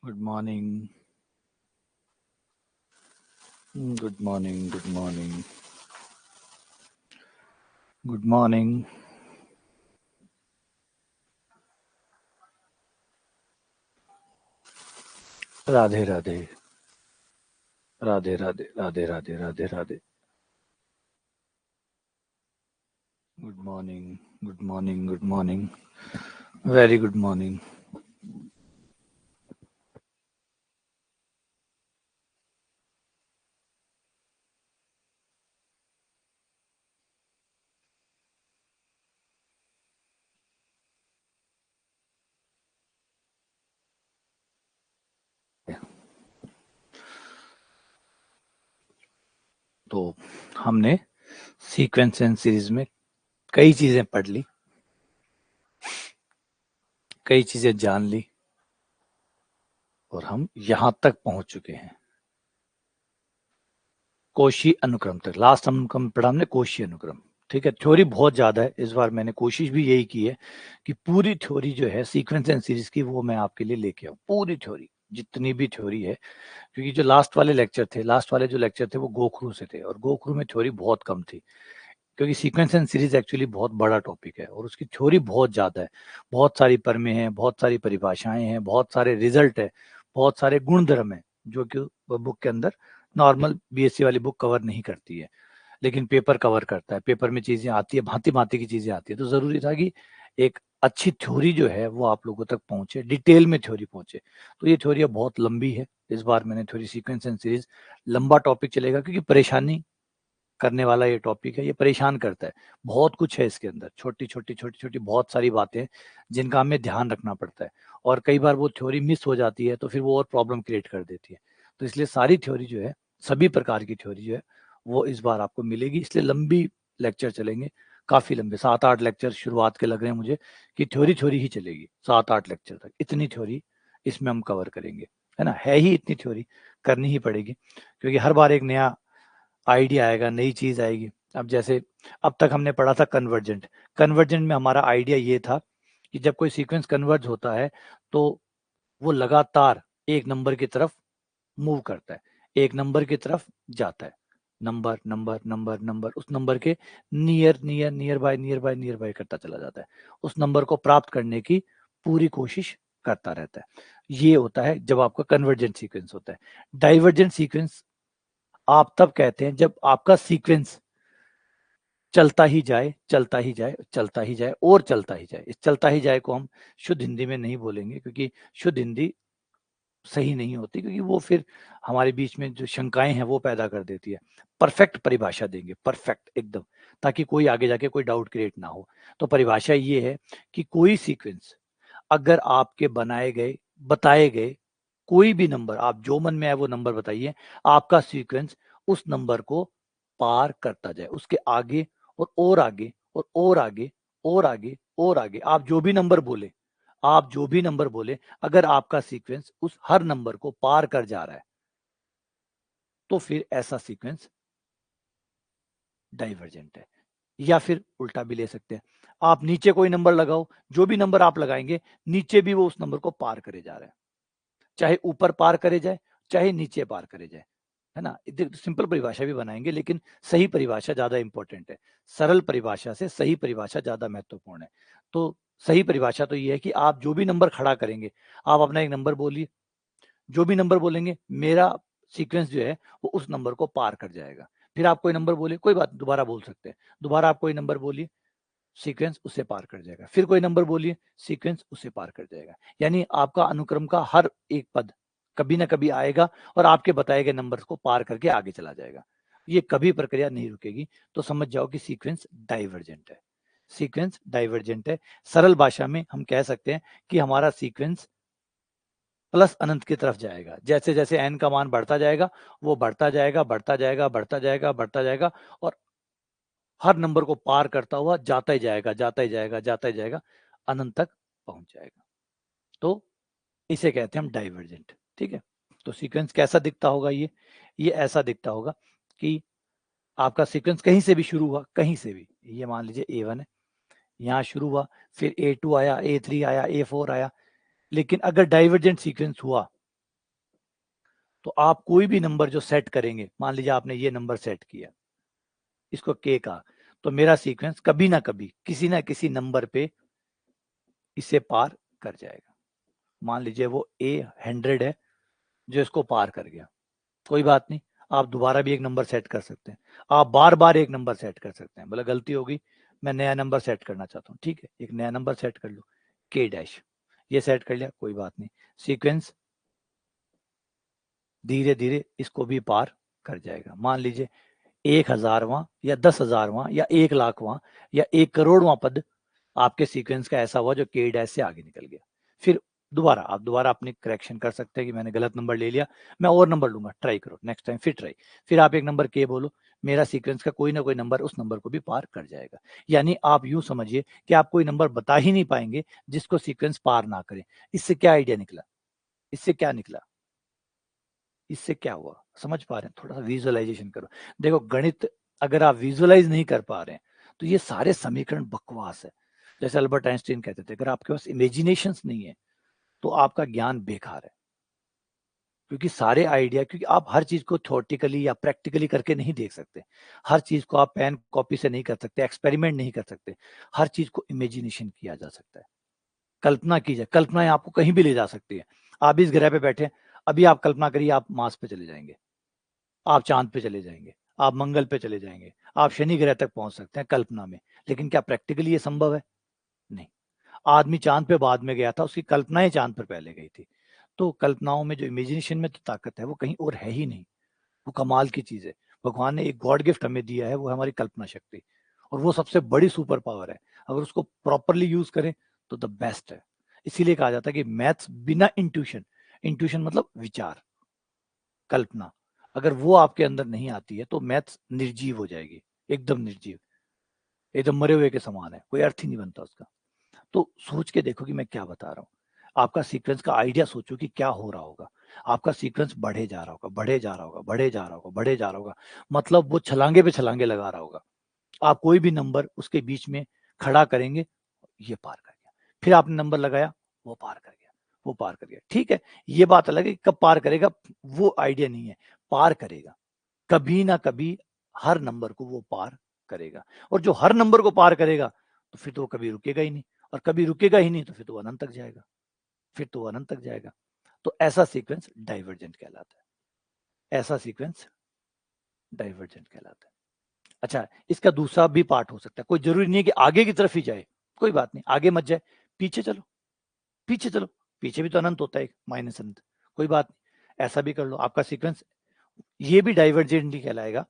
Good morning. Good morning. Good morning. Good morning. Radhe Radhe Radhe Radhe Radhe Radhe Radhe Radhe. Good morning. Good morning. Good morning. Very good morning. तो हमने sequence and series में कई चीजें पढ़ ली, कई चीजें जान ली और हम यहां तक पहुंच चुके हैं कोशी अनुक्रम तक. लास्ट हम पढ़ा हमने कोशी अनुक्रम. ठीक है, थ्योरी बहुत ज्यादा है. इस बार मैंने कोशिश भी यही की है कि पूरी थ्योरी जो है सीक्वेंस एंड सीरीज की वो मैं आपके लिए लेके आऊं. पूरी थ्योरी, जितनी भी थ्योरी है, क्योंकि जो लास्ट वाले जो लेक्चर थे वो गोखरू से थे और गोखरू में थ्योरी बहुत कम थी. क्योंकि सीक्वेंस एंड सीरीज एक्चुअली बहुत बड़ा टॉपिक है और उसकी थ्योरी बहुत ज्यादा है. बहुत सारी परमें हैं, बहुत सारी परिभाषाएं हैं, बहुत सारे रिजल्ट है, बहुत सारे गुणधर्म है जो कि बुक के अंदर नॉर्मल बीएससी वाली बुक कवर नहीं करती है, लेकिन पेपर कवर करता है. पेपर में चीजें आती है, भांति भांति की चीजें आती है. तो जरूरी था कि एक अच्छी थ्योरी जो है वो आप लोगों तक पहुंचे, डिटेल में थ्योरी पहुंचे. तो ये थ्योरी अब बहुत लंबी है. इस बार मैंने थ्योरी सीक्वेंस एंड सीरीज लंबा टॉपिक चलेगा क्योंकि परेशानी करने वाला ये टॉपिक है. ये परेशान करता है. बहुत कुछ है इसके अंदर, छोटी छोटी छोटी छोटी बहुत सारी बातें जिनका हमें ध्यान रखना पड़ता है और कई बार वो थ्योरी मिस हो जाती है तो फिर वो और प्रॉब्लम क्रिएट कर देती है. तो इसलिए सारी थ्योरी जो है, सभी प्रकार की थ्योरी जो है वो इस बार आपको मिलेगी. इसलिए लंबी लेक्चर चलेंगे, काफी लंबे 7-8 लेक्चर शुरुआत के लग रहे हैं मुझे कि थ्योरी थ्योरी ही चलेगी 7-8 लेक्चर तक. इतनी थ्योरी इसमें हम कवर करेंगे, है ना. है ही इतनी थ्योरी, करनी ही पड़ेगी क्योंकि हर बार एक नया आइडिया आएगा, नई चीज आएगी. अब जैसे अब तक हमने पढ़ा था कन्वर्जेंट. कन्वर्जेंट में हमारा आइडिया ये था कि जब कोई सीक्वेंस कन्वर्ज होता है तो वो लगातार एक नंबर की तरफ मूव करता है, एक नंबर की तरफ जाता है. नंबर नंबर नंबर नंबर उस नंबर के near near near by near by near by करता चला जाता है. उस नंबर को प्राप्त करने की पूरी कोशिश करता रहता है. ये होता है जब आपका कन्वर्जेंट सीक्वेंस होता है. डाइवर्जेंट सीक्वेंस आप तब कहते हैं जब आपका सीक्वेंस चलता ही जाए, चलता ही जाए, चलता ही जाए और चलता ही जाए. इस चलता ही जाए को हम शुद्ध हिंदी में नहीं बोलेंगे क्योंकि शुद्ध हिंदी सही नहीं होती, क्योंकि वो फिर हमारे बीच में जो शंकाएं हैं वो पैदा कर देती है. परफेक्ट परिभाषा देंगे, परफेक्ट एकदम, ताकि कोई आगे जाके कोई डाउट क्रिएट ना हो. तो परिभाषा ये है कि कोई सीक्वेंस अगर आपके बनाए गए, बताए गए कोई भी नंबर, आप जो मन में आए वो नंबर बताइए, आपका सीक्वेंस उस नंबर को पार करता जाए, उसके आगे और आगे और आगे और आगे और आगे. आप जो भी नंबर बोले, आप जो भी नंबर बोले, अगर आपका सीक्वेंस उस हर नंबर को पार कर जा रहा है तो फिर ऐसा सीक्वेंस डाइवर्जेंट है. या फिर उल्टा भी ले सकते हैं, आप नीचे कोई नंबर लगाओ, जो भी नंबर आप लगाएंगे नीचे भी वो उस नंबर को पार करे जा रहा है, चाहे ऊपर पार करे जाए चाहे नीचे पार करे जाए, है ना. सिंपल परिभाषा भी बनाएंगे लेकिन सही परिभाषा ज्यादा इंपॉर्टेंट है. सरल परिभाषा से सही परिभाषा ज्यादा महत्वपूर्ण है. तो सही परिभाषा तो ये है कि आप जो भी नंबर खड़ा करेंगे, आप अपना एक नंबर बोलिए, जो भी नंबर बोलेंगे मेरा सीक्वेंस जो है वो उस नंबर को पार कर जाएगा. फिर आप कोई नंबर बोलिए, कोई बात, दोबारा बोल सकते हैं, दोबारा आप कोई नंबर बोलिए, सीक्वेंस उसे पार कर जाएगा. फिर कोई नंबर बोलिए, सीक्वेंस उसे पार कर जाएगा. यानी आपका अनुक्रम का हर एक पद कभी ना कभी आएगा और आपके बताए गए नंबर को पार करके आगे चला जाएगा. ये कभी प्रक्रिया नहीं रुकेगी. तो समझ जाओ कि सीक्वेंस डाइवर्जेंट है. सीक्वेंस डाइवर्जेंट है. सरल भाषा में हम कह सकते हैं कि हमारा सीक्वेंस प्लस अनंत की तरफ जाएगा. जैसे जैसे एन का मान बढ़ता जाएगा वो बढ़ता जाएगा, बढ़ता जाएगा, बढ़ता जाएगा, बढ़ता जाएगा और हर नंबर को पार करता हुआ जाता ही जाएगा, जाता ही जाएगा, जाता ही जाएगा, अनंत तक पहुंच जाएगा. तो इसे कहते हैं हम डाइवर्जेंट. ठीक है. तो सीक्वेंस कैसा दिखता होगा? ये ऐसा दिखता होगा कि आपका सीक्वेंस कहीं से भी शुरू हुआ, कहीं से भी, ये मान लीजिए A1 है, यहाँ शुरू हुआ, फिर A2 आया, A3 आया, A4 आया. लेकिन अगर डाइवर्जेंट सीक्वेंस हुआ तो आप कोई भी नंबर जो सेट करेंगे, मान लीजिए आपने ये नंबर सेट किया, इसको के कहा, तो मेरा सीक्वेंस कभी ना कभी किसी ना किसी नंबर पे इसे पार कर जाएगा। मान लीजिए वो A100 है जो इसको पार कर गया, कोई बात नहीं, आप दोबारा भी एक नंबर सेट कर सकते हैं, आप बार बार एक नंबर सेट कर सकते हैं। बोला गलती होगी, मैं नया नंबर सेट करना चाहता हूँ, ठीक है, एक नया नंबर सेट कर लो, K', ये सेट कर लिया, कोई बात नहीं, सीक्वेंस धीरे धीरे इसको भी पार कर जाएगा। मान लीजिए 1000वां या 10,000वां या 1,00,000वां या 1 करोड़वां पद आपके सीक्वेंस का ऐसा हुआ जो K' से आगे निकल गया। फिर आप दोबारा अपनी करेक्शन कर सकते हैं कि मैंने गलत नंबर ले लिया, मैं और नंबर लूंगा, ट्राई करो, नेक्स्ट टाइम फिर ट्राई, फिर आप एक नंबर K बोलो, मेरा सीक्वेंस का कोई ना कोई नंबर उस नंबर को भी पार कर जाएगा। यानी आप यूं समझिए कि आप कोई नंबर बता ही नहीं पाएंगे जिसको सीक्वेंस पार ना करे। इससे क्या आइडिया निकला, इससे क्या निकला, इससे क्या हुआ, समझ पा रहे हैं? थोड़ा सा विजुअलाइजेशन करो। देखो गणित अगर आप विजुअलाइज नहीं कर पा रहे हैं तो ये सारे समीकरण बकवास है। जैसे अल्बर्ट आइंस्टीन कहते थे, अगर आपके पास इमेजिनेशन नहीं है तो आपका ज्ञान बेकार है। क्योंकि सारे आइडिया, क्योंकि आप हर चीज को थ्योरेटिकली या प्रैक्टिकली करके नहीं देख सकते, हर चीज को आप पेन कॉपी से नहीं कर सकते, एक्सपेरिमेंट नहीं कर सकते, हर चीज को इमेजिनेशन किया जा सकता है, कल्पना की जाए, कल्पनाएं आपको कहीं भी ले जा सकती है। आप इस ग्रह पे बैठे, अभी आप कल्पना करिए आप मार्स पे चले जाएंगे, आप चांद पे चले जाएंगे, आप मंगल पे चले जाएंगे, आप शनि ग्रह तक पहुंच सकते हैं कल्पना में, लेकिन क्या प्रैक्टिकली ये संभव है? नहीं। आदमी चांद पे बाद में गया था, उसकी कल्पनाएं चांद पर पहले गई थी। तो कल्पनाओं में जो इमेजिनेशन में तो ताकत है वो कहीं और है ही नहीं, वो कमाल की चीज है। भगवान ने एक गॉड गिफ्ट हमें दिया है, वो है हमारी कल्पना शक्ति, और वो सबसे बड़ी सुपर पावर है। अगर उसको प्रॉपरली यूज करें तो द बेस्ट है। इसीलिए कहा जाता है कि मैथ्स बिना इंट्यूशन, इंट्यूशन मतलब विचार, कल्पना, अगर वो आपके अंदर नहीं आती है तो मैथ्स निर्जीव हो जाएगी, एकदम निर्जीव, एकदम मरे हुए के समान है, कोई अर्थ ही नहीं बनता उसका। तो सोच के देखो कि मैं क्या बता रहा हूँ। आपका सीक्वेंस का आइडिया सोचो कि क्या हो रहा होगा। आपका सीक्वेंस बढ़े जा रहा होगा, बढ़े जा रहा होगा, बढ़े जा रहा होगा, बढ़े जा रहा होगा, मतलब वो छलांगे पे छलांगे लगा रहा होगा। आप कोई भी नंबर उसके बीच में खड़ा करेंगे, ये पार कर गया, फिर आपने नंबर लगाया, वो पार कर गया, वो पार कर गया, ठीक है। ये बात अलग है कि कब पार करेगा वो आइडिया नहीं है, पार करेगा कभी ना कभी, हर नंबर को वो पार करेगा। और जो हर नंबर को पार करेगा तो फिर तो वो कभी रुकेगा ही नहीं, और कभी रुकेगा ही नहीं तो फिर तो वो अनंत तक जाएगा, फिर तो वो अनंत तक जाएगा। तो ऐसा सीक्वेंस डाइवर्जेंट कहलाता है, ऐसा सीक्वेंस डाइवर्जेंट कहलाता है। अच्छा, इसका दूसरा भी पार्ट हो सकता है, कोई जरूरी नहीं है कि आगे की तरफ ही जाए, कोई बात नहीं, आगे मत जाए, पीछे चलो, पीछे चलो, पीछे भी तो अनंत होता है, माइनस अनंत, कोई बात नहीं, ऐसा भी कर लो। आपका सीक्वेंस ये भी डाइवर्जेंट ही कहलाएगा,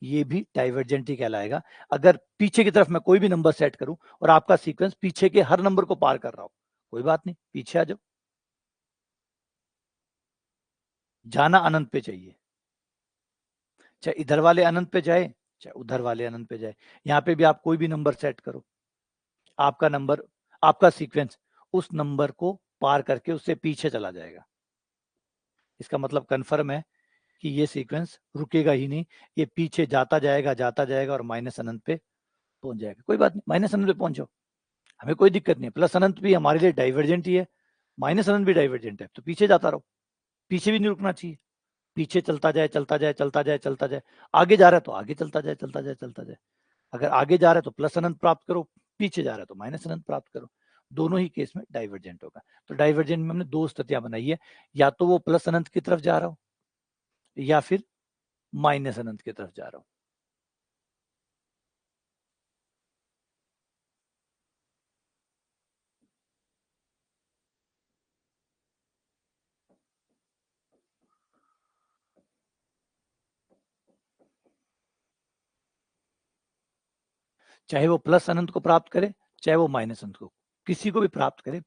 ये भी डाइवर्जेंट ही कहलाएगा। अगर पीछे की तरफ मैं कोई भी नंबर सेट करूं और आपका सीक्वेंस पीछे के हर नंबर को पार कर रहा हो, कोई बात नहीं, पीछे आ जाओ, जाना अनंत पे चाहिए, चाहे इधर वाले अनंत पे जाए चाहे उधर वाले अनंत पे जाए। यहां पे भी आप कोई भी नंबर सेट करो, आपका नंबर, आपका सीक्वेंस उस नंबर को पार करके उससे पीछे चला जाएगा। इसका मतलब कंफर्म है कि ये सीक्वेंस रुकेगा ही नहीं, ये पीछे जाता जाएगा और माइनस अनंत पे पहुंच जाएगा। कोई बात नहीं, माइनस अनंत पे पहुंचो, हमें कोई दिक्कत नहीं है, प्लस अनंत भी हमारे लिए डाइवर्जेंट ही है, माइनस अनंत भी डाइवर्जेंट है, तो पीछे जाता रहो, पीछे भी नहीं रुकना चाहिए, पीछे चलता जाए चलता जाए चलता जाए चलता जाए, आगे जा रहा है तो आगे चलता जाए चलता जाए चलता जाए। अगर आगे जा रहा है तो प्लस अनंत प्राप्त करो, पीछे जा रहा है तो माइनस अनंत प्राप्त करो, दोनों ही केस में डाइवर्जेंट होगा। तो डाइवर्जेंट में हमने दो स्थितियां बनाई है, या तो वो प्लस अनंत की तरफ जा रहा हो या फिर माइनस अनंत की तरफ जा रहा हो। चाहे वो प्लस अनंत को प्राप्त करे चाहे वो माइनस अनंत को, किसी को भी प्राप्त करे,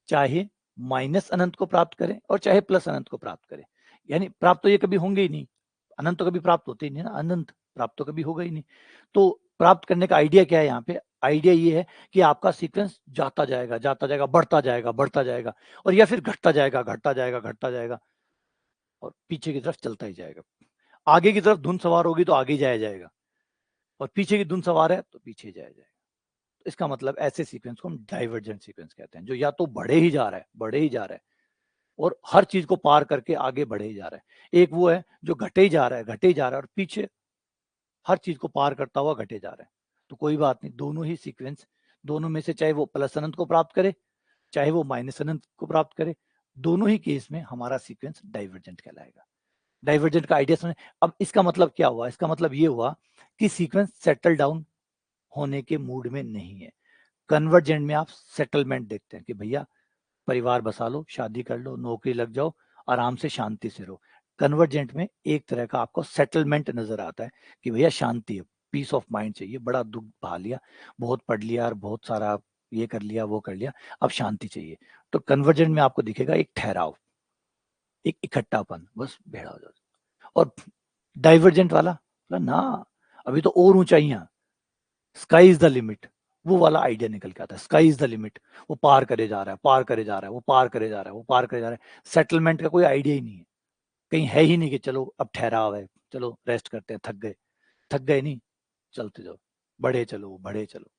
चाहे माइनस अनंत को प्राप्त करे और चाहे प्लस अनंत को प्राप्त करे, यानी प्राप्त तो ये कभी होंगे ही नहीं, अनंत तो कभी प्राप्त होते ही नहीं ना, अनंत प्राप्त तो कभी होगा ही नहीं। तो प्राप्त करने का आइडिया क्या है यहाँ पे? आइडिया ये है कि आपका सीक्वेंस जाता जाएगा, बढ़ता जाएगा, और या फिर घटता जाएगा, घटता जाएगा, घटता जाएगा, और पीछे की तरफ चलता ही जाएगा। आगे की तरफ धुन सवार होगी तो आगे जाया जाएगा, और पीछे की धुन सवार है तो पीछे जाया जाएगा। तो इसका मतलब ऐसे सीक्वेंस को हम डाइवर्जेंट सीक्वेंस कहते हैं, जो या तो बढ़े ही जा रहा है, बढ़े ही जा रहा है, और हर चीज को पार करके आगे बढ़े ही जा रहा है। एक वो है जो घटे ही जा रहा है, घटे ही जा रहा है, और पीछे हर चीज को पार करता हुआ घटे जा रहा है। तो कोई बात नहीं, दोनों ही सीक्वेंस, दोनों में से चाहे वो प्लस अनंत को प्राप्त करे चाहे वो माइनस अनंत को प्राप्त करे, दोनों ही केस में हमारा सीक्वेंस डाइवर्जेंट कहलाएगा। डाइवर्जेंट का आइडिया समझ। अब इसका मतलब क्या हुआ? इसका मतलब ये हुआ कि सीक्वेंस सेटल डाउन होने के मूड में नहीं है। कन्वर्जेंट में आप सेटलमेंट देखते हैं कि भैया परिवार बसा लो, शादी कर लो, नौकरी लग जाओ, आराम से शांति से रहो। कन्वर्जेंट में एक तरह का आपको सेटलमेंट नजर आता है कि भैया शांति है, पीस ऑफ माइंड चाहिए, बड़ा दुख भा लिया, बहुत पढ़ लिया और बहुत सारा ये कर लिया वो कर लिया, अब शांति चाहिए। तो कन्वर्जेंट में आपको दिखेगा एक ठहराव, एक इकट्ठापन, बस भेड़ा हो जाता। और डाइवर्जेंट वाला ना, अभी तो और ऊंचाइयां, स्काई इज द लिमिट, वो वाला आइडिया निकल के आता है। स्काई इज द लिमिट, वो पार करे जा रहा है, पार करे जा रहा है, वो पार करे जा रहा है, वो पार करे जा रहा है। सेटलमेंट का कोई आइडिया ही नहीं है, कहीं है ही नहीं कि चलो अब ठहराव है, चलो रेस्ट करते हैं, थक गए नहीं, चलते जाओ, बढ़े चलो बढ़े चलो,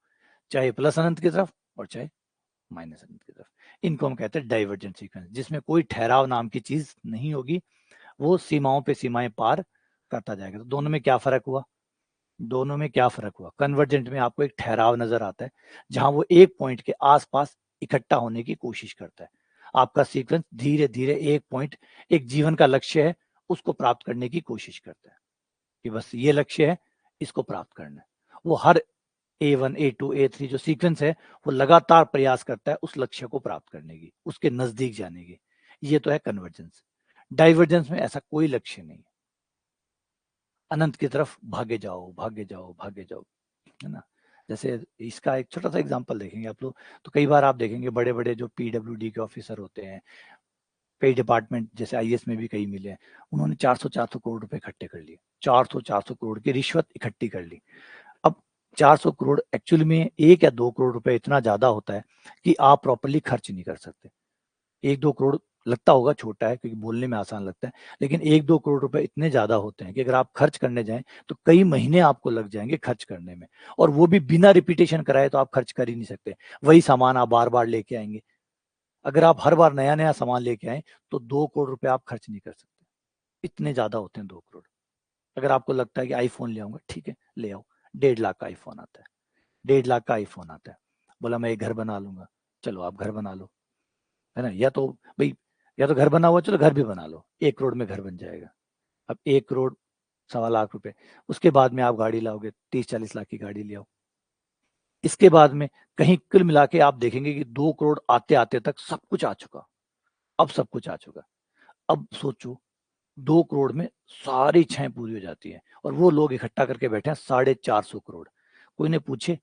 चाहे प्लस अनंत की तरफ और चाहे माइनस अनंत की तरफ। इनको हम कहते हैं डाइवर्जेंट सीक्वेंस, जिसमें कोई ठहराव नाम की चीज नहीं होगी, वो सीमाओं पे सीमाएं पार करता जाएगा। तो दोनों में क्या फर्क हुआ? दोनों में क्या फर्क हुआ? कन्वर्जेंट में आपको एक ठहराव नजर आता है, जहां वो एक पॉइंट के आसपास इकट्ठा होने की कोशिश करता है। आपका सीक्वेंस धीरे धीरे एक पॉइंट, एक जीवन का लक्ष्य है, उसको प्राप्त करने की कोशिश करता है कि बस ये लक्ष्य है, इसको प्राप्त करना है। वो हर A1 A2 A3 जो सीक्वेंस है, वो लगातार प्रयास करता है उस लक्ष्य को प्राप्त करने की, उसके नजदीक जाने की। ये तो है कन्वर्जेंस। डाइवर्जेंस में ऐसा कोई लक्ष्य नहीं है, अनंत की तरफ भागे जाओ भागे जाओ भागे जाओ, है ना। जैसे इसका एक छोटा सा एग्जांपल देखेंगे आप लोग, तो कई बार आप देखेंगे बड़े बड़े जो PWD के ऑफिसर होते हैं, कई डिपार्टमेंट जैसे IAS में भी कई मिले हैं, उन्होंने 400 करोड़ रुपए इकट्ठे कर लिए, 400 करोड़ की रिश्वत इकट्ठी कर ली। अब 400 करोड़ एक्चुअली में 1 या 2 करोड़ रुपए इतना ज्यादा होता है कि आप प्रॉपरली खर्च नहीं कर सकते। 1-2 करोड़ लगता होगा छोटा है क्योंकि बोलने में आसान लगता है, लेकिन 1-2 करोड़ रुपए इतने ज्यादा होते हैं कि अगर आप खर्च करने जाएं तो कई महीने आपको लग जाएंगे खर्च करने में, और वो भी बिना रिपीटेशन कराए तो आप खर्च कर ही नहीं सकते। वही सामान आप बार बार लेके आएंगे, अगर आप हर बार नया नया सामान लेके आए तो 2 करोड़ रुपए आप खर्च नहीं कर सकते, इतने ज्यादा होते हैं 2 करोड़। अगर आपको लगता है कि आईफोन ले आऊंगा, ठीक है ले आओ, 1.5 लाख का आईफोन आता है, 1.5 लाख का आईफोन आता है। बोला मैं एक घर बना लूंगा, चलो आप घर बना लो, है ना। या तो भाई, या तो घर बना हुआ, चलो घर भी बना लो, 1 करोड़ में घर बन जाएगा। अब 1 करोड़ 1.25 लाख रुपए, उसके बाद में आप गाड़ी लाओगे, 30-40 लाख की गाड़ी ले आओ। इसके बाद में कहीं कुल मिला के आप देखेंगे कि 2 करोड़ आते आते तक सब कुछ आ चुका, अब सब कुछ आ चुका। अब सोचो 2 करोड़ में सारी इच्छाएं पूरी हो जाती है, और वो लोग इकट्ठा करके बैठे हैं 450 करोड़। कोई ने पूछे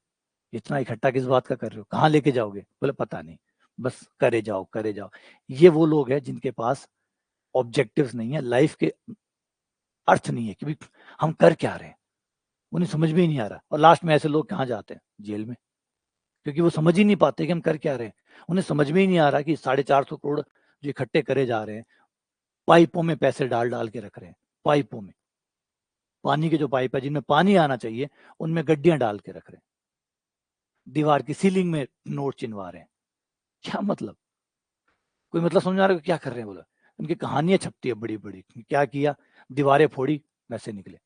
इतना इकट्ठा किस बात का कर रहे हो, कहाँ लेके जाओगे? बोले पता नहीं, बस करे जाओ करे जाओ। ये वो लोग हैं जिनके पास ऑब्जेक्टिव्स नहीं है, लाइफ के अर्थ नहीं है कि भाई हम कर क्या रहे हैं, उन्हें समझ में ही नहीं आ रहा। और लास्ट में ऐसे लोग कहाँ जाते हैं? जेल में, क्योंकि वो समझ ही नहीं पाते कि हम कर क्या रहे हैं। उन्हें समझ में ही नहीं आ रहा कि 450 करोड़ जो इकट्ठे करे जा रहे हैं, पाइपों में पैसे डाल डाल के रख रहे हैं, पाइपों में, पानी के जो पाइप है जिनमें पानी आना चाहिए उनमें गड्डियां डाल के रख रहे हैं, दीवार की सीलिंग में नोट चिनवा रहे हैं। क्या मतलब? कोई मतलब समझ आ रहा है क्या कर रहे हैं? बोला उनकी कहानियां छपती है बड़ी बड़ी, क्या किया, दीवारें फोड़ी पैसे निकले,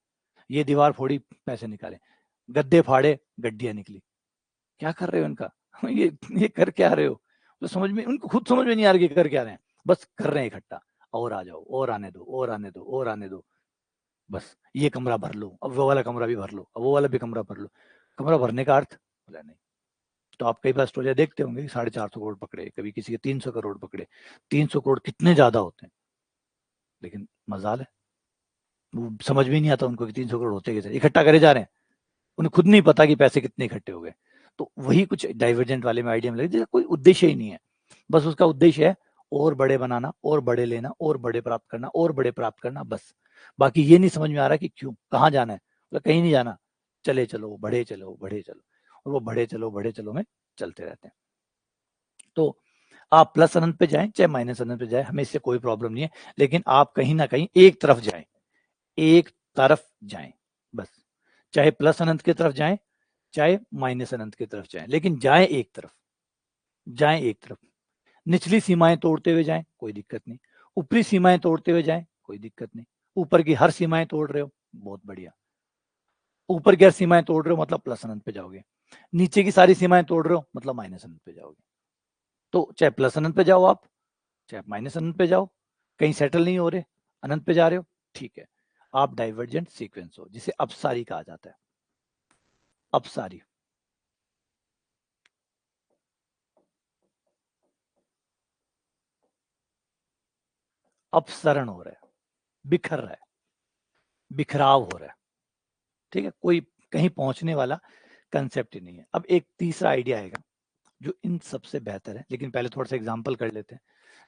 ये दीवार फोड़ी पैसे निकाले, गद्दे फाड़े गड्डियां निकली। क्या कर रहे हो इनका? ये कर क्या रहे हो? तो समझ में, उनको खुद समझ में नहीं आ रहा कि कर क्या रहे हैं, बस कर रहे हैं इकट्ठा, और आ जाओ, और आने दो, और आने दो, और आने दो, बस ये कमरा भर लो, अब वो वाला कमरा भी भर लो, अब वो वाला भी कमरा भर लो। कमरा भरने का अर्थ? बोला नहीं। तो आप कई बार स्टोरी देखते होंगे कि 450 करोड़ पकड़े, कभी किसी के 300 करोड़ पकड़े। 300 करोड़ कितने ज्यादा होते हैं, लेकिन मजाल है वो समझ में नहीं आता उनको कि 300 करोड़ होते कैसे, इकट्ठा करे जा रहे हैं, उन्हें खुद नहीं पता कि पैसे कितने इकट्ठे हो गए। तो वही कुछ डाइवर्जेंट वाले में आइडिया में लगे, जिसका कोई उद्देश्य ही नहीं है, बस उसका उद्देश्य है और बड़े बनाना, और बड़े लेना, और बड़े प्राप्त करना, और बड़े प्राप्त करना, बस। बाकी ये नहीं समझ में आ रहा कि क्यों, कहाँ जाना है, मतलब कहीं नहीं जाना, चले चलो बढ़े चलो बढ़े चलो, और वो बढ़े चलो में चलते रहते हैं। तो आप प्लस अनंत पे जाएं चाहे माइनस अनंत पे जाएं, हमें इससे कोई प्रॉब्लम नहीं है, लेकिन आप कहीं ना कहीं एक तरफ जाएं, एक तरफ जाएं, बस। चाहे प्लस अनंत की तरफ जाएं चाहे माइनस अनंत की तरफ जाएं, लेकिन जाएं एक तरफ, जाएं एक तरफ। निचली सीमाएं तोड़ते हुए जाएं, कोई दिक्कत नहीं। ऊपरी सीमाएं तोड़ते हुए जाएं, कोई दिक्कत नहीं। ऊपर की हर सीमाएं तोड़ रहे हो, बहुत बढ़िया। ऊपर की हर सीमाएं तोड़ रहे हो मतलब प्लस अनंत पे जाओगे। नीचे की सारी सीमाएं तोड़ रहे हो मतलब माइनस अनंत पे जाओगे। तो चाहे प्लस अनंत पे जाओ आप, चाहे माइनस अनंत पे जाओ, कहीं सेटल नहीं हो रहे, अनंत पे जा रहे हो, ठीक है, आप डाइवर्जेंट सीक्वेंस हो, जिसे अपसारी कहा जाता है। अपसारी। अपसरण हो रहा है, बिखर रहा है, बिखराव हो रहा है, ठीक है, कोई कहीं पहुंचने वाला कंसेप्ट ही नहीं है। अब एक तीसरा आइडिया आएगा जो इन सबसे बेहतर है, लेकिन पहले थोड़ा सा एग्जांपल कर लेते हैं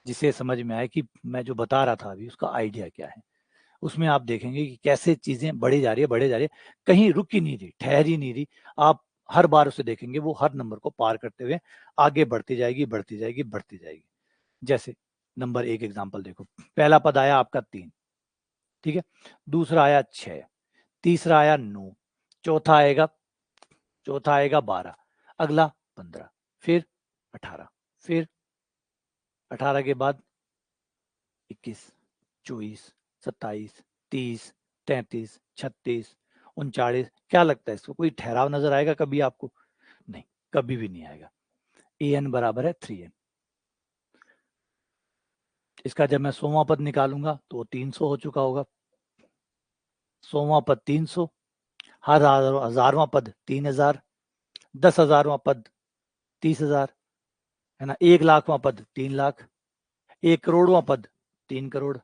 जिससे समझ में आए कि मैं जो बता रहा था अभी उसका आइडिया क्या है। उसमें आप देखेंगे कि कैसे चीजें बढ़ी जा रही है, बढ़े जा रही है, कहीं रुक ही नहीं रही, ठहर ही नहीं रही। आप हर बार उसे देखेंगे वो हर नंबर को पार करते हुए आगे बढ़ती जाएगी, बढ़ती जाएगी, बढ़ती जाएगी। जैसे नंबर एक एग्जाम्पल देखो, पहला पद आया आपका 3, ठीक है, दूसरा आया 6, तीसरा आया 9, चौथा आएगा 12, अगला 15, फिर 18, फिर 18 के बाद 21, 24, 27, 30, 33, 36, 39। क्या लगता है इसको कोई ठहराव नजर आएगा कभी आपको? नहीं, कभी भी नहीं आएगा। an बराबर है 3n। इसका जब मैं 100वां पद निकालूंगा तो 300 हो चुका होगा। 100वां पद 300, हजारवां पद 3000, 10,000वां पद 30,000, है ना, 1,00,000वां पद 3,00,000, 1 करोड़वां पद 3 करोड़,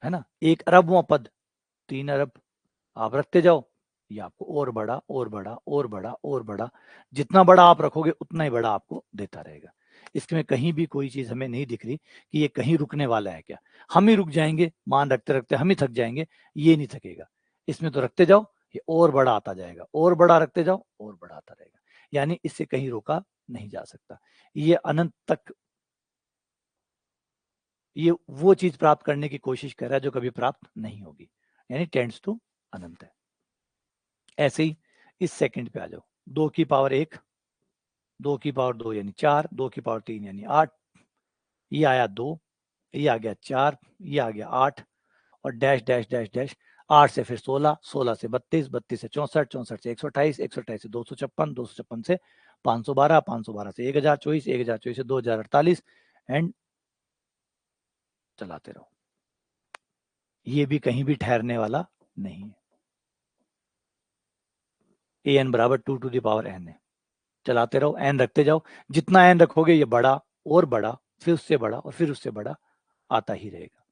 है ना, 1 अरबवां पद 3 अरब। आप रखते जाओ, ये आपको और बड़ा और बड़ा और बड़ा और बड़ा, जितना बड़ा आप रखोगे उतना ही बड़ा आपको देता रहेगा। इसमें कहीं भी कोई चीज हमें नहीं दिख रही कि ये कहीं रुकने वाला है क्या। हम ही रुक जाएंगे, मान रखते रखते हम ही थक जाएंगे, ये नहीं थकेगा। इसमें तो रखते जाओ, ये और बड़ा आता जाएगा, और बड़ा रखते जाओ, और बड़ा आता रहेगा। यानी इससे कहीं रोका नहीं जा सकता। ये अनंत तक, ये वो चीज प्राप्त करने की कोशिश कर रहा है जो कभी प्राप्त नहीं होगी, यानी टेंड्स टू अनंत है। ऐसे ही इस सेकंड पे आ जाओ, 2 की पावर 1, 2 की पावर 2 यानी 4, 2 की पावर 3 यानी 8, ये आया 2, ये आ गया 4, ये आ गया 8, और डैश डैश डैश डैश, 8 से फिर 16, 16 से 32, 32 से 64, 64 से 128, 128 से 256, 256 से 512, 512 से 1024, 1024 से 2048, एंड चलाते रहो। ये भी कहीं भी ठहरने वाला नहीं है। an बराबर 2 टू द पावर n है। चलाते रहो, एन रखते जाओ, जितना एन रखोगे ये बड़ा और बड़ा, फिर उससे बड़ा और फिर उससे बड़ा आता ही रहेगा।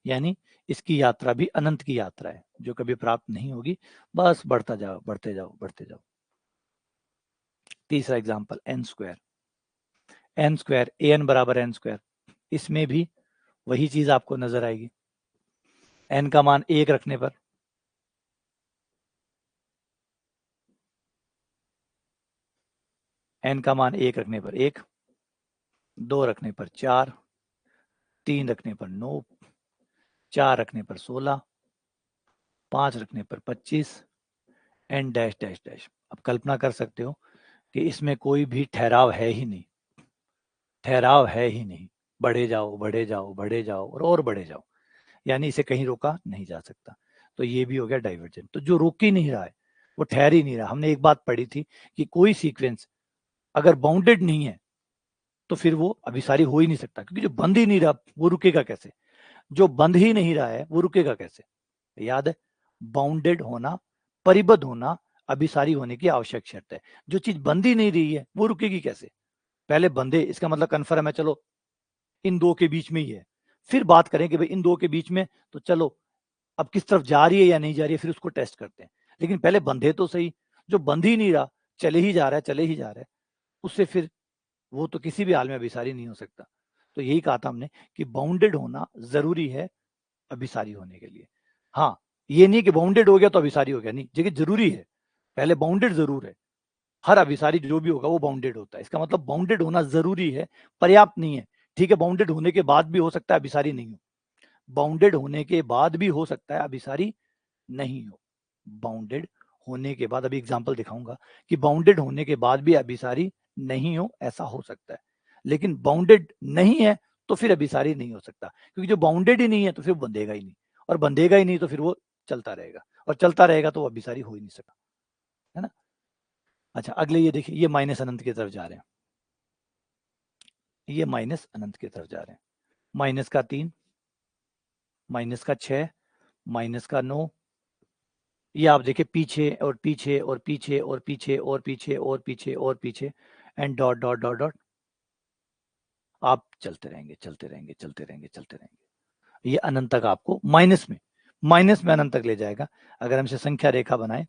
यानी इसकी यात्रा भी अनंत की यात्रा है जो कभी प्राप्त नहीं होगी, बस बढ़ता जाओ, बढ़ते जाओ, बढ़ते जाओ। तीसरा example N square, N square, N बराबर एन स्क्वायर, इसमें भी वही चीज आपको नजर आएगी। एन का मान 1 रखने पर, एन का मान 1 रखने पर 1, 2 रखने पर 4, 3 रखने पर 9, 4 रखने पर 16, 5 रखने पर 25, एंड डैश डैश डैश। अब कल्पना कर सकते हो कि इसमें कोई भी ठहराव है ही नहीं, ठहराव है ही नहीं, बढ़े जाओ, बढ़े जाओ, बढ़े जाओ और बढ़े जाओ, यानी इसे कहीं रोका नहीं जा सकता। तो ये भी हो गया डाइवर्जेंट। तो जो रोक ही नहीं रहा है, वो ठहर ही नहीं रहा। हमने एक बात पढ़ी थी कि कोई सीक्वेंस अगर बाउंडेड नहीं है तो फिर वो अभिसारी हो ही नहीं सकता, क्योंकि जो बंद ही नहीं रहा वो रुकेगा कैसे? जो बंद ही नहीं रहा है वो रुकेगा कैसे? याद है, बाउंडेड होना, परिबद्ध होना अभिसारी होने की आवश्यक शर्त है। जो चीज बंद ही नहीं रही है वो रुकेगी कैसे? पहले बंधे, इसका मतलब कन्फर्म है, चलो इन दो के बीच में ही है, फिर बात करें कि भाई इन दो के बीच में, तो चलो अब किस तरफ जा रही है या नहीं जा रही है, फिर उसको टेस्ट करते हैं। लेकिन पहले बंधे तो सही, जो बंध ही नहीं रहा, चले ही जा रहा है, चले ही जा रहा है, उससे फिर वो तो किसी भी हाल में अभिसारी नहीं हो सकता। तो यही कहा था हमने कि बाउंडेड होना जरूरी है अभिसारी होने के लिए। हाँ, ये नहीं कि बाउंडेड हो गया तो अभिसारी हो गया, नहीं, जगह जरूरी है, पहले बाउंडेड जरूर है। हर अभिसारी जो भी होगा वो बाउंडेड होता है, इसका मतलब बाउंडेड होना जरूरी है, पर्याप्त नहीं है। ठीक है, बाउंडेड होने के बाद भी हो सकता है अभिसारी नहीं हो, बाउंडेड होने के बाद भी हो सकता है अभिसारी नहीं हो। बाउंडेड होने के बाद, अभी एग्जांपल दिखाऊंगा कि बाउंडेड होने के बाद भी अभिसारी नहीं हो, ऐसा हो सकता है। लेकिन बाउंडेड नहीं है तो फिर अभिसारी नहीं हो सकता, क्योंकि जो बाउंडेड ही नहीं है तो फिर बंधेगा ही नहीं, और बंधेगा ही नहीं तो फिर वो चलता रहेगा, और चलता रहेगा तो वो अभिसारी हो ही नहीं सकता, है ना। अच्छा, अगले ये देखिए, ये माइनस अनंत की तरफ जा रहे हैं, ये माइनस अनंत की तरफ जा रहे हैं, माइनस का 3, माइनस का 6, माइनस का 9, ये आप देखिए पीछे और पीछे और पीछे और पीछे और पीछे और पीछे और पीछे, and dot dot dot dot, आप चलते रहेंगे चलते रहेंगे चलते रहेंगे चलते रहेंगे, ये अनंत तक आपको माइनस में अनंत तक ले जाएगा। अगर हम इसे संख्या रेखा बनाए,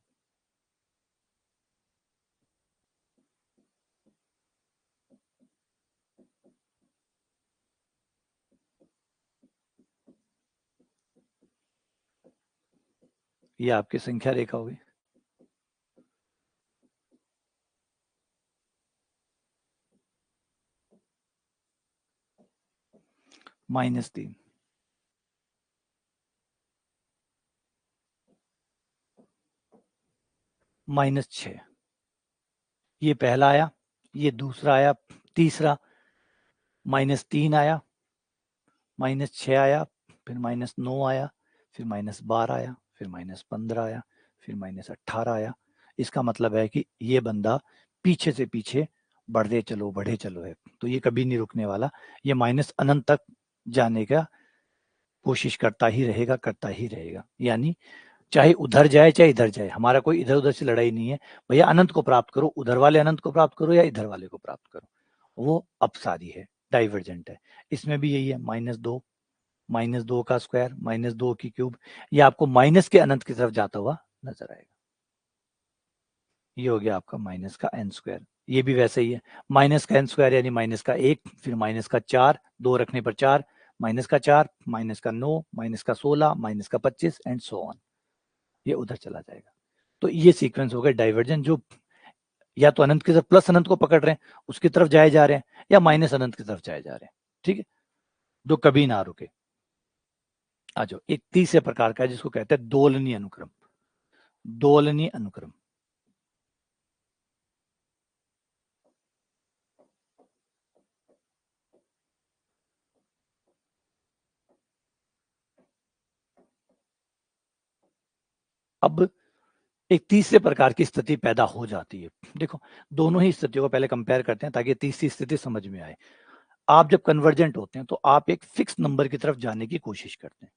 ये आपकी संख्या रेखा होगी, -3, -6, ये पहला आया, ये दूसरा आया, तीसरा, -3 आया, -6 आया, फिर -9 आया, फिर -12 आया, फिर -15 आया, फिर -18 आया। इसका मतलब है कि ये बंदा पीछे से पीछे बढ़ते चलो बढ़े चलो है, तो ये कभी नहीं रुकने वाला, ये माइनस अनंत तक जाने का कोशिश करता ही रहेगा। यानी चाहे उधर जाए चाहे इधर जाए, हमारा कोई इधर उधर से लड़ाई नहीं है, भैया अनंत को प्राप्त करो, उधर वाले अनंत को प्राप्त करो या इधर वाले को प्राप्त करो, वो अपसारी है, डाइवर्जेंट है। इसमें भी यही है, -2, -2 का स्क्वायर, -2 की क्यूब, ये आपको माइनस के अनंत की तरफ जाता हुआ नजर आएगा। ये हो गया आपका माइनस का एन स्क्वायर, ये भी वैसे ही है, माइनस का एन स्क्वायर यानी -1, फिर -4, 2 रखने पर 4, -4, -9, -16, -25 एंड सो ऑन, ये उधर चला जाएगा। तो ये सीक्वेंस हो गया डाइवर्जेंट, जो या तो अनंत की तरफ प्लस अनंत को पकड़ रहे हैं उसकी तरफ जाए जा रहे हैं, या माइनस अनंत की तरफ जाए जा रहे हैं, ठीक है, जो कभी ना रुके। आ जाओ, एक तीसरे प्रकार का है जिसको कहते हैं दोलनीय अनुक्रम, दोलनीय अनुक्रम। अब एक तीसरे प्रकार की स्थिति पैदा हो जाती है, देखो दोनों ही स्थितियों को पहले कंपेयर करते हैं ताकि तीसरी स्थिति समझ में आए। आप जब कन्वर्जेंट होते हैं तो आप एक फिक्स नंबर की तरफ जाने की कोशिश करते हैं,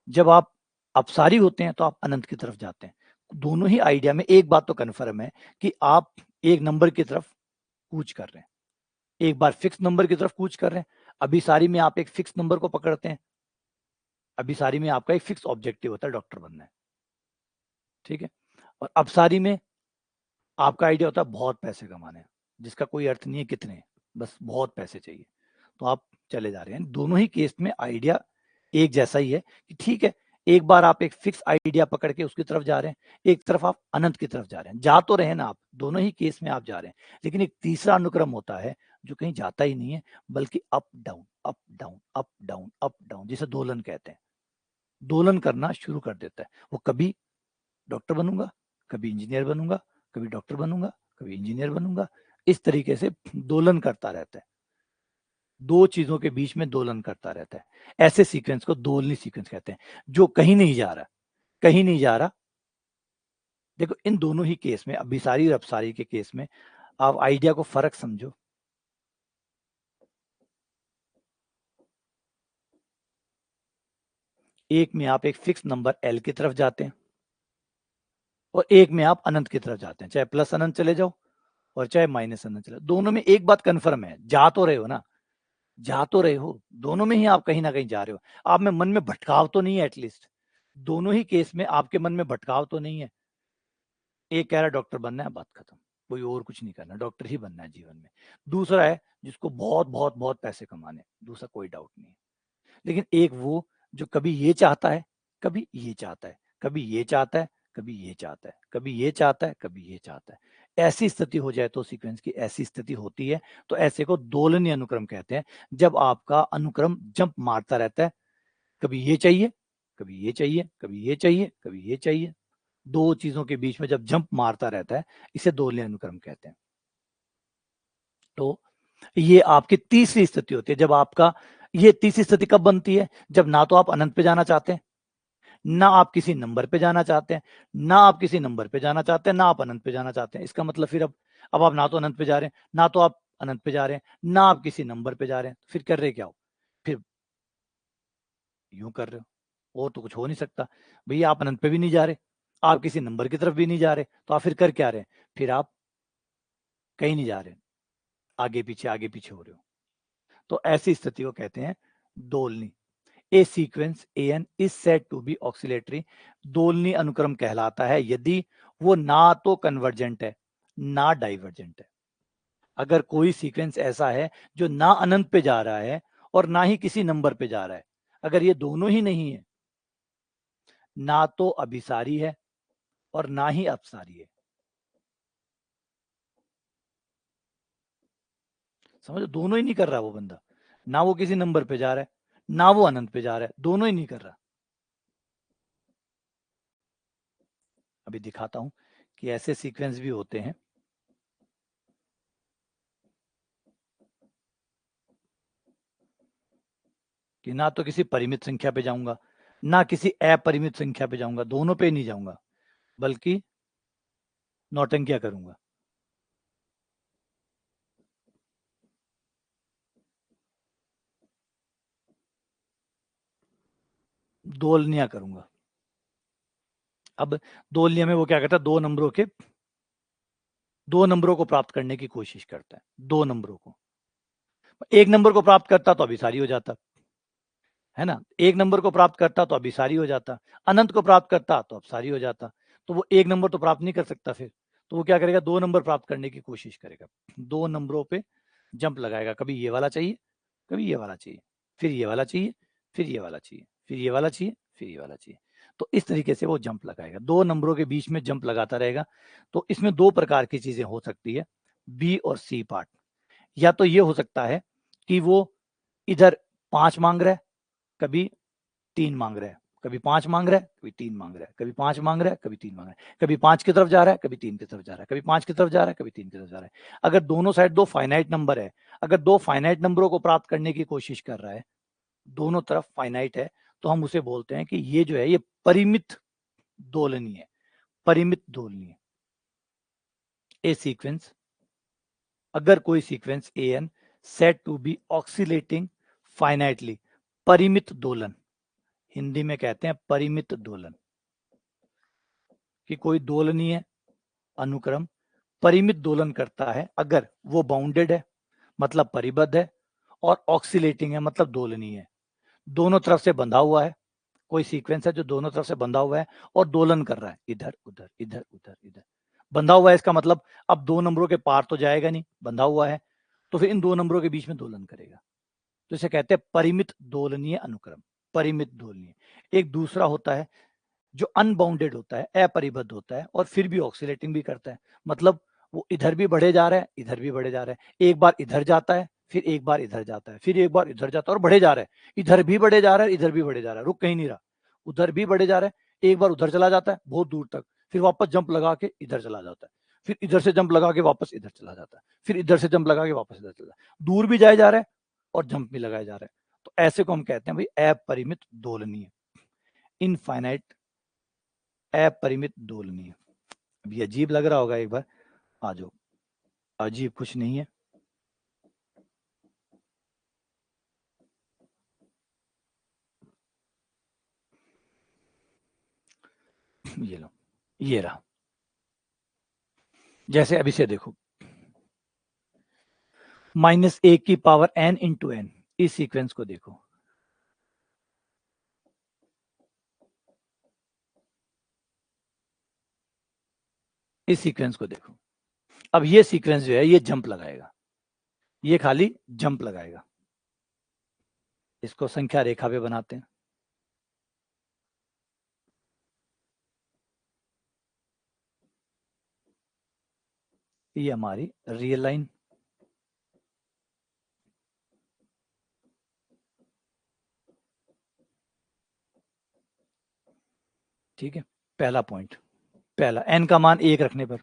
जब आप अपसारी होते हैं तो आप अनंत की तरफ जाते हैं। दोनों ही आइडिया में एक बात तो कन्फर्म है कि आप एक नंबर की तरफ कूच कर रहे हैं, एक बार फिक्स नंबर की तरफ कूच कर रहे हैं। अभिसारी में आप एक फिक्स नंबर को पकड़ते हैं, अभिसारी में आपका एक फिक्स ऑब्जेक्टिव होता है, डॉक्टर बनना है, ठीक है, और अपसारी में आपका आइडिया होता है बहुत पैसे कमाने, जिसका कोई अर्थ नहीं है कितने, बस बहुत पैसे चाहिए, तो आप चले जा रहे हैं। दोनों ही केस में आइडिया एक जैसा ही है कि ठीक है, एक बार आप एक फिक्स आइडिया पकड़ के उसकी तरफ जा रहे हैं, एक तरफ आप अनंत की तरफ जा रहे हैं, जा तो रहे हैं ना आप, दोनों ही केस में आप जा रहे हैं, लेकिन एक तीसरा अनुक्रम होता है जो कहीं जाता ही नहीं है, बल्कि up down up down up down up down, जिसे दोलन कहते हैं, दोलन करना शुरू कर देता है। वो कभी डॉक्टर बनूंगा, कभी इंजीनियर बनूंगा, कभी डॉक्टर बनूंगा, कभी इंजीनियर बनूंगा, इस तरीके से दोलन करता रहता है, दो चीजों के बीच में दोलन करता रहता है। ऐसे सीक्वेंस को दोलनी सीक्वेंस कहते हैं, जो कहीं नहीं जा रहा, कहीं नहीं जा रहा। देखो इन दोनों ही केस में, अभिसारी और अपसारी के केस में, आप आइडिया को फर्क समझो। एक में आप एक फिक्स नंबर एल की तरफ जाते हैं, और एक में आप अनंत की तरफ जाते हैं, चाहे प्लस अनंत चले जाओ और चाहे माइनस अनंत चले जाओ, दोनों में एक बात कंफर्म है, जा तो रहे हो ना, जा तो रहे हो, दोनों में ही आप कहीं ना कहीं जा रहे हो, आप में मन में भटकाव तो नहीं है, एटलीस्ट दोनों ही केस में आपके मन में भटकाव तो नहीं है। एक कह रहा है डॉक्टर बनना है, बात खत्म, कोई और कुछ नहीं करना, डॉक्टर ही बनना है जीवन में। दूसरा है जिसको बहुत बहुत बहुत पैसे कमाने, दूसरा कोई डाउट नहीं है। लेकिन एक वो जो कभी ये चाहता है, कभी ये चाहता है, कभी ये चाहता है, कभी ये चाहता है, कभी ये चाहता है, कभी ये चाहता है, ऐसी स्थिति हो जाए तो सीक्वेंस की ऐसी स्थिति होती है, तो ऐसे को दोलनीय अनुक्रम कहते हैं। जब आपका अनुक्रम जंप मारता रहता है, कभी ये चाहिए, कभी ये चाहिए, कभी ये चाहिए, कभी ये चाहिए, दो चीजों के बीच में जब जंप मारता रहता है, इसे दोलनीय अनुक्रम कहते हैं। तो ये आपकी तीसरी स्थिति होती है। जब आपका ये तीसरी स्थिति कब बनती है? जब ना तो आप अनंत पे जाना चाहते हैं, ना आप किसी नंबर पे जाना चाहते हैं, ना आप किसी नंबर पे जाना चाहते हैं, ना आप अनंत पे जाना चाहते हैं। इसका मतलब फिर अब आप ना तो अनंत पे जा रहे हैं, ना तो आप अनंत पे जा रहे हैं, ना आप किसी नंबर पे जा रहे हैं, फिर कर रहे क्या हो? फिर यूं कर रहे हो, और तो कुछ हो नहीं सकता। भैया आप अनंत पे भी नहीं जा रहे, आप किसी नंबर की तरफ भी नहीं जा रहे, तो आप फिर कर क्या रहे हैं? फिर आप कहीं नहीं जा रहे, आगे पीछे हो रहे हो। तो ऐसी स्थिति को कहते हैं दोलनी। A sequence n is said to be oscillatory. दोलनी अनुक्रम कहलाता है यदि वो ना तो कन्वर्जेंट है, ना डाइवर्जेंट है। अगर कोई सीक्वेंस ऐसा है जो ना अनंत पे जा रहा है और ना ही किसी नंबर पे जा रहा है, अगर ये दोनों ही नहीं है, ना तो अभिसारी है और ना ही अपसारी है। समझो, दोनों ही नहीं कर रहा वो बंदा, ना वो किसी नंबर पे जा रहा है, ना वो अनंत पे जा रहा है, दोनों ही नहीं कर रहा। अभी दिखाता हूं कि ऐसे सीक्वेंस भी होते हैं। कि ना तो किसी परिमित संख्या पे जाऊंगा, ना किसी अपरिमित संख्या पे जाऊंगा, दोनों पे नहीं जाऊंगा, बल्कि नौटंकिया करूंगा। दोलनिया करूंगा। अब दोलनिया में वो क्या करता है? दो नंबरों को प्राप्त करने की कोशिश करता है। दो नंबरों को, एक नंबर को प्राप्त करता तो अभिसारी हो जाता, है ना? एक नंबर को प्राप्त करता तो अभिसारी हो जाता, अनंत को प्राप्त करता तो अपसारी हो जाता। तो वो एक नंबर तो प्राप्त नहीं कर सकता, फिर तो वो क्या करेगा? दो नंबर प्राप्त करने की कोशिश करेगा, दो नंबरों पे जंप लगाएगा। कभी ये वाला चाहिए, कभी ये वाला चाहिए, फिर ये वाला चाहिए, फिर ये वाला चाहिए, फिर ये वाला चाहिए, फिर ये वाला चाहिए। तो इस तरीके से वो जंप लगाएगा, दो नंबरों के बीच में जंप लगाता रहेगा। तो इसमें दो प्रकार की चीजें हो सकती है, बी और सी पार्ट। या तो ये हो सकता है कि वो इधर 5 मांग रहा है, कभी 3 मांग रहा है, कभी 5 मांग रहा है, कभी 3 मांग रहा है, कभी 5 मांग रहा है, कभी 3 मांग रहा है, कभी 5 की तरफ जा रहा है, कभी 3 की तरफ जा रहा है, कभी 5 की तरफ जा रहा है, कभी 3 की तरफ जा रहा है। अगर दोनों साइड दो फाइनाइट नंबर है, अगर दो फाइनाइट नंबरों को प्राप्त करने की कोशिश कर रहा है, दोनों तरफ फाइनाइट है, तो हम उसे बोलते हैं कि ये जो है ये परिमित दोलनीय है। परिमित दोलनीय ए सीक्वेंस, अगर कोई sequence A N set to be oscillating finitely, परिमित दोलन, हिंदी में कहते हैं परिमित दोलन, कि कोई दोलनीय अनुक्रम परिमित दोलन करता है अगर वो बाउंडेड है, मतलब परिबद्ध है, और ऑक्सीलेटिंग है, मतलब दोलनीय है, दोनों तरफ से बंधा हुआ है। कोई सीक्वेंस है जो दोनों तरफ से बंधा हुआ है और दोलन कर रहा है, इधर उधर इधर उधर इधर। बंधा हुआ है इसका मतलब अब दो नंबरों के पार तो जाएगा नहीं, बंधा हुआ है, तो फिर इन दो नंबरों के बीच में दोलन करेगा। तो इसे कहते हैं परिमित दोलनीय अनुक्रम, परिमित दोलनीय। एक दूसरा होता है जो अनबाउंडेड होता है, अपरिबद्ध होता है, और फिर भी ऑक्सीलेटिंग भी करता है, मतलब वो इधर भी बढ़े जा रहा है, इधर भी बढ़े जा रहा है, एक बार इधर जाता है, फिर एक बार इधर जाता है, फिर एक बार इधर जाता है और बढ़े जा रहा है, इधर भी बढ़े जा रहा है, इधर भी बढ़े जा रहा है, रुक कहीं नहीं रहा, उधर भी बढ़े जा रहा है, एक बार उधर चला जाता है बहुत दूर तक, फिर वापस जंप लगा के इधर चला जाता है, फिर इधर से जंप लगा के वापस इधर चला जाता है, फिर इधर से जंप लगा के वापस इधर चला जाता है, दूर भी जाया जा रहा है और जंप भी लगाया जा रहा है। तो ऐसे को हम कहते हैं भाई अपरिमित दोलनीय, इनफाइनाइट अपरिमित दोलनीय। अभी अजीब लग रहा होगा, एक बार आ जाओ, अजीब कुछ नहीं है। ये लो, ये रहा। जैसे अभी से देखो, -1 की पावर n इंटू एन, इस सीक्वेंस को देखो, इस सीक्वेंस को देखो। अब ये सीक्वेंस जो है ये जंप लगाएगा, ये खाली जंप लगाएगा। इसको संख्या रेखा पे बनाते हैं। ये हमारी रियल लाइन, ठीक है। पहला पॉइंट, पहला n का मान 1 रखने पर,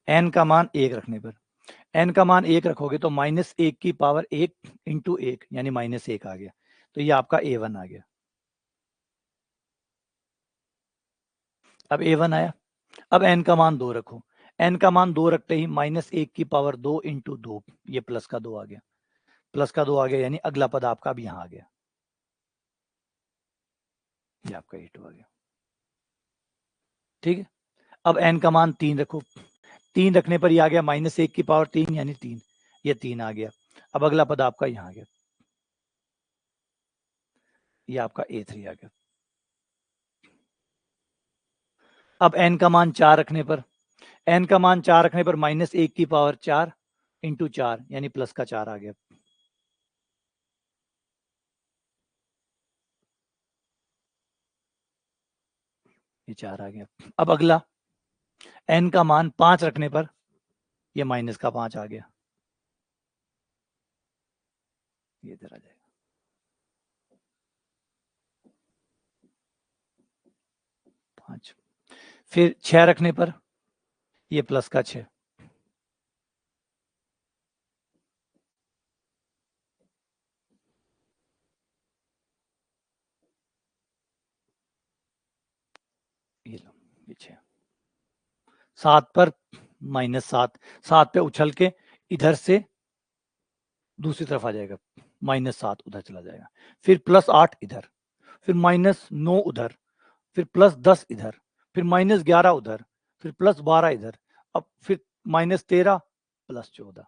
n का मान 1 रखने पर n का मान 1 रखोगे तो -1 की पावर 1 इंटू 1 यानी -1 आ गया, तो ये आपका a1 आ गया। अब a1 आया। अब n का मान 2 रखो, n का मान 2 रखते ही -1 की पावर 2 इंटू 2, ये प्लस का 2 आ गया, प्लस का 2 आ गया, यानी अगला पद आपका अब यहाँ आ गया, ये आपका a2 आ गया। ठीक है, अब n का मान 3 रखो, 3 रखने पर ये आ गया -1 की पावर 3 यानी 3, ये 3 आ गया। अब अगला पद आपका यहाँ आ गया, ये आपका a3 आ गया। अब n का मान 4 रखने पर, n का मान 4 रखने पर -1 की पावर 4 इंटू 4 यानी प्लस का 4 आ गया, ये 4 आ गया। अब अगला n का मान 5 रखने पर ये माइनस का 5 आ गया, ये इधर आ जाएगा। पांच, फिर 6 रखने पर ये प्लस का 6, ये लो, ये 6। 7 पर -7, 7 पे उछल के इधर से दूसरी तरफ आ जाएगा, -7 उधर चला जाएगा, फिर +8 इधर, फिर -9 उधर, फिर +10 इधर, फिर -11 उधर, फिर +12 इधर, अब फिर -13 +14।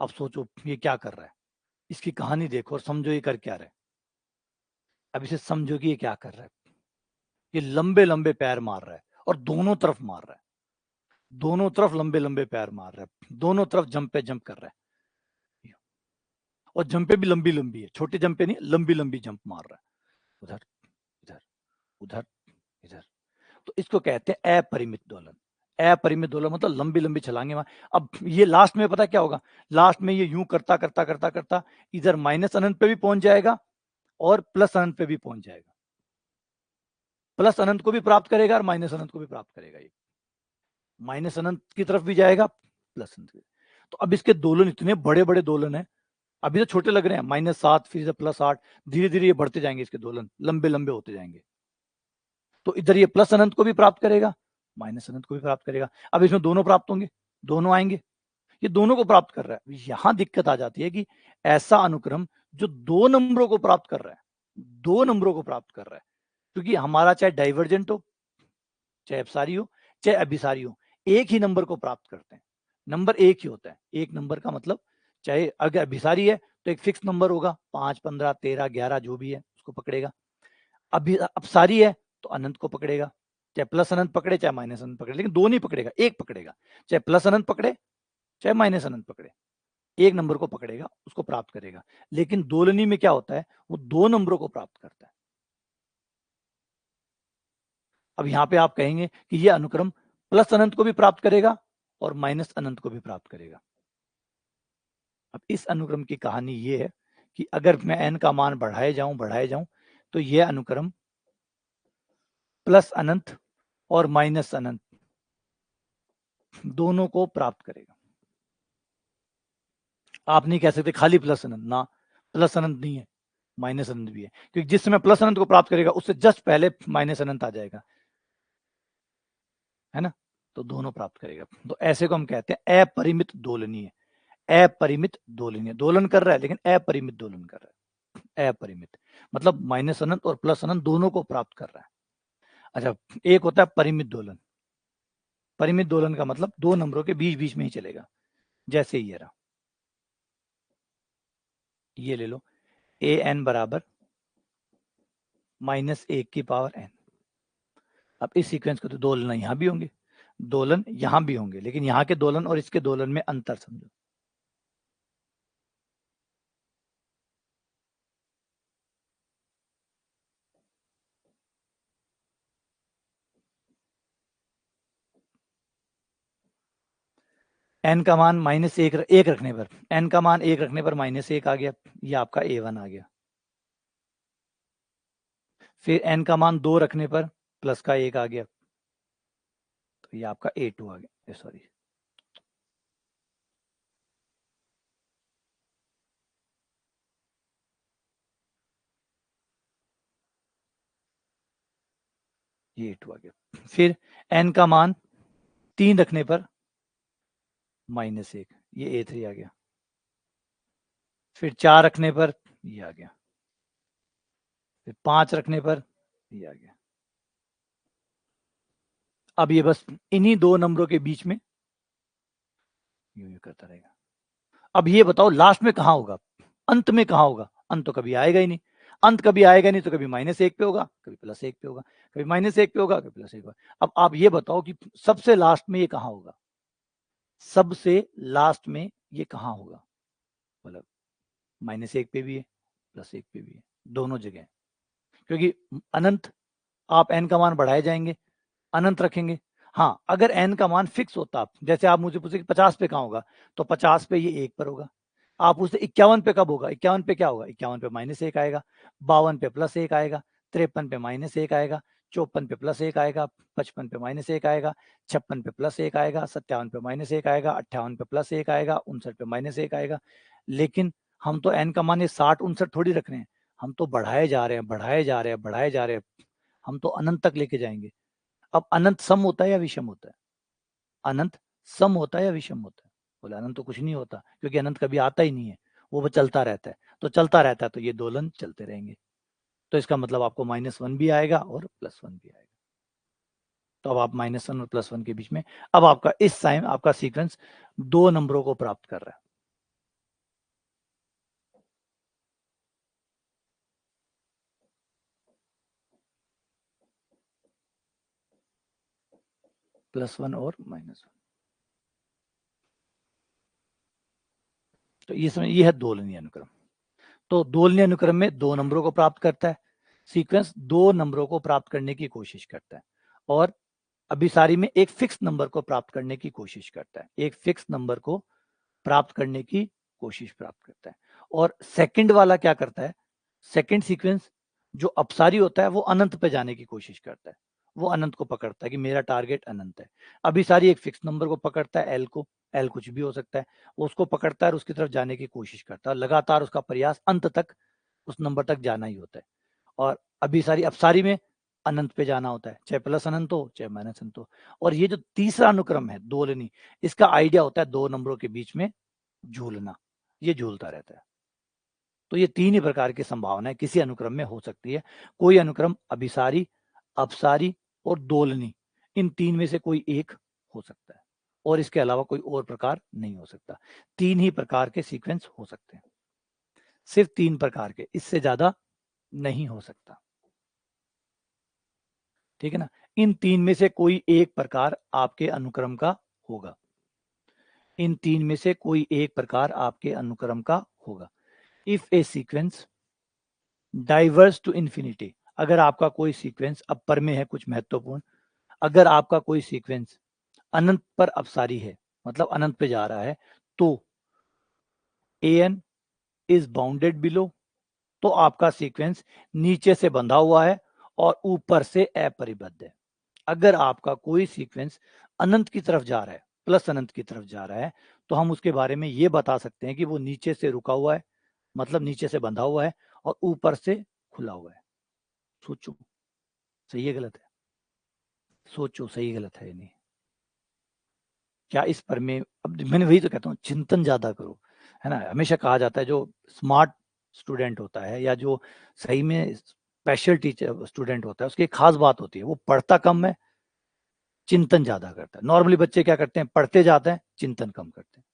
अब सोचो ये क्या कर रहा है, इसकी कहानी देखो और समझो ये कर क्या रहा है। अब इसे समझो कि ये क्या कर रहा है। ये लंबे लंबे पैर मार रहा है और दोनों तरफ मार रहा है, दोनों तरफ लंबे लंबे पैर मार रहा है, दोनों तरफ जंप पे जंप कर रहा है, और जंपे भी लंबी लंबी है, छोटे जंपे नहीं, लंबी लंबी जंप मार रहा है, उधर इधर उधर इधर। तो इसको कहते हैं अपरिमित दोलन। अपरिमित दोलन मतलब लंबी लंबी छलांगे मार। अब ये लास्ट में पता क्या होगा, लास्ट में ये यूं करता करता करता करता इधर माइनस अनंत पे भी पहुंच जाएगा और प्लस अनंत पे भी पहुंच जाएगा, प्लस अनंत को भी प्राप्त करेगा और माइनस अनंत को भी प्राप्त करेगा, ये माइनस अनंत की तरफ भी जाएगा, प्लस अनंत। तो अब इसके दोलन इतने बड़े बड़े दोलन है, अभी तो छोटे लग रहे हैं, -7 फिर +8, धीरे धीरे ये बढ़ते जाएंगे, इसके दोलन लंबे लंबे होते जाएंगे। तो इधर ये प्लस अनंत को भी प्राप्त करेगा, माइनस अनंत को भी प्राप्त करेगा। अब इसमें दोनों प्राप्त होंगे, दोनों आएंगे, ये दोनों को प्राप्त कर रहा है। यहां दिक्कत आ जाती है कि ऐसा अनुक्रम जो 2 नंबरों को प्राप्त कर रहा है, 2 नंबरों को प्राप्त कर रहा है, क्योंकि हमारा चाहे डाइवर्जेंट हो, चाहे अपसारी हो, चाहे अभिसारी हो, एक ही नंबर को प्राप्त करते हैं, नंबर एक ही होता है। एक नंबर का मतलब चाहे अगर अभिसारी है तो एक फिक्स नंबर होगा, 5, 15, 13, 11 जो भी है उसको पकड़ेगा। अभी अपसारी है तो अनंत को पकड़ेगा, चाहे प्लस अनंत पकड़े चाहे माइनस अनंत पकड़े, लेकिन दो नहीं पकड़ेगा, एक पकड़ेगा, चाहे प्लस अनंत पकड़े चाहे माइनस अनंत पकड़े, एक नंबर को पकड़ेगा, उसको प्राप्त करेगा। लेकिन दोलनी में क्या होता है, वो 2 नंबरों को प्राप्त करता है। अब यहां पे आप कहेंगे कि ये अनुक्रम प्लस अनंत को भी प्राप्त करेगा और माइनस अनंत को भी प्राप्त करेगा। अब इस अनुक्रम की कहानी ये है कि अगर मैं n का मान बढ़ाए जाऊं तो यह अनुक्रम प्लस अनंत और माइनस अनंत दोनों को प्राप्त करेगा। आप नहीं कह सकते खाली प्लस अनंत, ना, प्लस अनंत नहीं है, माइनस अनंत भी है, क्योंकि जिस समय प्लस अनंत को प्राप्त करेगा उससे जस्ट पहले माइनस अनंत आ जाएगा, है ना, तो दोनों प्राप्त करेगा। तो ऐसे को हम कहते हैं अपरिमित दोलनीय। अपरिमित दोलनीय, दोलन कर रहा है लेकिन अपरिमित दोलन कर रहा है। अपरिमित मतलब माइनस अनंत और प्लस अनंत दोनों को प्राप्त कर रहा है। अच्छा, एक होता है परिमित दोलन। परिमित दोलन का मतलब 2 नंबरों के बीच बीच में ही चलेगा, जैसे ये रहा, ये ले लो, ए एन बराबर -1 की पावर n। अब इस सीक्वेंस को तो दोलन यहां भी होंगे, दोलन यहां भी होंगे, लेकिन यहां के दोलन और इसके दोलन में अंतर समझो। n का मान -1 रखने पर, n का मान 1 रखने पर -1 आ गया, ये आपका a1 आ गया। फिर n का मान 2 रखने पर प्लस का 1 आ गया, तो ये आपका a2 आ गया, सॉरी ये A2 आ गया। फिर n का मान 3 रखने पर -1, ये A3 आ गया। फिर 4 रखने पर ये आ गया। फिर 5 रखने पर ये आ गया। अब ये बस इन्हीं 2 नंबरों के बीच में यूं करता रहेगा। अब ये बताओ लास्ट में कहाँ होगा, अंत में कहाँ होगा? अंत तो कभी आएगा ही नहीं। अंत कभी आएगा नहीं तो कभी -1 पे होगा, कभी +1 पे होगा, कभी -1 पे होगा, कभी +1 होगा। अब आप ये बताओ कि सबसे लास्ट में ये कहाँ होगा? सबसे लास्ट में ये कहाँ होगा? मतलब -1 पे भी है, +1 पे भी है, दोनों जगह। क्योंकि अनंत आप n का मान बढ़ाए जाएंगे, अनंत रखेंगे। हाँ, अगर n का मान फिक्स होता, जैसे आप मुझे पूछे कि 50 पे कहाँ होगा, तो 50 पे ये 1 पर होगा। आप पूछते 51 पे कब होगा? 51 पे क्या होगा? 51 पे -1 आएगा, 52 पे +1 आएगा, 53 पे -1 आएगा, 54 पे +1 आएगा, 55 पे -1 आएगा, 56 पे +1 आएगा, 57 पे -1 आएगा, 58 पे +1 आएगा, 59 पे -1 आएगा। लेकिन हम तो n का मान ये 60 59 थोड़ी रख रहे हैं, हम तो बढ़ाए जा रहे हैं, बढ़ाए जा रहे हैं, बढ़ाए जा रहे हैं। हम तो अनंत तक लेके जाएंगे। अब अनंत सम होता है या विषम होता है? अनंत सम होता है या विषम होता है? बोले अनंत तो कुछ नहीं होता, क्योंकि अनंत कभी आता ही नहीं है, वो चलता रहता है। तो चलता रहता है तो ये दोलन चलते रहेंगे। तो इसका मतलब आपको -1 भी आएगा और +1 भी आएगा। तो अब आप -1 और +1 के बीच में, अब आपका इस टाइम आपका सीक्वेंस 2 नंबरों को प्राप्त कर रहा है। +1 और -1। तो ये समझ, ये है दोलनीय अनुक्रम। तो दोलनीय अनुक्रम में 2 नंबरों को प्राप्त करता है। सीक्वेंस 2 नंबरों को प्राप्त करने की कोशिश करता है और अभिसारी में एक फिक्स नंबर को प्राप्त करने की कोशिश करता है। एक फिक्स नंबर को प्राप्त करने की कोशिश प्राप्त करता है। और सेकंड वाला क्या करता है? सेकंड सीक्वेंस जो अपसारी होता है वो अनंत पे जाने की कोशिश करता है। वो अनंत को पकड़ता है कि मेरा टारगेट अनंत है। अभिसारी एक फिक्स नंबर को पकड़ता है, एल को, एल कुछ भी हो सकता है, वो उसको पकड़ता है और उसकी तरफ जाने की कोशिश करता है। लगातार उसका प्रयास अंत तक उस नंबर तक जाना ही होता है। और अभिसारी अपसारी में अनंत पे जाना होता है, चाहे प्लस अनंत हो चाहे माइनस अनंत हो। और ये जो तीसरा अनुक्रम है दोलनी, इसका आइडिया होता है 2 नंबरों के बीच में झूलना। ये झूलता रहता है। तो ये 3 ही प्रकार की संभावनाएं किसी अनुक्रम में हो सकती है। कोई अनुक्रम अभिसारी, अपसारी और दोलनी, इन 3 में से कोई एक हो सकता है और इसके अलावा कोई और प्रकार नहीं हो सकता। 3 ही प्रकार के सीक्वेंस हो सकते हैं, सिर्फ 3 प्रकार के, इससे ज्यादा नहीं हो सकता। ठीक है ना? इन 3 में से कोई एक प्रकार आपके अनुक्रम का होगा। इन 3 में से कोई एक प्रकार आपके अनुक्रम का होगा। If a sequence diverse to infinity, अगर आपका कोई सीक्वेंस, अब पर में है कुछ महत्वपूर्ण, अगर आपका कोई सीक्वेंस अनंत पर अपसारी है, मतलब अनंत पे जा रहा है, तो an इज बाउंडेड बिलो, तो आपका सीक्वेंस नीचे से बंधा हुआ है और ऊपर से अपरिबद्ध है। अगर आपका कोई सीक्वेंस अनंत की तरफ जा रहा है, प्लस अनंत की तरफ जा रहा है, तो हम उसके बारे में ये बता सकते हैं कि वो नीचे से रुका हुआ है, मतलब नीचे से बंधा हुआ है और ऊपर से खुला हुआ है। सोचो सही है गलत है? सोचो सही गलत है या नहीं? क्या इस पर में, अब मैंने वही तो कहता हूँ, चिंतन ज्यादा करो, है ना? हमेशा कहा जाता है जो स्मार्ट स्टूडेंट होता है या जो सही में स्पेशल टीचर स्टूडेंट होता है, उसकी एक खास बात होती है, वो पढ़ता कम है, चिंतन ज्यादा करता है। नॉर्मली बच्चे क्या करते हैं, पढ़ते जाते हैं, चिंतन कम करते हैं।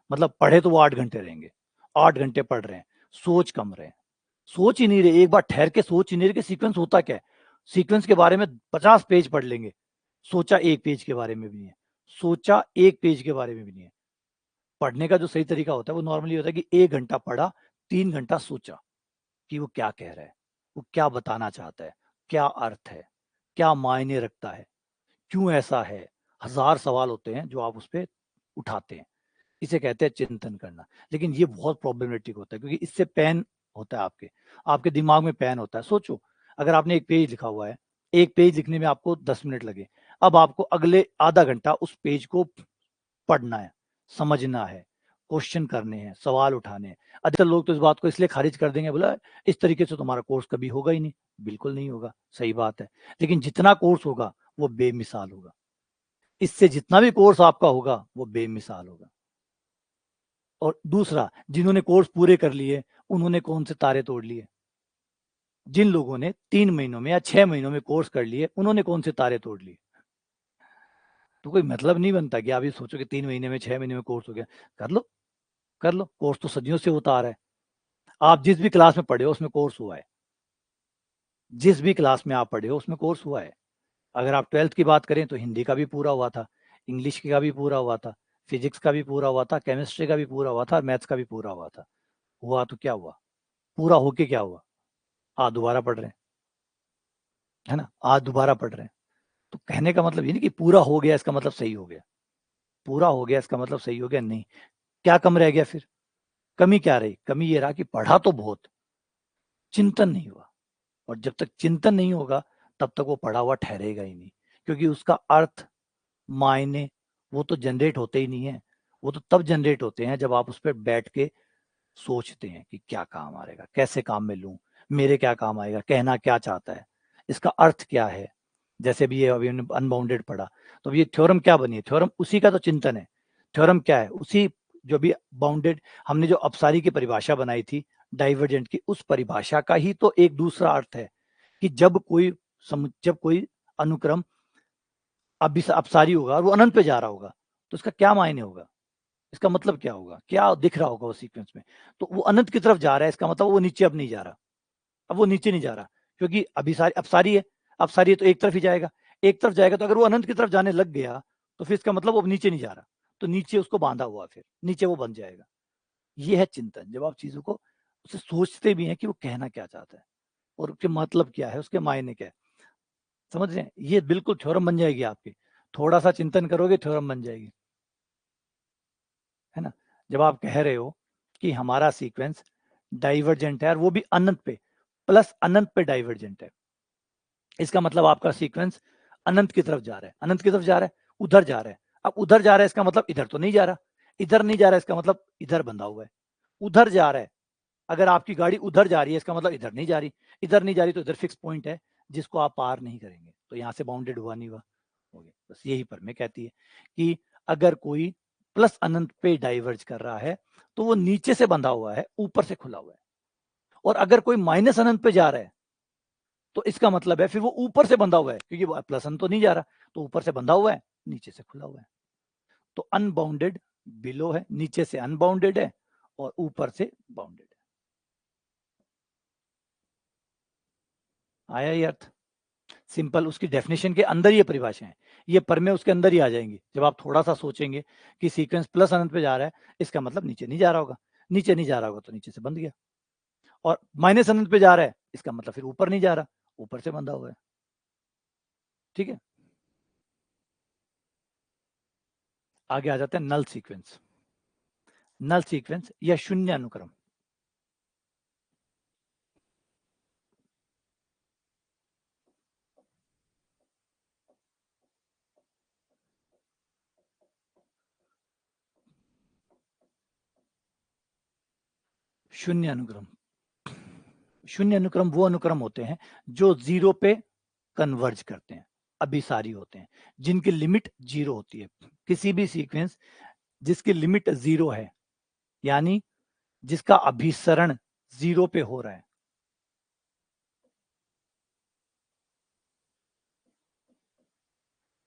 मतलब पढ़े तो वो 8 घंटे रहेंगे, 8 घंटे पढ़ रहे हैं, सोच कम रहे हैं, सोच ही नहीं रहे, एक बार ठहर के सोच ही नहीं रहे कि सीक्वेंस होता क्या है। सीक्वेंस के बारे में 50 पेज पढ़ लेंगे, सोचा 1 पेज के बारे में भी नहीं है, सोचा 1 पेज के बारे में भी नहीं है। पढ़ने का जो सही तरीका होता है वो नॉर्मली होता है कि 1 घंटा पढ़ा, 3 घंटा सोचा कि वो क्या कह रहा है, वो क्या बताना चाहता है, क्या अर्थ है, क्या मायने रखता है, क्यों ऐसा है। 1000 सवाल होते हैं जो आप उस पर उठाते हैं, इसे कहते हैं चिंतन करना। लेकिन ये बहुत प्रॉब्लमेटिक होता है, क्योंकि इससे पेन होता है, आपके आपके दिमाग में पेन होता है। सोचो अगर आपने एक पेज लिखा हुआ है, एक पेज लिखने में आपको 10 मिनट लगे, अब आपको अगले आधा घंटा उस पेज को पढ़ना है, समझना है, क्वेश्चन करने हैं, सवाल उठाने हैं। अधिकतर लोग तो इस बात को इसलिए खारिज कर देंगे, बोला इस तरीके से तुम्हारा कोर्स कभी होगा ही नहीं। बिल्कुल नहीं होगा, सही बात है। लेकिन जितना कोर्स होगा वो बेमिसाल होगा। इससे जितना भी कोर्स आपका होगा वो बेमिसाल होगा। और दूसरा, जिन्होंने कोर्स पूरे कर लिए उन्होंने कौन से तारे तोड़ लिए? जिन लोगों ने 3 महीनों में या 6 महीनों में कोर्स कर लिए उन्होंने कौन से तारे तोड़ लिए? तो कोई मतलब नहीं बनता कि आप ये सोचो कि 3 महीने में 6 महीने में कोर्स हो गया। कर लो, कोर्स तो सदियों से होता आ रहा है। आप जिस भी क्लास में पढ़े हो उसमें कोर्स हुआ है। जिस भी क्लास में आप पढ़े हो उसमें कोर्स हुआ है। अगर आप 12th की बात करें तो हिंदी का भी पूरा हुआ था, इंग्लिश का भी पूरा हुआ था, फिजिक्स का भी पूरा हुआ था, केमिस्ट्री का भी पूरा हुआ था और मैथ्स का भी पूरा हुआ था। हुआ तो क्या हुआ? पूरा होके क्या हुआ? आज दोबारा पढ़ रहे हैं, है ना? आज दोबारा पढ़ रहे हैं। तो कहने का मतलब ये नहीं कि पूरा हो गया इसका मतलब सही हो गया। पूरा हो गया इसका मतलब सही हो गया नहीं। क्या कम रह गया फिर? कमी क्या रही? कमी ये रहा कि पढ़ा तो बहुत, चिंतन नहीं हुआ। और जब तक चिंतन नहीं होगा तब तक वो पढ़ा हुआ ठहरेगा ही नहीं, क्योंकि उसका अर्थ, मायने वो तो जनरेट होते ही नहीं है। वो तो तब जनरेट होते हैं जब आप उस पर बैठ के सोचते हैं कि क्या काम आएगा, कैसे काम में लूं, मेरे क्या काम आएगा, कहना क्या चाहता है, इसका अर्थ क्या है। जैसे भी ये अभी अनबाउंडेड पढ़ा, तो ये थ्योरम क्या बनी है? थ्योरम उसी का तो चिंतन है। थ्योरम क्या है? उसी जो भी बाउंडेड, हमने जो अपसारी की परिभाषा बनाई थी डाइवर्जेंट की, उस परिभाषा का ही तो एक दूसरा अर्थ है कि जब कोई अनुक्रम अपसारी होगा और वो अनंत पे जा रहा होगा तो इसका क्या मायने होगा, इसका मतलब क्या होगा, क्या दिख रहा होगा उस सीक्वेंस में? तो वो अनंत की तरफ जा रहा है, इसका मतलब वो नीचे अब नहीं जा रहा। अब वो नीचे नहीं जा रहा, क्योंकि अभिसारी अपसारी है। अपसारी है तो एक तरफ ही जाएगा। एक तरफ जाएगा तो अगर वो अनंत की तरफ जाने लग गया तो फिर इसका मतलब वो अब नीचे नहीं जा रहा, तो नीचे उसको बांधा हुआ, फिर नीचे वो बन जाएगा। ये है चिंतन, जब आप चीजों को उसे सोचते भी हैं कि वो कहना क्या चाहता है और उसके मतलब क्या है, उसके मायने क्या है। समझ रहे हैं? ये बिल्कुल थ्योरम बन जाएगी आपकी। थोड़ा सा चिंतन करोगे थ्योरम बन जाएगी, है ना? जब आप कह रहे हो कि हमारा सीक्वेंस डाइवर्जेंट है और वो भी अनंत पे, प्लस अनंत पे डाइवर्जेंट है, इसका मतलब आपका सीक्वेंस अनंत की तरफ जा रहा है। अनंत की तरफ जा रहा है, उधर जा रहा है। अब उधर जा रहा है इसका मतलब इधर तो नहीं जा रहा। इधर नहीं जा रहा है इसका मतलब इधर बंधा हुआ है। उधर जा रहा है, अगर आपकी गाड़ी उधर जा रही है इसका मतलब इधर नहीं जा रही। इधर नहीं जा रही तो इधर फिक्स पॉइंट है जिसको आप पार नहीं करेंगे, तो यहाँ से बाउंडेड हुआ नहीं हुआ, हो गया। बस यही पर में कहती है कि अगर कोई प्लस अनंत पे डाइवर्ज कर रहा है तो वो नीचे से बंधा हुआ है, ऊपर से खुला हुआ है। और अगर कोई माइनस अनंत पे जा रहा है तो इसका मतलब है फिर वो ऊपर से बंधा हुआ है, क्योंकि वो प्लस अनंत तो नहीं जा रहा, तो ऊपर से बंधा हुआ है, नीचे से खुला हुआ है। तो अनबाउंडेड बिलो है, नीचे से अनबाउंडेड है और ऊपर से बाउंडेड है। आया ये अर्थ? सिंपल, उसकी डेफिनेशन के अंदर ये परिभाषा है, ये पर में उसके अंदर ही आ जाएंगी। जब आप थोड़ा सा सोचेंगे कि सीक्वेंस प्लस अनंत पे जा रहा है, इसका मतलब नीचे नहीं जा रहा होगा। नीचे नहीं जा रहा होगा तो नीचे से बंध गया। और माइनस अनंत पे जा रहा है, इसका मतलब फिर ऊपर नहीं जा रहा, ऊपर से बंधा हुआ है। ठीक है, आगे आ जाते हैं नल सीक्वेंस। नल सीक्वेंस या शून्य अनुक्रम। शून्य अनुक्रम, शून्य अनुक्रम वो अनुक्रम होते हैं जो जीरो पे कन्वर्ज करते हैं, अभिसारी होते हैं, जिनकी लिमिट जीरो होती है। किसी भी सीक्वेंस जिसकी लिमिट जीरो है, यानी जिसका अभिसरण जीरो पे हो रहा है,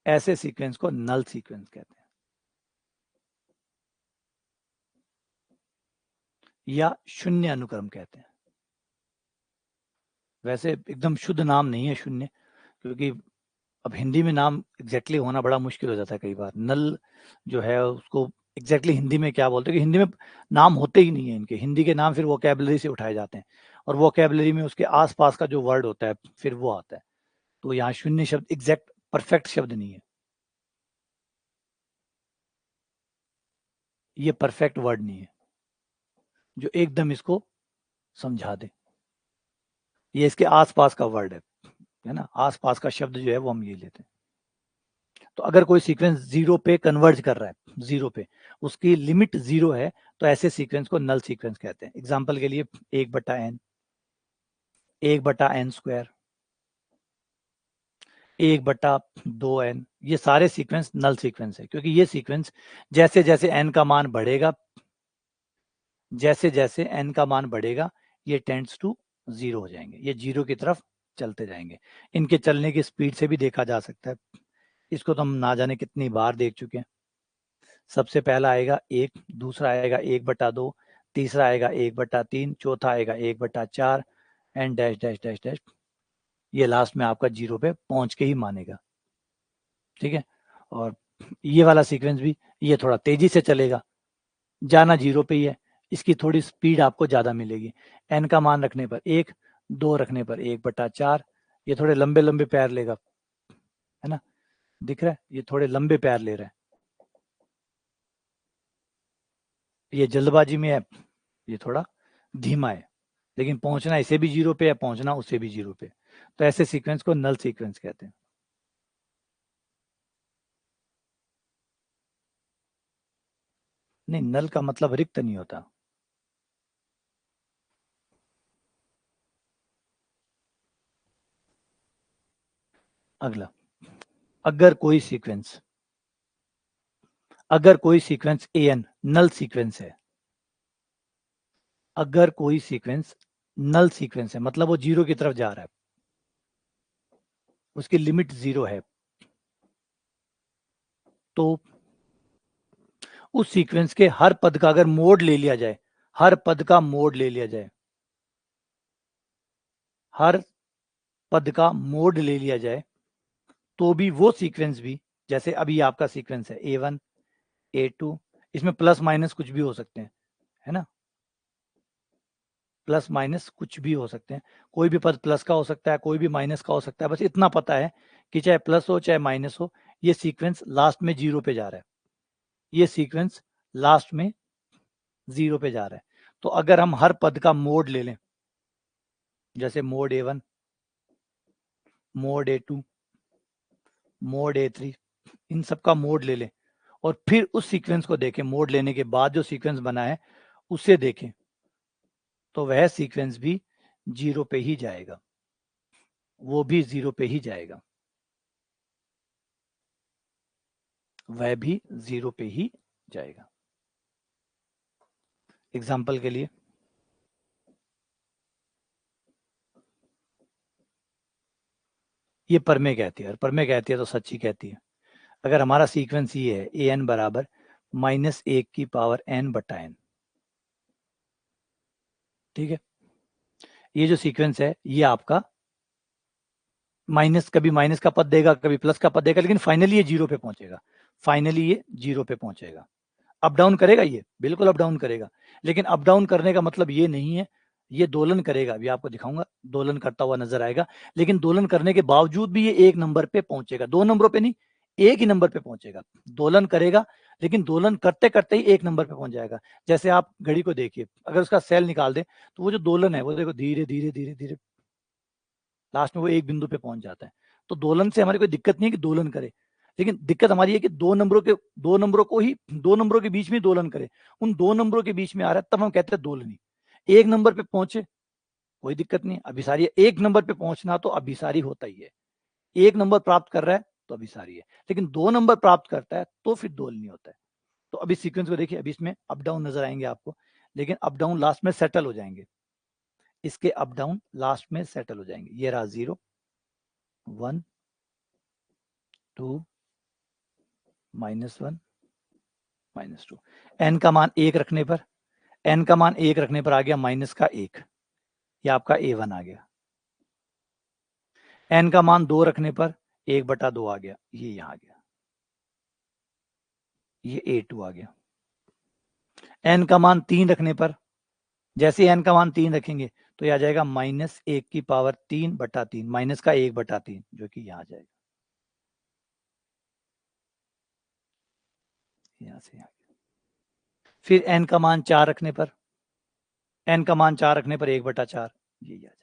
ऐसे सीक्वेंस को नल सीक्वेंस कहते हैं या शून्य अनुक्रम कहते हैं। वैसे एकदम शुद्ध नाम नहीं है शून्य, क्योंकि अब हिंदी में नाम एग्जैक्टली होना बड़ा मुश्किल हो जाता है कई बार। नल जो है उसको एग्जैक्टली हिंदी में क्या बोलते हैं, कि हिंदी में नाम होते ही नहीं है इनके। हिंदी के नाम फिर वोकैबुलरी से उठाए जाते हैं और वोकैबुलरी में उसके आसपास का जो वर्ड होता है फिर वो आता है। तो यहाँ शून्य शब्द एग्जैक्ट परफेक्ट शब्द नहीं है, ये परफेक्ट वर्ड नहीं है जो एकदम इसको समझा दे। ये इसके आसपास का वर्ड है ना, आसपास का शब्द जो है वो हम ये लेते हैं। तो अगर कोई सीक्वेंस जीरो पे कन्वर्ज कर रहा है, जीरो पे, उसकी लिमिट जीरो है, तो ऐसे सीक्वेंस को नल सीक्वेंस कहते हैं। एग्जाम्पल के लिए 1/n, 1/n², 1/2n, ये सारे सीक्वेंस नल सीक्वेंस है, क्योंकि ये सीक्वेंस जैसे जैसे n का मान बढ़ेगा, जैसे जैसे n का मान बढ़ेगा ये टेंड्स टू 0 हो जाएंगे, ये 0 की तरफ चलते जाएंगे। इनके चलने की स्पीड से भी देखा जा सकता है, इसको तो हम ना जाने कितनी बार देख चुके हैं। सबसे पहला आएगा 1, दूसरा आएगा 1/2, तीसरा आएगा 1/3, चौथा आएगा 1/4 and dash dash dash dash, ये लास्ट में आपका 0 पे पहुंच के ही मानेगा। ठीक है, और ये वाला सीक्वेंस भी, ये थोड़ा तेजी से चलेगा, जाना 0 पे ही है, इसकी थोड़ी स्पीड आपको ज्यादा मिलेगी। n का मान रखने पर 1, 2 रखने पर 1/4, ये थोड़े लंबे लंबे पैर लेगा, है ना, दिख रहा है, ये थोड़े लंबे पैर ले रहा है, ये जल्दबाजी में है, ये थोड़ा धीमा है, लेकिन पहुंचना इसे भी 0 पे है, पहुंचना उसे भी 0 पे। तो ऐसे सीक्वेंस को नल सीक्वेंस कहते हैं। नहीं, नल का मतलब रिक्त नहीं होता। अगला, अगर कोई सीक्वेंस an नल सीक्वेंस है, अगर कोई सीक्वेंस नल सीक्वेंस है मतलब वो 0 की तरफ जा रहा है, उसकी लिमिट 0 है, तो उस सीक्वेंस के हर पद का अगर मोड ले लिया जाए, हर पद का मोड ले लिया जाए, हर पद का मोड ले लिया जाए, तो भी वो सीक्वेंस भी, जैसे अभी आपका सीक्वेंस है A1, A2, इसमें प्लस माइनस कुछ भी हो सकते हैं, है ना, प्लस माइनस कुछ भी हो सकते हैं, कोई भी पद प्लस का हो सकता है, कोई भी माइनस का हो सकता है, बस इतना पता है कि चाहे प्लस हो चाहे माइनस हो, ये सीक्वेंस लास्ट में 0 पे जा रहा है, ये सीक्वेंस लास्ट में 0 पे जा रहा है। तो अगर हम हर पद का मोड ले लें, जैसे mode A1, mode A2, mode A3, इन सब का मोड ले लें और फिर उस सीक्वेंस को देखें, मोड लेने के बाद जो सीक्वेंस बना है उसे देखें, तो वह सीक्वेंस भी 0 पे ही जाएगा, वो भी 0 पे ही जाएगा, वह भी 0 पे ही जाएगा। एग्जाम्पल के लिए ये परमे कहती है, और परमे कहती है तो सच्ची कहती है। अगर हमारा सीक्वेंस ये है an बराबर -1n/n, ठीक है, ये जो सीक्वेंस है ये आपका माइनस, कभी माइनस का पद देगा, कभी प्लस का पद देगा, लेकिन फाइनली ये 0 पे पहुंचेगा, फाइनली ये 0 पे पहुंचेगा। अप डाउन करेगा, ये बिल्कुल अप डाउन करेगा, लेकिन अप डाउन करने का मतलब ये नहीं है, ये दोलन करेगा, अभी आपको दिखाऊंगा, दोलन करता हुआ नजर आएगा, लेकिन दोलन करने के बावजूद भी ये एक नंबर पे पहुंचेगा, दो नंबरों पे नहीं, एक ही नंबर पे पहुंचेगा। दोलन करेगा, लेकिन दोलन करते करते ही एक नंबर पे पहुंच जाएगा। जैसे आप घड़ी को देखिए, अगर उसका सेल निकाल दे तो वो जो दोलन है वो देखो धीरे धीरे धीरे धीरे लास्ट में वो एक बिंदु पे पहुंच जाता है। तो दोलन से हमारी कोई दिक्कत नहीं है कि दोलन करे, लेकिन दिक्कत हमारी है कि दो नंबरों को ही, दो नंबरों के बीच में दोलन करे, उन दो नंबरों के बीच में आ रहा है, तब हम कहते हैं दोलनी। एक नंबर पे पहुंचे कोई दिक्कत नहीं, अभिसारी है, एक नंबर पे पहुंचना तो अभिसारी होता ही है, एक नंबर प्राप्त कर रहा है तो अभिसारी है, लेकिन दो नंबर प्राप्त करता है तो फिर दोलनी होता है। तो अभी सीक्वेंस को देखिए, अभी इसमें अप डाउन नजर आएंगे आपको, लेकिन अप डाउन लास्ट में सेटल हो जाएंगे, इसके अप डाउन लास्ट में सेटल हो जाएंगे। ये रहा 0, 1, 2, -1, -2, n का मान 1 रखने पर, n का मान 1 रखने पर आ गया माइनस का 1, ये आपका A1 आ गया। n का मान 2 रखने पर 1/2 आ गया, ये यहां आ गया, ये A2 आ गया। n का मान 3 रखने पर, जैसे n का मान 3 रखेंगे तो यह आ जाएगा -1/3/3, माइनस का 1/3, जो कि यहां आ जाएगा, यहां से यहां। फिर n का मान 4 रखने पर, n का मान 4 रखने पर 1/4, ये आ जाएगा।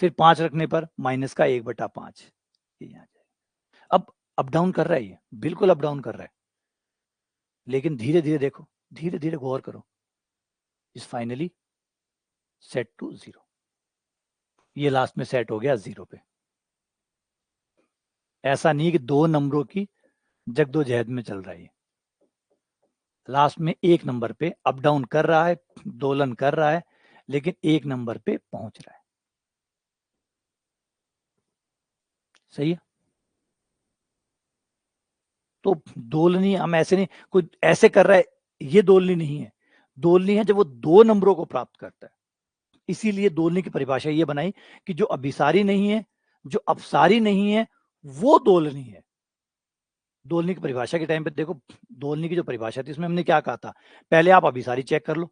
फिर 5 रखने पर माइनस का 1/5, ये आ जाएगा। अब अप डाउन कर रहा है, ये बिल्कुल अप डाउन कर रहा है, लेकिन धीरे धीरे देखो, धीरे धीरे गौर करो, इज फाइनली सेट टू 0। ये लास्ट में सेट हो गया 0 पे। ऐसा नहीं कि दो नंबरों की जद्दोजहद में चल रहा है, लास्ट में एक नंबर पे अप डाउन कर रहा है, दोलन कर रहा है, लेकिन एक नंबर पे पहुंच रहा है। सही है। तो दोलनी हम ऐसे नहीं, कोई ऐसे कर रहा है, ये दोलनी नहीं है। दोलनी है जब वो दो नंबरों को प्राप्त करता है। इसीलिए दोलनी की परिभाषा ये बनाई कि जो अभिसारी नहीं है, जो अपसारी नहीं है, वो दोलनी है। दोलनी की परिभाषा के टाइम पे देखो, दोलनी की जो परिभाषा थी उसमें हमने क्या कहा था, पहले आप अभिसारी चेक कर लो,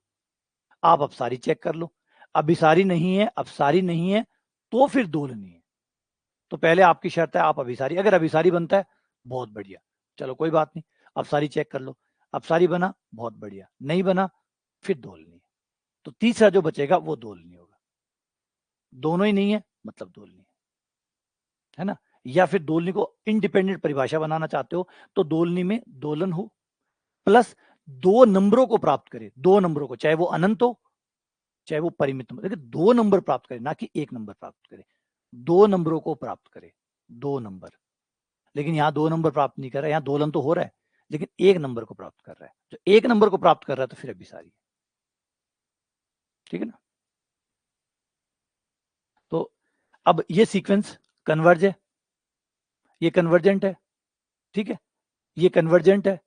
आप अपसारी चेक कर लो, अभिसारी नहीं है, अपसारी नहीं है, तो फिर दोलनी है। तो पहले आपकी शर्त है आप अभिसारी, अगर अभिसारी बनता है बहुत बढ़िया, चलो कोई बात नहीं, अपसारी चेक कर लो, अपसारी बना बहुत बढ़िया, नहीं बना फिर दोलनी है। तो तीसरा जो बचेगा वो दोलनी होगा। दोनों ही नहीं है मतलब दोलनी है ना। या फिर दोलनी को इंडिपेंडेंट परिभाषा बनाना चाहते हो तो दोलनी में दोलन हो प्लस दो नंबरों को प्राप्त करे, दो नंबरों को, चाहे वो अनंत हो चाहे वो परिमित हो, लेकिन दो नंबर प्राप्त करे, ना कि एक नंबर प्राप्त करे, दो नंबरों को प्राप्त करे, दो नंबर। लेकिन यहाँ दो नंबर प्राप्त नहीं कर रहा है, यहाँ दोलन तो हो रहा है लेकिन एक नंबर को प्राप्त कर रहा है। जो एक नंबर को प्राप्त कर रहा है तो फिर अभिसारी है। ठीक है ना। तो अब ये सीक्वेंस कन्वर्ज है, ये कन्वर्जेंट है, ठीक है, ये कन्वर्जेंट है,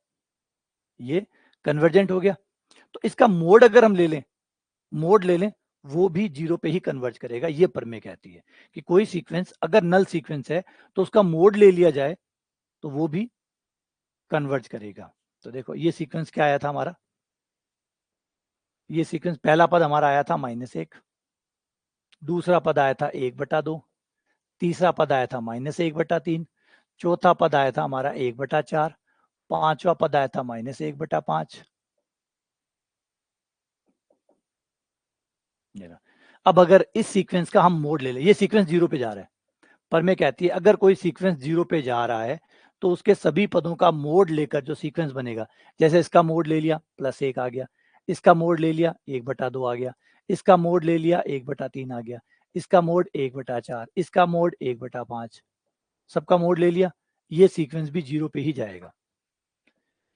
ये कन्वर्जेंट हो गया। तो इसका मोड अगर हम ले लें, मोड ले लें, वो भी 0 पे ही कन्वर्ज करेगा। ये प्रमेय कहती है कि कोई सीक्वेंस अगर नल सीक्वेंस है तो उसका मोड ले लिया जाए तो वो भी कन्वर्ज करेगा। तो देखो ये सीक्वेंस क्या आया था हमारा, ये सीक्वेंस पहला पद हमारा आया था -1, दूसरा पद आया था 1/2, तीसरा पद आया था -1/3, चौथा पद आया था हमारा 1/4, पांचवा पद आया था -1/5। अब अगर इस सीक्वेंस का हम मोड ले लें, ये सीक्वेंस 0 पे जा रहा है, पर मैं कहती है अगर कोई सीक्वेंस 0 पे जा रहा है तो उसके सभी पदों का मोड लेकर जो सीक्वेंस बनेगा, जैसे इसका मोड ले लिया +1 आ गया, इसका मोड ले लिया 1/2 आ गया, इसका मोड ले लिया 1/3 आ गया, इसका मोड 1/4, इसका मोड 1/5, सबका मोड ले लिया, ये सीक्वेंस भी 0 पे ही जाएगा,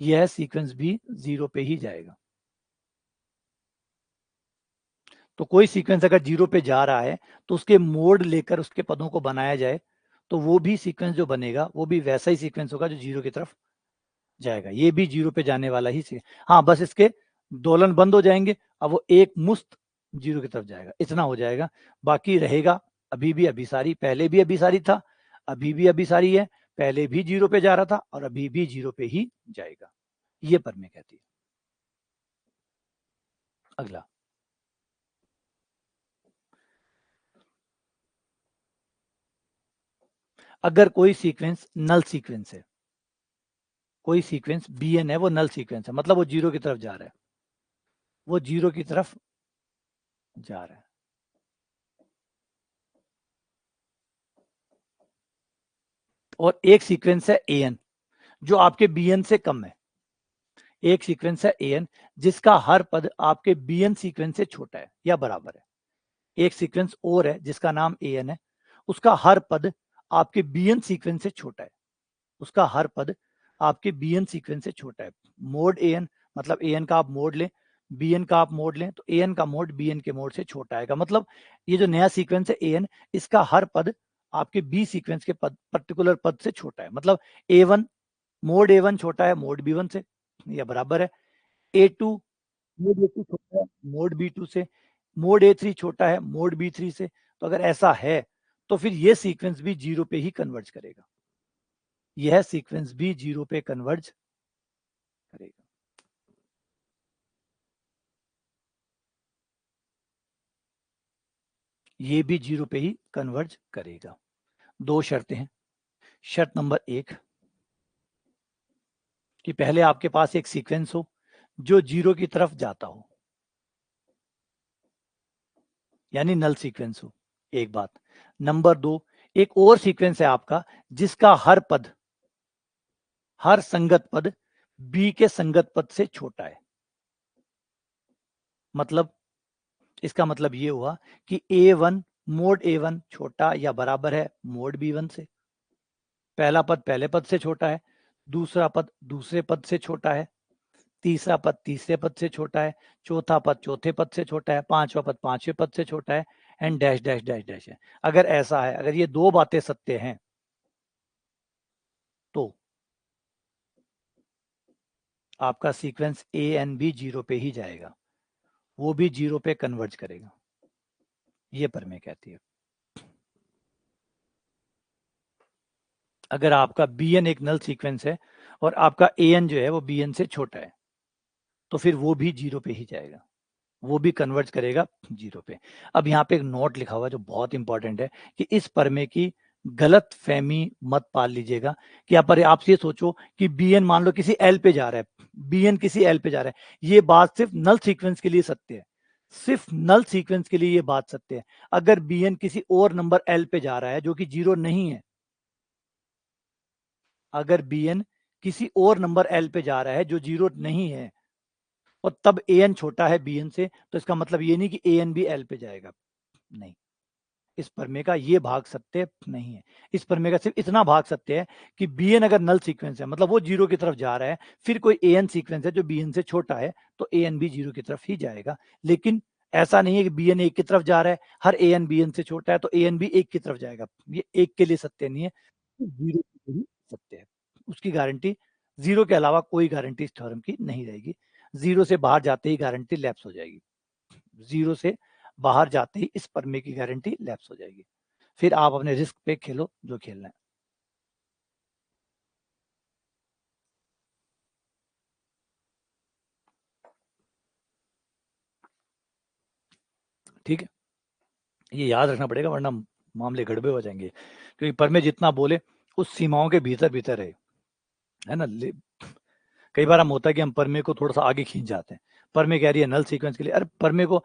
यह सीक्वेंस भी 0 पे ही जाएगा। तो कोई सीक्वेंस अगर 0 पे जा रहा है तो उसके मोड लेकर उसके पदों को बनाया जाए तो वो भी सीक्वेंस जो बनेगा वो भी वैसा ही सीक्वेंस होगा जो 0 की तरफ जाएगा। ये भी 0 पे जाने वाला ही हाँ, बस इसके दोलन बंद हो जाएंगे, अब वो एक मुस्त 0 की तरफ जाएगा, इतना हो जाएगा। बाकी रहेगा अभी भी अभिसारी, पहले भी अभिसारी था, अभी भी अभिसारी है, पहले भी 0 पे जा रहा था और अभी भी 0 पे ही जाएगा। ये प्रमेय कहती है। अगला, अगर कोई सीक्वेंस नल सीक्वेंस है, कोई सीक्वेंस Bn है वो नल सीक्वेंस है, मतलब वो 0 की तरफ जा रहा है, वो 0 की तरफ जा रहा है। और एक सीक्वेंस है An जो आपके Bn से कम है, एक सीक्वेंस है An जिसका हर पद आपके Bn सीक्वेंस से छोटा है या बराबर है। एक सीक्वेंस और है जिसका नाम An है, उसका हर पद आपके Bn सीक्वेंस से छोटा है, उसका हर पद आपके Bn सीक्वेंस से छोटा है। मोड An मतलब An का आप मोड लें, Bn का आप मोड लें तो An का मोड Bn के मोड से छोटा आएगा। मतलब ये जो नया सीक्वेंस है An, इसका हर पद आपके B सीक्वेंस के पद, पर्टिकुलर पद से छोटा है। मतलब A1 मोड A1 छोटा है मोड B1 से या बराबर है, A2 मोड A2 छोटा है मोड B2 से, मोड A3 छोटा है मोड B3 से। तो अगर ऐसा है तो फिर ये सीक्वेंस भी 0 पे ही कन्वर्ज करेगा, यह सीक्वेंस भी 0 पे कन्वर्ज करेगा। ये भी 0 पे ही कन्वर्ज करेगा। दो शर्तें हैं। शर्त नंबर 1 कि पहले आपके पास एक सीक्वेंस हो जो 0 की तरफ जाता हो, यानी नल सीक्वेंस हो, एक बात। नंबर 2, एक और सीक्वेंस है आपका जिसका हर पद, हर संगत पद बी के संगत पद से छोटा है। मतलब इसका मतलब ये हुआ कि A1 मोड A1 छोटा या बराबर है मोड B1 से। पहला पद पहले पद से छोटा है, दूसरा पद दूसरे पद से छोटा है, तीसरा पद तीसरे पद से छोटा है, चौथा पद चौथे पद से छोटा है, पांचवा पद पांचवें पद से छोटा है, and dash dash dash dash है। अगर ऐसा है, अगर ये दो बातें सत्य हैं, तो आपका सीक्वेंस ए एंड बी 0 पे ही जाएगा, वो भी 0 पे कन्वर्ज करेगा। ये प्रमेय कहती है। अगर आपका बी एन एक नल सीक्वेंस है और आपका ए एन जो है वो बी एन से छोटा है, तो फिर वो भी 0 पे ही जाएगा, वो भी कन्वर्ज करेगा 0 पे। अब यहाँ पे एक नोट लिखा हुआ जो बहुत इंपॉर्टेंट है कि इस प्रमेय की गलत फहमी मत पाल लीजिएगा कि आप ये सोचो कि बी एन मान लो किसी एल पे जा रहा है, बी एन किसी एल पे जा रहा है। ये बात सिर्फ नल सीक्वेंस के लिए सत्य है, सिर्फ नल सीक्वेंस के लिए ये बात सत्य है। अगर बी एन किसी और नंबर एल पे जा रहा है जो कि 0 नहीं है, अगर बी एन किसी और नंबर एल पे जा रहा है जो 0 नहीं है, और तब ए एन छोटा है बी एन से, तो इसका मतलब ये नहीं कि ए एन भी एल पे जाएगा, नहीं। इस प्रमेय का ये भाग सत्य नहीं है। इस प्रमेय का सिर्फ इतना भाग सत्य है कि बी एन अगर नल सीक्वेंस है, मतलब वो 0 की तरफ जा रहा है, फिर कोई ए एन सीक्वेंस है जो बी एन से छोटा है, तो ए एन भी 0 की तरफ ही जाएगा। लेकिन ऐसा नहीं है कि बी एन एक की तरफ जा रहा है, हर ए एन बी एन से छोटा है तो ए एन भी एक की तरफ जाएगा। ये एक के लिए सत्य नहीं है, 0 के लिए सत्य है। उसकी गारंटी 0 के अलावा कोई गारंटी इस थ्योरम की नहीं रहेगी। 0 से बाहर जाते ही गारंटी लैप्स हो जाएगी। 0 से बाहर जाते ही इस प्रमेय की गारंटी लैप्स हो जाएगी। फिर आप अपने रिस्क पे खेलो जो खेलना है। ठीक है, ये याद रखना पड़ेगा वरना मामले गड़बड़ हो जाएंगे, क्योंकि प्रमेय जितना बोले उस सीमाओं के भीतर भीतर है ना। कई बार हम होता है कि हम प्रमेय को थोड़ा सा आगे खींच जाते हैं। प्रमेय कह रही है नल सीक्वेंस के लिए, अरे प्रमेय को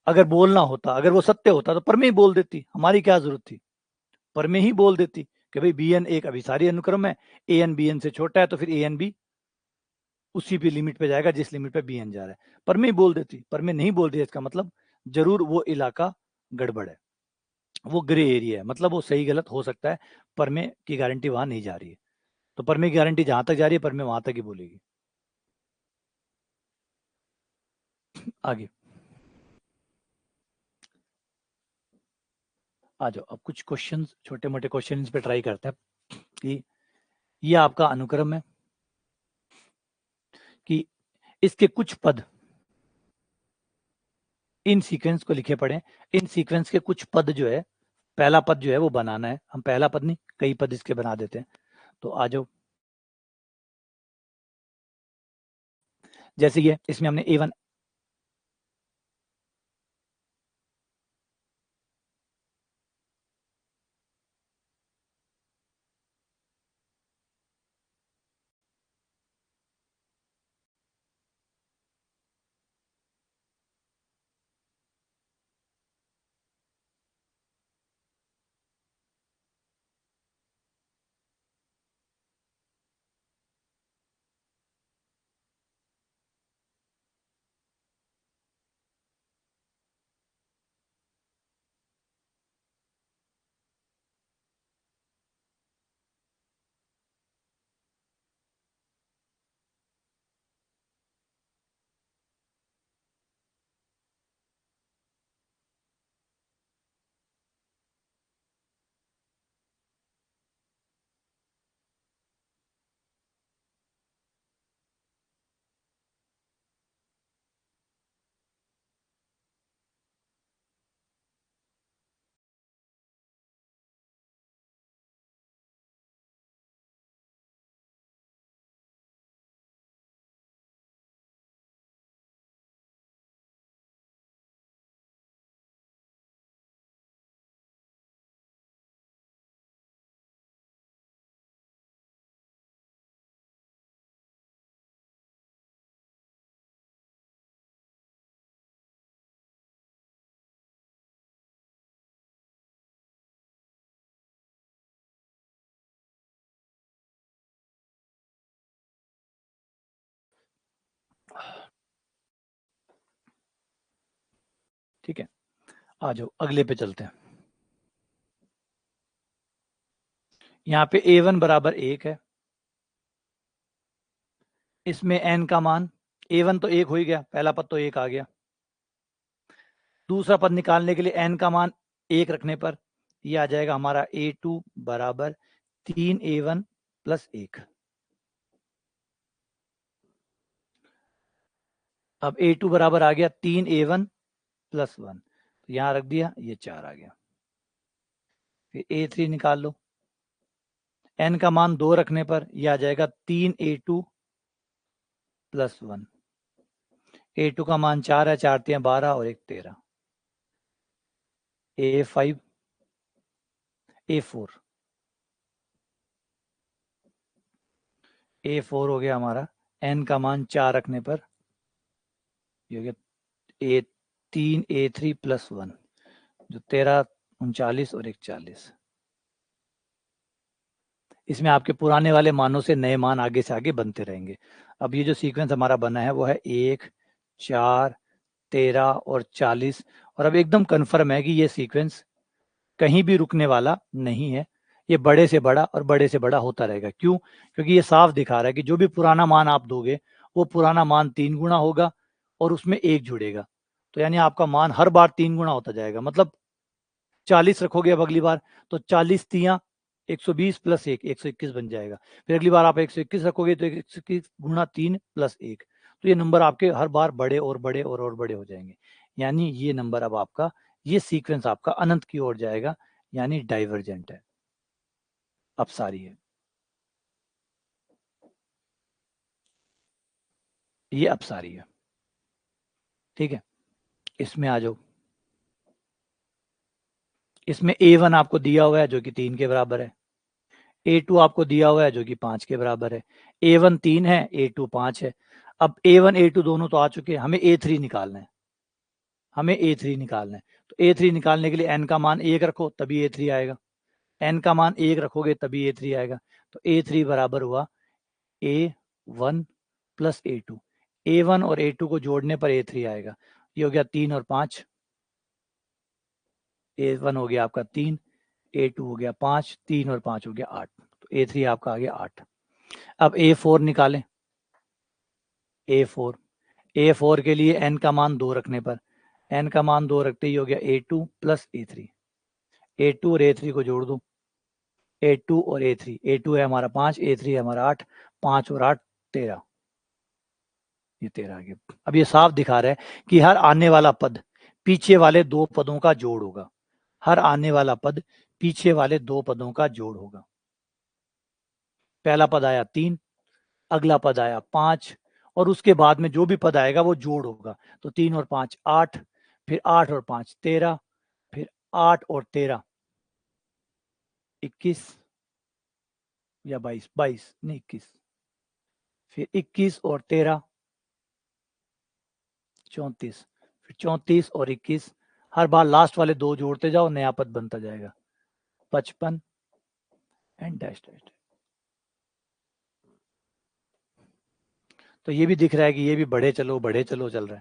अगर बोलना होता, अगर वो सत्य होता तो प्रमेय बोल देती, हमारी क्या जरूरत थी। प्रमेय ही बोल देती कि भाई बी एन एक अभिसारी अनुक्रम है, ए एन बी एन से छोटा है, तो फिर ए एन बी उसी पे लिमिट पे जाएगा जिस लिमिट पे बी एन जा रहा है। प्रमेय बोल देती, प्रमेय नहीं बोल दिया, इसका मतलब जरूर वो इलाका गड़बड़ है, वो ग्रे एरिया है, मतलब वो सही गलत हो सकता है, प्रमेय की गारंटी वहां नहीं जा रही है। तो प्रमेय की गारंटी जहां तक जा रही है, प्रमेय वहां तक ही बोलेगी। आगे आ जाओ, अब कुछ क्वेश्चन, छोटे मोटे क्वेश्चन पे ट्राई करते हैं कि ये आपका अनुक्रम है, कि इसके कुछ पद इन सीक्वेंस को लिखे पड़े, इन सीक्वेंस के कुछ पद जो है, पहला पद जो है वो बनाना है। हम पहला पद नहीं, कई पद इसके बना देते हैं। तो आ जाओ, जैसे ये इसमें हमने A1, ठीक है, आ जाओ अगले पे चलते हैं। यहाँ पे a1 बराबर 1 है, इसमें n का मान, a1 तो 1 हो ही गया, पहला पद तो 1 आ गया। दूसरा पद निकालने के लिए n का मान 1 रखने पर ये आ जाएगा हमारा a2 बराबर 3a1 प्लस 1। अब a2 बराबर आ गया 3a1 प्लस 1, तो यहां रख दिया, ये 4 आ गया। फिर a3 निकाल लो, n का मान 2 रखने पर यह आ जाएगा 3a2 प्लस 1। a2 का मान 4 है, 4 3 12 और 1 13। a5 a4 a4 हो गया हमारा, n का मान 4 रखने पर ये हो गया a3 a3 प्लस 1, जो 13 39 और 1 40। इसमें आपके पुराने वाले मानों से नए मान आगे से आगे बनते रहेंगे। अब ये जो सीक्वेंस हमारा बना है वो है 1 4 13 और 40, और अब एकदम कन्फर्म है कि ये सीक्वेंस कहीं भी रुकने वाला नहीं है, ये बड़े से बड़ा और बड़े से बड़ा होता रहेगा। क्यों? क्योंकि ये साफ दिखा रहा है कि जो भी पुराना मान आप दोगे वो पुराना मान 3 गुना होगा और उसमें 1 जुड़ेगा, तो यानी आपका मान हर बार 3 गुना होता जाएगा। मतलब 40 रखोगे अब अगली बार तो 40 तियां 120 प्लस 1 121 बन जाएगा। फिर अगली बार आप 121 रखोगे तो 121 गुना 3 प्लस 1, तो ये नंबर आपके हर बार बड़े और बड़े और बड़े हो जाएंगे। यानी ये नंबर अब आपका, ये सीक्वेंस आपका अनंत की ओर जाएगा, यानी डाइवर्जेंट है, अपसारी है, ये अपसारी है। ठीक है, इसमें आ जाओ। इसमें a1 आपको दिया हुआ है जो कि 3 के बराबर है, a2 आपको दिया हुआ है जो कि 5 के बराबर है, a1 3 है, a2 5 है। अब a1 a2 दोनों तो आ चुके हैं, हमें a3 निकालना है, हमें a3 निकालना है। तो a3 निकालने के लिए n का मान 1 रखो तभी a3 आएगा, n का मान 1 रखोगे तभी a3 आएगा। तो a3 बराबर हुआ a1 प्लस a2, a1 और a2 को जोड़ने पर a3 आएगा। ये हो गया 3 और 5, a1 हो गया आपका 3, a2 हो गया 5, 3 और 5 हो गया 8, तो a3 आपका आ गया 8। अब a4 निकालें, a4 के लिए n का मान 2 रखने पर, n का मान 2 रखते ही हो गया a2 प्लस a3, a2 और a3 को जोड़ दो, a2 और a3, a2 है हमारा 5, a3 है हमारा 8, 5 और 8 13, ये 13 आ गया। अब ये साफ दिखा रहा है कि हर आने वाला पद पीछे वाले 2 पदों का जोड़ होगा, हर आने वाला पद पीछे वाले 2 पदों का जोड़ होगा। पहला पद आया 3, अगला पद आया 5, और उसके बाद में जो भी पद आएगा वो जोड़ होगा। तो 3 और 5 8, फिर 8 और 5 13, फिर 8 और 13 21 या 22, 22 नहीं 21, फिर 21 और 13 34, फिर 34 और 21, हर बार लास्ट वाले 2 जोड़ते जाओ, नया पद बनता जाएगा 55 एंड डैश डैश। तो ये भी दिख रहा है कि ये भी बढ़े चलो चल रहा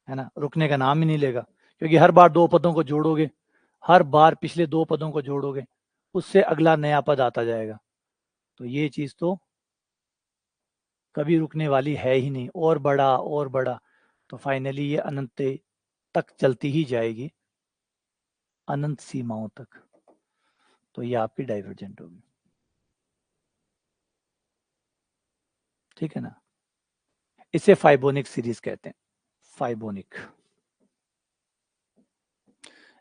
है ना, रुकने का नाम ही नहीं लेगा, क्योंकि हर बार 2 पदों को जोड़ोगे, हर बार पिछले 2 पदों को जोड़ोगे, उससे अगला नया पद आता जाएगा। तो ये चीज तो कभी रुकने वाली है ही नहीं, और बड़ा, तो फाइनली ये अनंत तक चलती ही जाएगी, अनंत सीमाओं तक। तो ये आपकी डाइवर्जेंट होगी। ठीक है ना, इसे फाइबोनिक सीरीज कहते हैं, फाइबोनिक,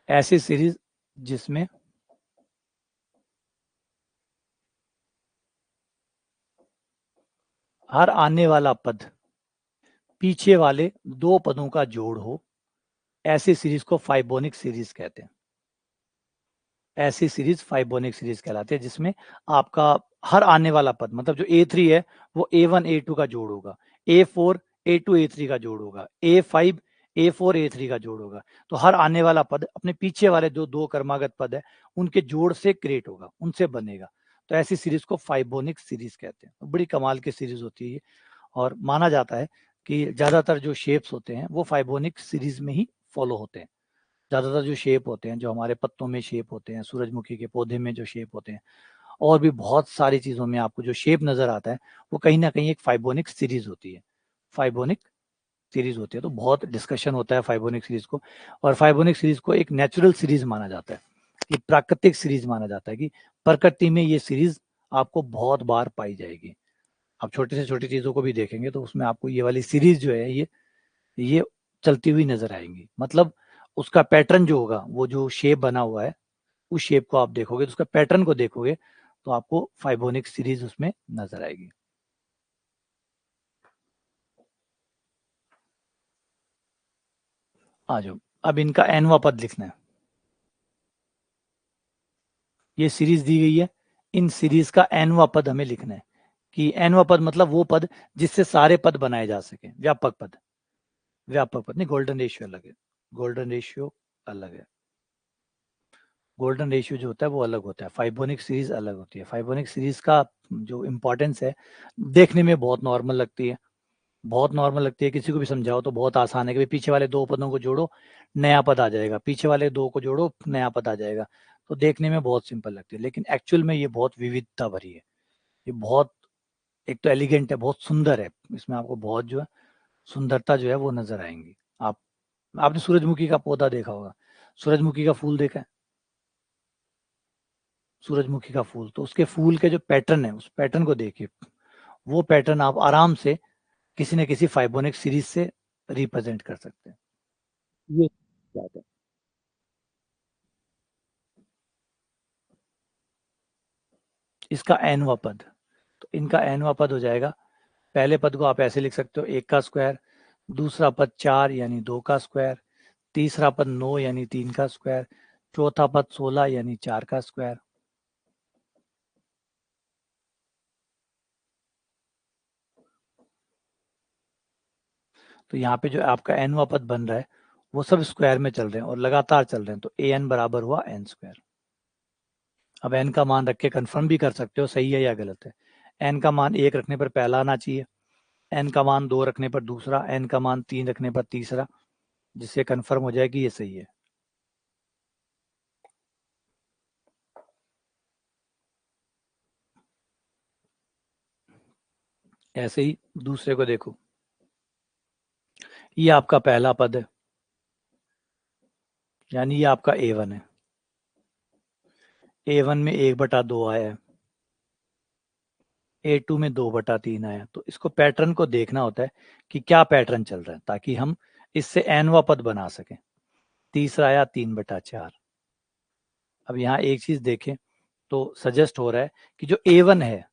ऐसी सीरीज जिसमें हर आने वाला पद पीछे वाले 2 पदों का जोड़ हो, ऐसी सीरीज को फाइबोनिक सीरीज कहते हैं। ऐसी सीरीज फाइबोनिक सीरीज कहलाती है जिसमें आपका हर आने वाला पद, मतलब जो a3 है वो a1 a2 का जोड़ होगा, a4 a2 a3 का जोड़ होगा, a5 a4 a3 का जोड़ होगा। तो हर आने वाला पद अपने पीछे वाले जो 2 क्रमागत पद है उनके जोड़ से क्रिएट होगा, उनसे बनेगा। तो ऐसी सीरीज को फाइबोनिक सीरीज कहते हैं। बड़ी कमाल की सीरीज होती है ये, और माना जाता है कि ज्यादातर जो शेप्स होते हैं वो फाइबोनिक सीरीज में ही फॉलो होते हैं। ज्यादातर जो शेप होते हैं, जो हमारे पत्तों में शेप होते हैं, सूरजमुखी के पौधे में जो शेप होते हैं, और भी बहुत सारी चीजों में आपको जो शेप नजर आता है, वो कहीं ना कहीं एक फाइबोनिक सीरीज होती है। फाइबोनिक सीरीज होती है। तो बहुत डिस्कशन होता है फाइबोनिक सीरीज को, और फाइबोनिक सीरीज को एक नेचुरल सीरीज माना जाता है, कि प्राकृतिक सीरीज माना जाता है, कि प्रकृति में ये सीरीज आपको बहुत बार पाई जाएगी। आप छोटी से छोटी चीजों को भी देखेंगे तो उसमें आपको ये वाली सीरीज जो है ये चलती हुई नजर आएंगी। मतलब उसका पैटर्न जो होगा, वो जो शेप बना हुआ है, उस शेप को आप देखोगे तो उसका पैटर्न को देखोगे तो आपको फाइबोनिक सीरीज उसमें नजर आएगी। आ जाओ, अब इनका एनवा पद लिखना है। ये सीरीज दी गई है, इन सीरीज का एनवा पद हमें लिखना है। कि एनवा पद मतलब वो पद जिससे सारे पद बनाए जा सके, व्यापक पद। व्यापक पद नहीं, गोल्डन रेशियो अलग है। गोल्डन रेशियो अलग है। गोल्डन रेशियो जो होता है वो अलग होता है, फाइबोनिक सीरीज अलग होती है। फाइबोनिक सीरीज का जो इंपॉर्टेंस है, देखने में बहुत नॉर्मल लगती है, बहुत नॉर्मल लगती है। किसी को भी समझाओ तो बहुत आसान है कि भाई पीछे वाले दो पदों को जोड़ो, नया पद आ जाएगा, पीछे वाले दो को जोड़ो, नया पद आ जाएगा। तो देखने में बहुत सिंपल लगती है, लेकिन एक्चुअल में ये बहुत विविधता भरी है। ये बहुत, एक तो एलिगेंट है, बहुत सुंदर है, इसमें आपको बहुत जो है सुंदरता जो है वो नजर आएंगी। आपने सूरजमुखी का पौधा देखा होगा, सूरजमुखी का फूल देखा है? सूरजमुखी का फूल, तो उसके फूल के जो पैटर्न है, उस पैटर्न को देखिए। वो पैटर्न आप आराम से किसी न किसी फाइबोनिक सीरीज से रिप्रेजेंट कर सकते हैं। ये बात है। इसका एनवा पद, तो इनका एनवा पद हो जाएगा। पहले पद को आप ऐसे लिख सकते हो, 1 का स्क्वायर। दूसरा पद 4 यानी 2 का स्क्वायर। तीसरा पद 9 यानी 3 का स्क्वायर। चौथा पद 16 यानी 4 का स्क्वायर। तो यहाँ पे जो आपका एनवा पद बन रहा है, वो सब स्क्वायर में चल रहे हैं और लगातार चल रहे हैं। तो ए एन बराबर हुआ एन स्क्वायर। अब एन का मान रख के कंफर्म भी कर सकते हो सही है या गलत है। एन का मान 1 रखने पर पहला आना चाहिए, एन का मान 2 रखने पर दूसरा, एन का मान 3 रखने पर तीसरा, जिससे कंफर्म हो जाए कि ये सही है। ऐसे ही दूसरे को देखो, ये आपका पहला पद है, यानी ये आपका A1 है। A1 में 1/2 आया है, A2 में 2/3 आया। तो इसको पैटर्न को देखना होता है कि क्या पैटर्न चल रहा है, ताकि हम इससे एनवा पद बना सकें। तीसरा आया 3/4। अब यहाँ एक चीज देखें तो सजेस्ट हो रहा है कि जो A1 है,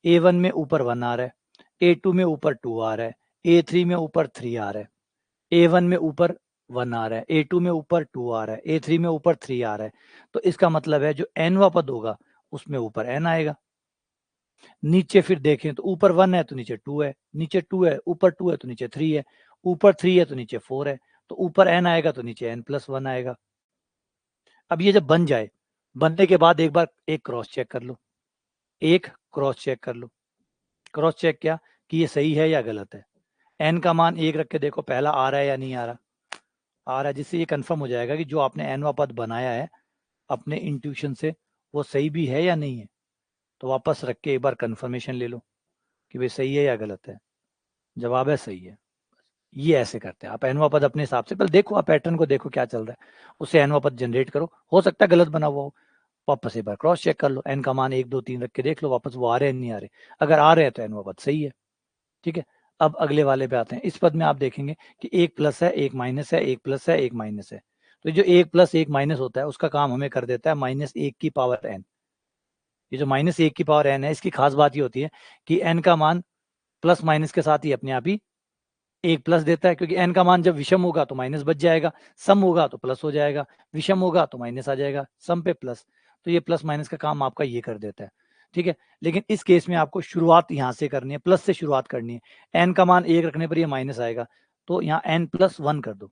A1 में ऊपर 1 आ रहा है, A2 में ऊपर 2 आ रहा है, A3 में ऊपर 3 आ रहा है, A1 में ऊपर 1 आ रहा है, A2 में ऊपर 2 आ रहा है, A3 में ऊपर 3 आ रहा है। तो इसका मतलब है जो एनवा पद होगा उसमें ऊपर एन आएगा। नीचे फिर देखें तो ऊपर 1 है तो नीचे 2 है, नीचे 2 है, ऊपर 2 है तो नीचे 3 है, ऊपर 3 है तो नीचे 4 है। तो ऊपर एन आएगा तो नीचे n+1 आएगा। अब ये जब बन जाए, बनने के बाद एक बार एक क्रॉस चेक कर लो, एक क्रॉस चेक कर लो। क्रॉस चेक क्या, कि ये सही है या गलत है। एन का मान 1 रख के देखो पहला आ रहा है या नहीं आ रहा। आ रहा है, जिससे ये कंफर्म हो जाएगा कि जो आपने एनवा पद बनाया है अपने इंट्यूशन से, वो सही भी है या नहीं है। तो वापस रख के एक बार कंफर्मेशन ले लो कि भाई सही है या गलत है। जवाब है सही है। ये ऐसे करते हैं आप एनवा पद अपने हिसाब से, पहले देखो, आप पैटर्न को देखो क्या चल रहा है, उससे एनवा पद जनरेट करो। हो सकता है गलत बना हुआ हो, वापस एक बार क्रॉस चेक कर लो, एन का मान 1 2 3 रख के देख लो वापस वो आ रहे हैं नहीं आ रहे। अगर आ रहे हैं तो एनवा पद सही है। ठीक है। अब अगले वाले पे आते हैं। इस पद में आप देखेंगे कि एक प्लस है, एक माइनस है, एक प्लस है, एक माइनस है। तो जो एक प्लस एक माइनस होता है उसका काम हमें कर देता है -1 की पावर n। ये जो -1 की पावर n है, इसकी खास बात ये होती है कि n का मान प्लस माइनस के साथ ही अपने आप ही एक प्लस देता है, क्योंकि n का मान जब विषम होगा तो माइनस बच जाएगा, सम होगा तो प्लस हो जाएगा, विषम होगा तो माइनस आ जाएगा, सम पे प्लस। तो ये प्लस माइनस का काम आपका ये कर देता है। ठीक है। लेकिन इस केस में आपको शुरुआत यहाँ से करनी है, प्लस से शुरुआत करनी है। n का मान 1 रखने पर ये माइनस आएगा, तो यहाँ n+1 कर दो,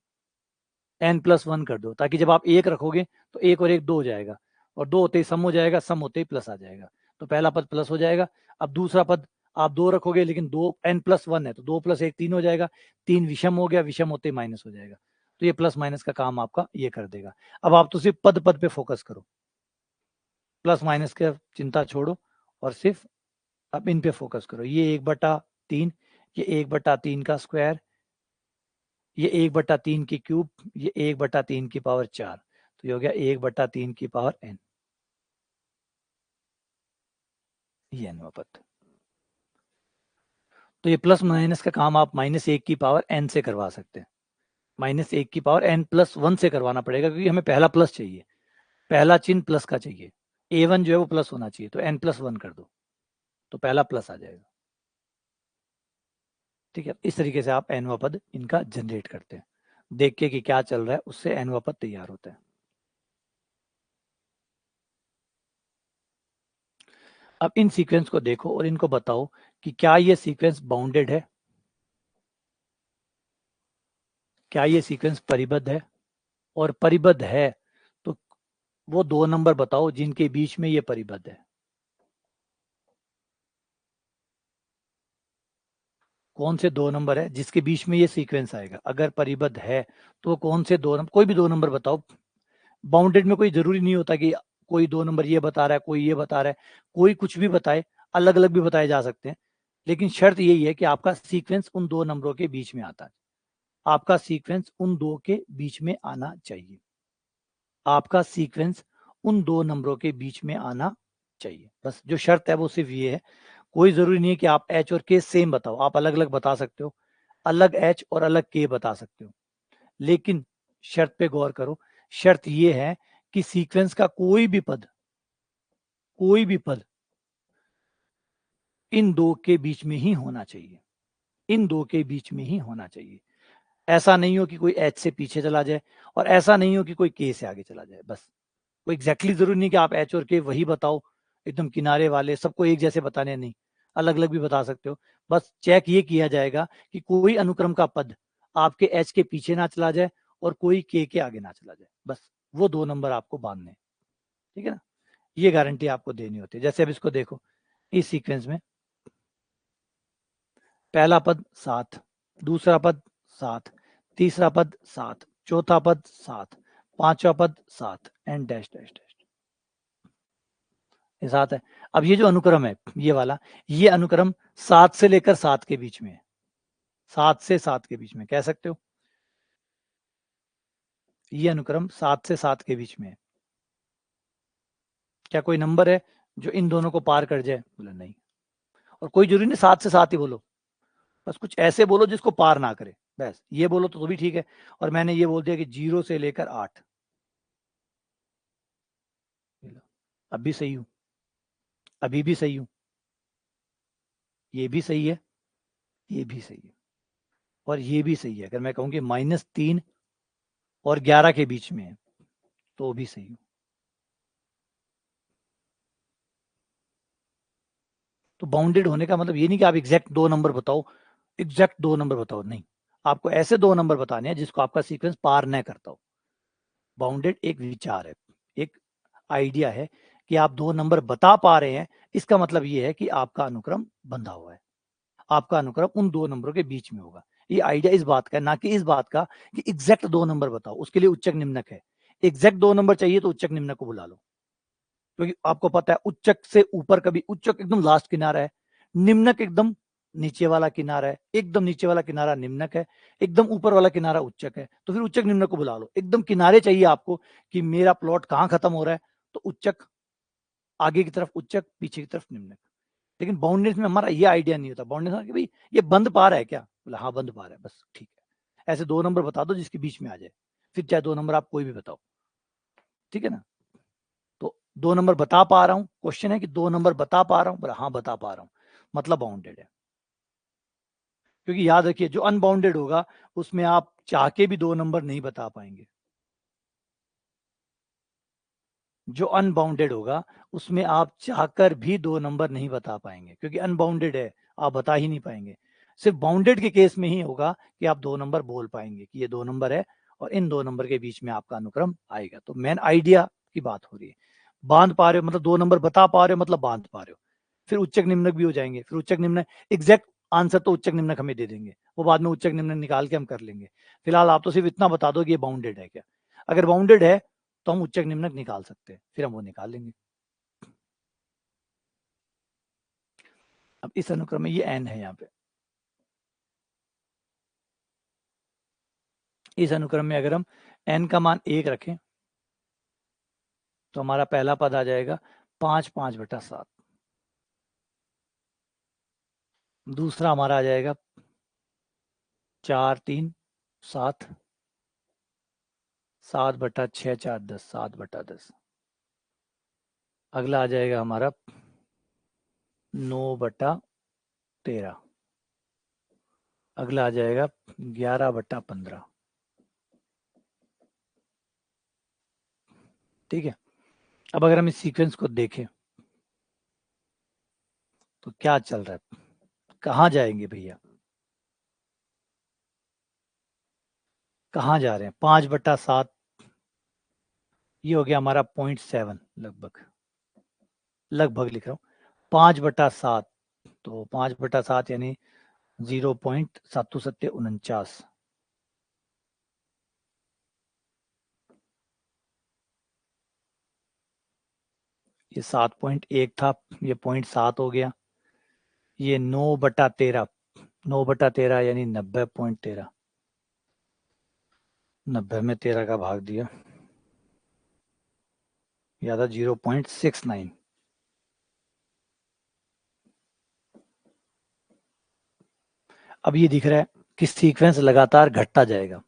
n+1 कर दो, ताकि जब आप 1 रखोगे तो 1 और 1 2 हो जाएगा, और 2 होते ही सम हो जाएगा, सम होते ही प्लस आ जाएगा। तो पहला पद प्लस हो जाएगा। अब दूसरा पद आप 2 रखोगे लेकिन 2 n+1 है तो 2 + 1 3 हो जाएगा, 3 विषम हो गया, विषम होते ही माइनस हो जाएगा, तो ये प्लस माइनस का काम आपका ये कर देगा। अब आप तो सिर्फ पद पद पे फोकस करो, प्लस माइनस का चिंता छोड़ो और सिर्फ अब इन पे फोकस करो। ये 1/3, ये 1/3 का स्क्वायर, ये 1/3 की क्यूब, ये 1/3 की पावर 4, तो ये हो गया 1/3 की पावर n, ये nवा पद। तो ये प्लस माइनस का काम आप -1 की पावर n से करवा सकते हैं, -1 की पावर n+1 से करवाना पड़ेगा क्योंकि हमें पहला प्लस चाहिए, पहला चिन्ह प्लस का चाहिए, a1 जो है वो प्लस होना चाहिए, तो n+1 कर दो तो पहला प्लस आ जाएगा। ठीक है, इस तरीके से आप nवा पद इनका जनरेट करते हैं, देख के कि क्या चल रहा है उससे nवा पद तैयार होता है। अब इन सीक्वेंस को देखो और इनको बताओ कि क्या ये सीक्वेंस बाउंडेड है, क्या ये सीक्वेंस परिबद्ध है, और परिबद्ध है तो वो 2 नंबर बताओ जिनके बीच में ये परिबद्ध है। कौन से 2 नंबर है जिसके बीच में ये सीक्वेंस आएगा, अगर परिबद्ध है तो कौन से 2 नंबर, कोई भी 2 नंबर बताओ। बाउंडेड में कोई जरूरी नहीं होता कि कोई 2 नंबर ये बता रहा है, कोई ये बता रहा है, कोई कुछ भी बताए, अलग अलग भी बताए जा सकते हैं, लेकिन शर्त यही है कि आपका सीक्वेंस उन 2 नंबरों के बीच में आता है, आपका सीक्वेंस उन 2 के बीच में आना चाहिए, आपका सीक्वेंस उन 2 नंबरों के बीच में आना चाहिए, बस जो शर्त है वो सिर्फ ये है। कोई जरूरी नहीं है कि आप एच और के सेम बताओ, आप अलग अलग बता सकते हो, अलग एच और अलग के बता सकते हो, लेकिन शर्त पे गौर करो, शर्त ये है कि सीक्वेंस का कोई भी पद इन 2 के बीच में ही होना चाहिए, इन 2 के बीच में ही होना चाहिए। ऐसा नहीं हो कि कोई एच से पीछे चला जाए और ऐसा नहीं हो कि कोई के से आगे चला जाए, बस कोई एग्जैक्टली जरूरी नहीं कि आप एच और के वही बताओ, एकदम किनारे वाले सबको एक जैसे बताने, नहीं, अलग अलग भी बता सकते हो। बस चेक ये किया जाएगा कि कोई अनुक्रम का पद आपके एच के पीछे ना चला जाए और कोई के आगे ना चला जाए, बस वो 2 नंबर आपको बांधने, ठीक है ना, ये गारंटी आपको देनी होती है। जैसे अब इसको देखो, इस सीक्वेंस में पहला पद 7, दूसरा पद 7, तीसरा पद 7, चौथा पद 7, पांचवा पद 7 एंड डैश डैश डैश, ये 7 है। अब ये जो अनुक्रम है ये वाला, ये अनुक्रम 7 से लेकर 7 के बीच में है, 7 से 7 के बीच में कह सकते हो, ये अनुक्रम 7 से 7 के बीच में है। क्या कोई नंबर है जो इन दोनों को पार कर जाए? बोले नहीं। और कोई जरूरी नहीं 7 से 7 ही बोलो, बस कुछ ऐसे बोलो जिसको पार ना करे, बस ये बोलो तो भी ठीक है। और मैंने ये बोल दिया कि 0 से लेकर 8, अब भी सही हूं, अभी भी सही हूं, ये भी सही है, ये भी सही है, और ये भी सही है। अगर मैं कहूं कि -3 और 11 के बीच में है तो भी सही हूं। तो बाउंडेड होने का मतलब ये नहीं कि आप एग्जैक्ट 2 नंबर बताओ, एग्जैक्ट 2 नंबर बताओ, नहीं, आपको ऐसे 2 नंबर बताने हैं जिसको आपका सीक्वेंस पार न करता हो। बाउंडेड एक विचार है, एक आइडिया है कि आप 2 नंबर बता पा रहे हैं, इसका मतलब ये है कि आपका अनुक्रम बंधा हुआ है, आपका अनुक्रम उन 2 नंबरों के बीच में होगा। ये आइडिया इस बात का है, ना कि इस बात का कि एग्जैक्ट 2 नंबर बताओ, उसके लिए उच्चक निम्नक है। एग्जैक्ट 2 नंबर चाहिए तो उच्चक निम्नक को बुला लो, क्योंकि आपको पता है उच्चक से ऊपर कभी, उच्चक एकदम लास्ट किनारा है, निम्नक एकदम नीचे वाला किनारा है, एकदम नीचे वाला किनारा निम्नक है, एकदम ऊपर वाला किनारा उच्चक है, तो फिर उच्चक निम्नक को बुला लो। एकदम किनारे चाहिए आपको कि मेरा प्लॉट कहां खत्म हो रहा है, तो उच्चक आगे की तरफ उच्चक, पीछे की तरफ निम्नक। लेकिन बाउंड्रीज में हमारा ये आइडिया नहीं होता, बाउंड्रीज कि भाई ये बंद पा रहा है क्या, बोला हाँ बंद पा रहा है, बस ठीक है। ऐसे 2 नंबर बता दो जिसके बीच में आ जाए, फिर चाहे 2 नंबर आप कोई भी बताओ, ठीक है ना। तो 2 नंबर बता पा रहा हूं, क्वेश्चन है कि 2 नंबर बता पा रहा हूं, बोला हाँ बता पा रहा हूं, मतलब बाउंडेड है। क्योंकि याद रखिए जो अनबाउंडेड होगा उसमें आप चाह के भी 2 नंबर नहीं बता पाएंगे, जो अनबाउंडेड होगा उसमें आप चाहकर भी 2 नंबर नहीं बता पाएंगे, क्योंकि अनबाउंडेड है, आप बता ही नहीं पाएंगे। सिर्फ बाउंडेड के केस में ही होगा कि आप 2 नंबर बोल पाएंगे कि ये 2 नंबर है और इन 2 नंबर के बीच में आपका अनुक्रम आएगा। तो मेन आइडिया की बात हो रही है, बांध पा रहे हो मतलब 2 नंबर बता पा रहे हो, मतलब बांध पा रहे हो। फिर उच्चक निम्नक भी हो जाएंगे, फिर उच्चक निम्नक, एग्जैक्ट आंसर तो उच्चक निम्नक हमें दे देंगे, वो बाद में उच्चक निम्नक निकाल के हम कर लेंगे। फिलहाल आप तो सिर्फ इतना बता दो कि ये बाउंडेड है क्या। अगर बाउंडेड है तो हम उच्चक निम्नक निकाल सकते हैं, फिर हम वो निकाल लेंगे। अब इस अनुक्रम में ये n है, यहाँ पे इस अनुक्रम में अगर हम n का मान 1 रखें तो हमारा पहला पद आ जाएगा 5/5/7। दूसरा हमारा आ जाएगा 4/3/7, 7/6 4 10, 7/10। अगला आ जाएगा हमारा 9/13। अगला आ जाएगा 11/15। ठीक है। अब अगर हम इस सीक्वेंस को देखें तो क्या चल रहा है, कहाँ जाएंगे भैया, कहाँ जा रहे हैं। 5/7 ये हो गया हमारा 0.7, लगभग लिख रहा हूँ 5/7, तो 5/7 यानी 0.749। ये 7.1 था, ये 0.7 हो गया। ये 9/13, 9/13 यानी 90.13, 90 में 13 का भाग दिया, या था 0.69। अब ये दिख रहा है कि सीक्वेंस लगातार घटता जाएगा।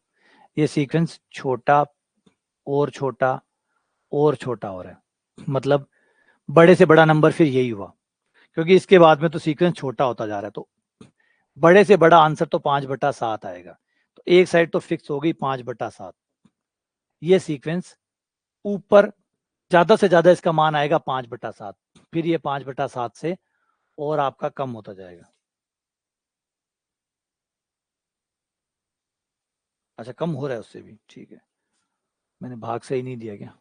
ये सीक्वेंस छोटा और छोटा और छोटा हो रहा है, मतलब बड़े से बड़ा नंबर फिर यही हुआ, क्योंकि इसके बाद में तो सीक्वेंस छोटा होता जा रहा है, तो बड़े से बड़ा आंसर तो 5/7 आएगा। तो एक साइड तो फिक्स हो गई 5/7। ये सीक्वेंस ऊपर ज्यादा से ज्यादा इसका मान आएगा 5/7, फिर ये 5/7 से और आपका कम होता जाएगा। अच्छा, कम हो रहा है उससे भी, ठीक है। मैंने भाग सही नहीं दिया क्या।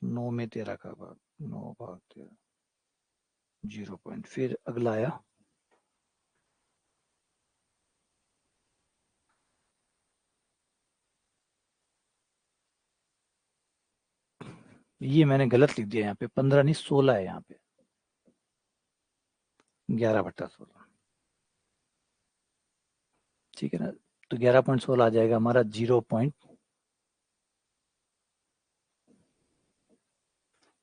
9 में 13 का भाग, 9/13, 0 पॉइंट। फिर अगला आया ये मैंने गलत लिख दिया, यहाँ पे 15 नहीं 16 है, यहाँ पे 11/16। ठीक है ना, तो 11.16 आ जाएगा हमारा 0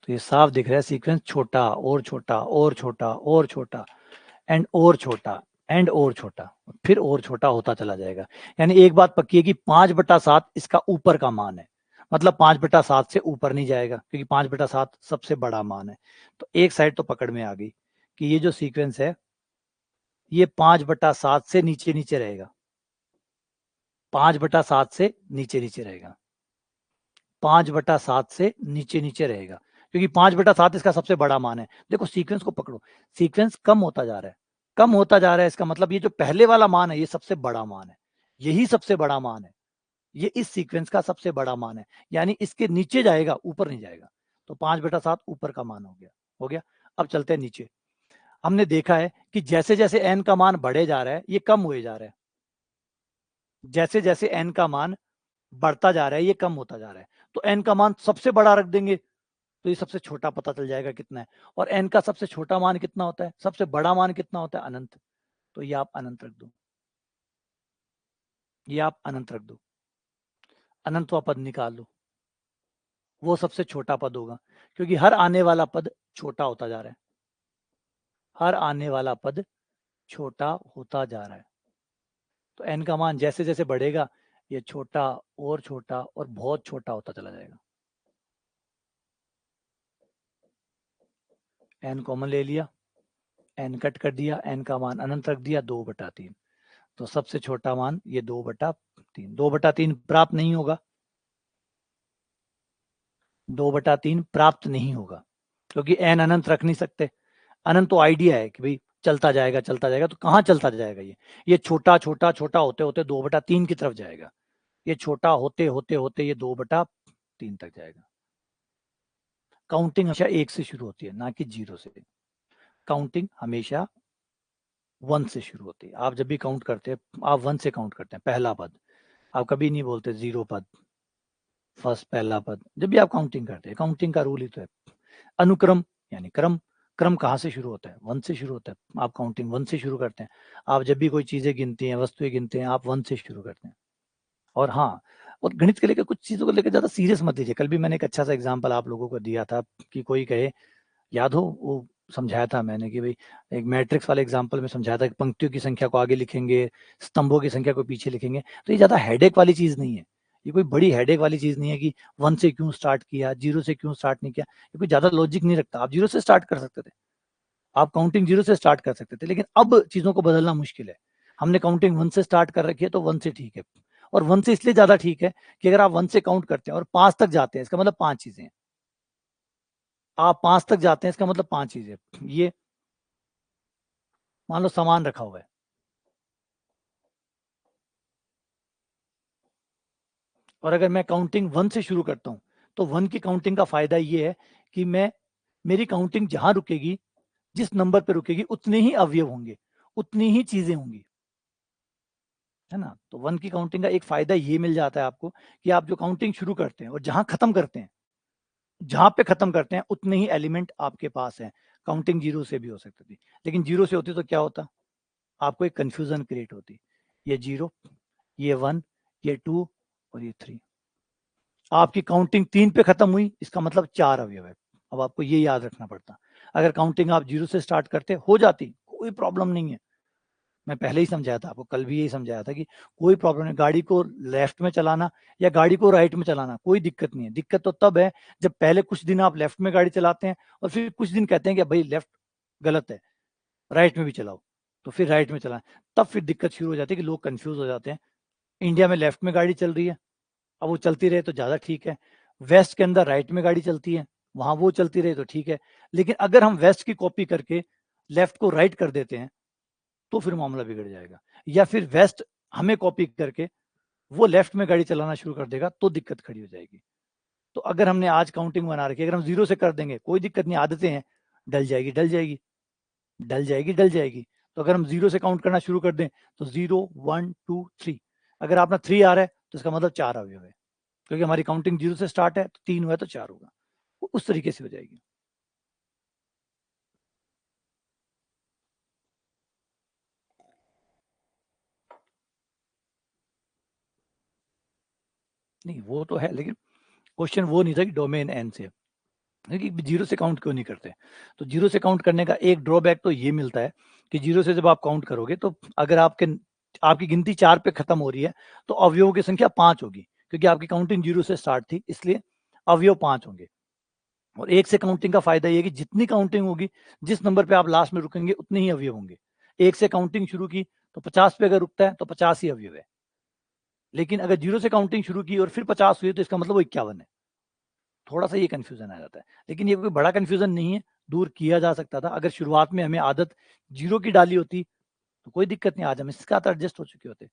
तो ये साफ दिख रहा है सीक्वेंस छोटा और छोटा और छोटा और छोटा एंड और छोटा एंड और छोटा, फिर और छोटा होता चला जाएगा। यानी एक बात पक्की है कि 5/7 इसका ऊपर का मान है, मतलब 5/7 से ऊपर नहीं जाएगा, क्योंकि 5/7 सबसे बड़ा मान है। तो एक साइड तो पकड़ में आ गई कि ये जो सीक्वेंस है ये 5/7 से नीचे नीचे रहेगा, 5/7 से नीचे नीचे रहेगा, 5/7 से नीचे नीचे रहेगा, क्योंकि 5/7 इसका सबसे बड़ा मान है। देखो सीक्वेंस को पकड़ो, सीक्वेंस कम होता जा रहा है, कम होता जा रहा है, इसका मतलब ये जो पहले वाला मान है ये सबसे बड़ा मान है, यही सबसे बड़ा मान है, ये इस सीक्वेंस का सबसे बड़ा मान है, यानी इसके नीचे जाएगा, ऊपर नहीं जाएगा। तो 5/7 ऊपर का मान हो गया, हो गया। अब चलते हैं नीचे। हमने देखा है कि जैसे जैसे n का मान बढ़े जा रहा है ये कम हुए जा रहा है, जैसे जैसे n का मान बढ़ता जा रहा है ये कम होता जा रहा है। तो n का मान सबसे बड़ा रख देंगे तो ये सबसे छोटा पता चल जाएगा कितना है, और n का सबसे छोटा मान कितना होता है, सबसे बड़ा मान कितना होता है, अनंत। तो ये आप अनंत रख दो, ये आप अनंत रख दो, अनंत पद निकाल लो, वो सबसे छोटा पद होगा, क्योंकि हर आने वाला पद छोटा होता जा रहा है, हर आने वाला पद छोटा होता जा रहा है। तो n का मान जैसे जैसे बढ़ेगा ये छोटा और बहुत छोटा होता चला जाएगा। n कॉमन ले लिया, n कट कर दिया, n का मान अनंत रख दिया, 2/3। तो सबसे छोटा मान ये 2/3, 2/3 प्राप्त नहीं होगा, 2/3 प्राप्त नहीं होगा, क्योंकि n अनंत रख नहीं सकते। अनंत तो आइडिया है कि भाई चलता जाएगा चलता जाएगा, तो कहाँ चलता जाएगा, ये छोटा छोटा छोटा होते होते 2/3 की तरफ जाएगा, ये छोटा होते होते होते ये 2/3 तक जाएगा। काउंटिंग हमेशा 1 से शुरू होती है, ना कि 0 से। काउंटिंग हमेशा 1 से शुरू होती है। आप जब भी काउंट करते हैं आप 1 से काउंट करते हैं, पहला पद। आप कभी नहीं बोलते 0 पद, फर्स्ट पहला पद। जब भी आप काउंटिंग करते हैं, काउंटिंग का रूल ही तो है। अनुक्रम यानी क्रम, क्रम कहाँ से शुरू होता है? 1 से शुरू होता है। आप काउंटिंग 1 से शुरू करते हैं। आप जब भी कोई चीजें गिनती हैं, वस्तुएं गिनते हैं, आप 1 से शुरू करते हैं। और हाँ, और गणित को लेकर कुछ चीजों को लेकर ज्यादा सीरियस मत लीजिए। कल भी मैंने एक अच्छा सा एग्जांपल आप लोगों को दिया था कि कोई कहे, याद हो वो समझाया था मैंने कि भाई एक मैट्रिक्स वाले एग्जांपल में समझाया था कि पंक्तियों की संख्या को आगे लिखेंगे, स्तंभों की संख्या को पीछे लिखेंगे। तो ये ज्यादा हेडेक वाली चीज नहीं है। ये कोई बड़ी हेडेक वाली चीज नहीं है कि 1 से क्यों स्टार्ट किया, 0 से क्यों स्टार्ट नहीं किया। ये कोई ज्यादा लॉजिक नहीं रखता। आप 0 से स्टार्ट कर सकते थे, आप काउंटिंग 0 से स्टार्ट कर सकते थे, लेकिन अब चीजों को बदलना मुश्किल है। हमने काउंटिंग 1 से स्टार्ट कर रखी है, तो 1 से ठीक है। और 1 से इसलिए ज्यादा ठीक है कि अगर आप 1 से काउंट करते हैं और 5 तक जाते हैं, इसका मतलब 5 चीजें हैं। आप 5 तक जाते हैं, इसका मतलब 5 चीजें। ये मान लो सामान रखा हुआ है, और अगर मैं काउंटिंग 1 से शुरू करता हूं, तो 1 की काउंटिंग का फायदा ये है कि मेरी काउंटिंग जहां रुकेगी, जिस नंबर पे रुकेगी, उतने ही अवयव होंगे, उतनी ही चीजें होंगी, है ना। तो 1 की काउंटिंग का एक फायदा ये मिल जाता है आपको कि आप जो काउंटिंग शुरू करते हैं और जहां खत्म करते हैं, जहां पे खत्म करते हैं उतने ही एलिमेंट आपके पास हैं। काउंटिंग 0 से भी हो सकती थी, लेकिन 0 से होती तो क्या होता? आपको एक कंफ्यूजन क्रिएट होती। ये 0, ये 1, ये 2 और ये 3। आपकी काउंटिंग 3 पे खत्म हुई, इसका मतलब 4 अवयव है। अब आपको ये याद रखना पड़ता। अगर काउंटिंग आप 0 से स्टार्ट करते हो जाती, कोई प्रॉब्लम नहीं है। मैं पहले ही समझाया था आपको, कल भी यही समझाया था कि कोई प्रॉब्लम नहीं। गाड़ी को लेफ्ट में चलाना या गाड़ी को राइट में चलाना कोई दिक्कत नहीं है। दिक्कत तो तब है जब पहले कुछ दिन आप लेफ्ट में गाड़ी चलाते हैं और फिर कुछ दिन कहते हैं कि भाई लेफ्ट गलत है, राइट में भी चलाओ, तो फिर राइट में चलाएं। तब फिर दिक्कत शुरू हो जाती है कि लोग कंफ्यूज हो जाते हैं। इंडिया में लेफ्ट में गाड़ी चल रही है, अब वो चलती रहे तो ज्यादा ठीक है। वेस्ट के अंदर राइट में गाड़ी चलती है, वहां वो चलती रहे तो ठीक है। लेकिन अगर हम वेस्ट की कॉपी करके लेफ्ट को राइट कर देते हैं, तो फिर मामला बिगड़ जाएगा। या फिर वेस्ट हमें कॉपी करके वो लेफ्ट में गाड़ी चलाना शुरू कर देगा, तो दिक्कत खड़ी हो जाएगी। तो अगर हमने आज काउंटिंग बना रखी है, अगर हम 0 से कर देंगे कोई दिक्कत नहीं, आदतें हैं, डल जाएगी डल जाएगी डल जाएगी डल जाएगी। तो अगर हम 0 से काउंट करना शुरू कर दें, तो 0 1 2 3, अगर आपका 3 आ रहा है तो इसका मतलब 4 अवयव है, क्योंकि हमारी काउंटिंग 0 से स्टार्ट है, तो 3 हुआ तो 4 होगा। उस तरीके से हो जाएगी। नहीं वो तो है, लेकिन क्वेश्चन वो नहीं था कि डोमेन एन से, लेकिन 0 से काउंट क्यों नहीं करते? तो 0 से काउंट करने का एक ड्रॉबैक तो ये मिलता है कि 0 से जब आप काउंट करोगे, तो अगर आपकी गिनती 4 पे खत्म हो रही है, तो अवयवों की संख्या 5 होगी, क्योंकि आपकी काउंटिंग 0 से स्टार्ट थी, इसलिए अवयव 5 होंगे। और 1 से काउंटिंग का फायदा ये है कि जितनी काउंटिंग होगी, जिस नंबर पे आप लास्ट में रुकेंगे, उतने ही अवयव होंगे। 1 से काउंटिंग शुरू की तो 50 पे अगर रुकता है तो 50 ही अवयव है। लेकिन अगर 0 से काउंटिंग शुरू की और फिर 50 हुई, तो इसका मतलब वो 51 है। थोड़ा सा ये कंफ्यूजन आ जाता है, लेकिन ये कोई बड़ा कंफ्यूजन नहीं है, दूर किया जा सकता था। अगर शुरुआत में हमें आदत 0 की डाली होती, तो कोई दिक्कत नहीं, आज हम इसके साथ एडजस्ट हो चुके होते।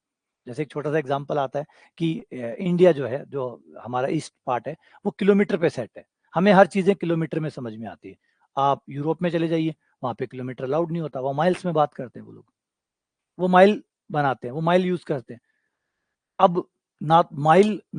जैसे एक छोटा सा एग्जांपल आता है कि इंडिया जो है, जो हमारा ईस्ट पार्ट है, वो किलोमीटर पे सेट है। हमें हर चीजें किलोमीटर में समझ में आती है। आप यूरोप में चले जाइए, वहां पे किलोमीटर अलाउड नहीं होता, वो माइल्स में बात करते हैं। वो लोग वो माइल बनाते हैं, वो माइल यूज करते हैं। अब ना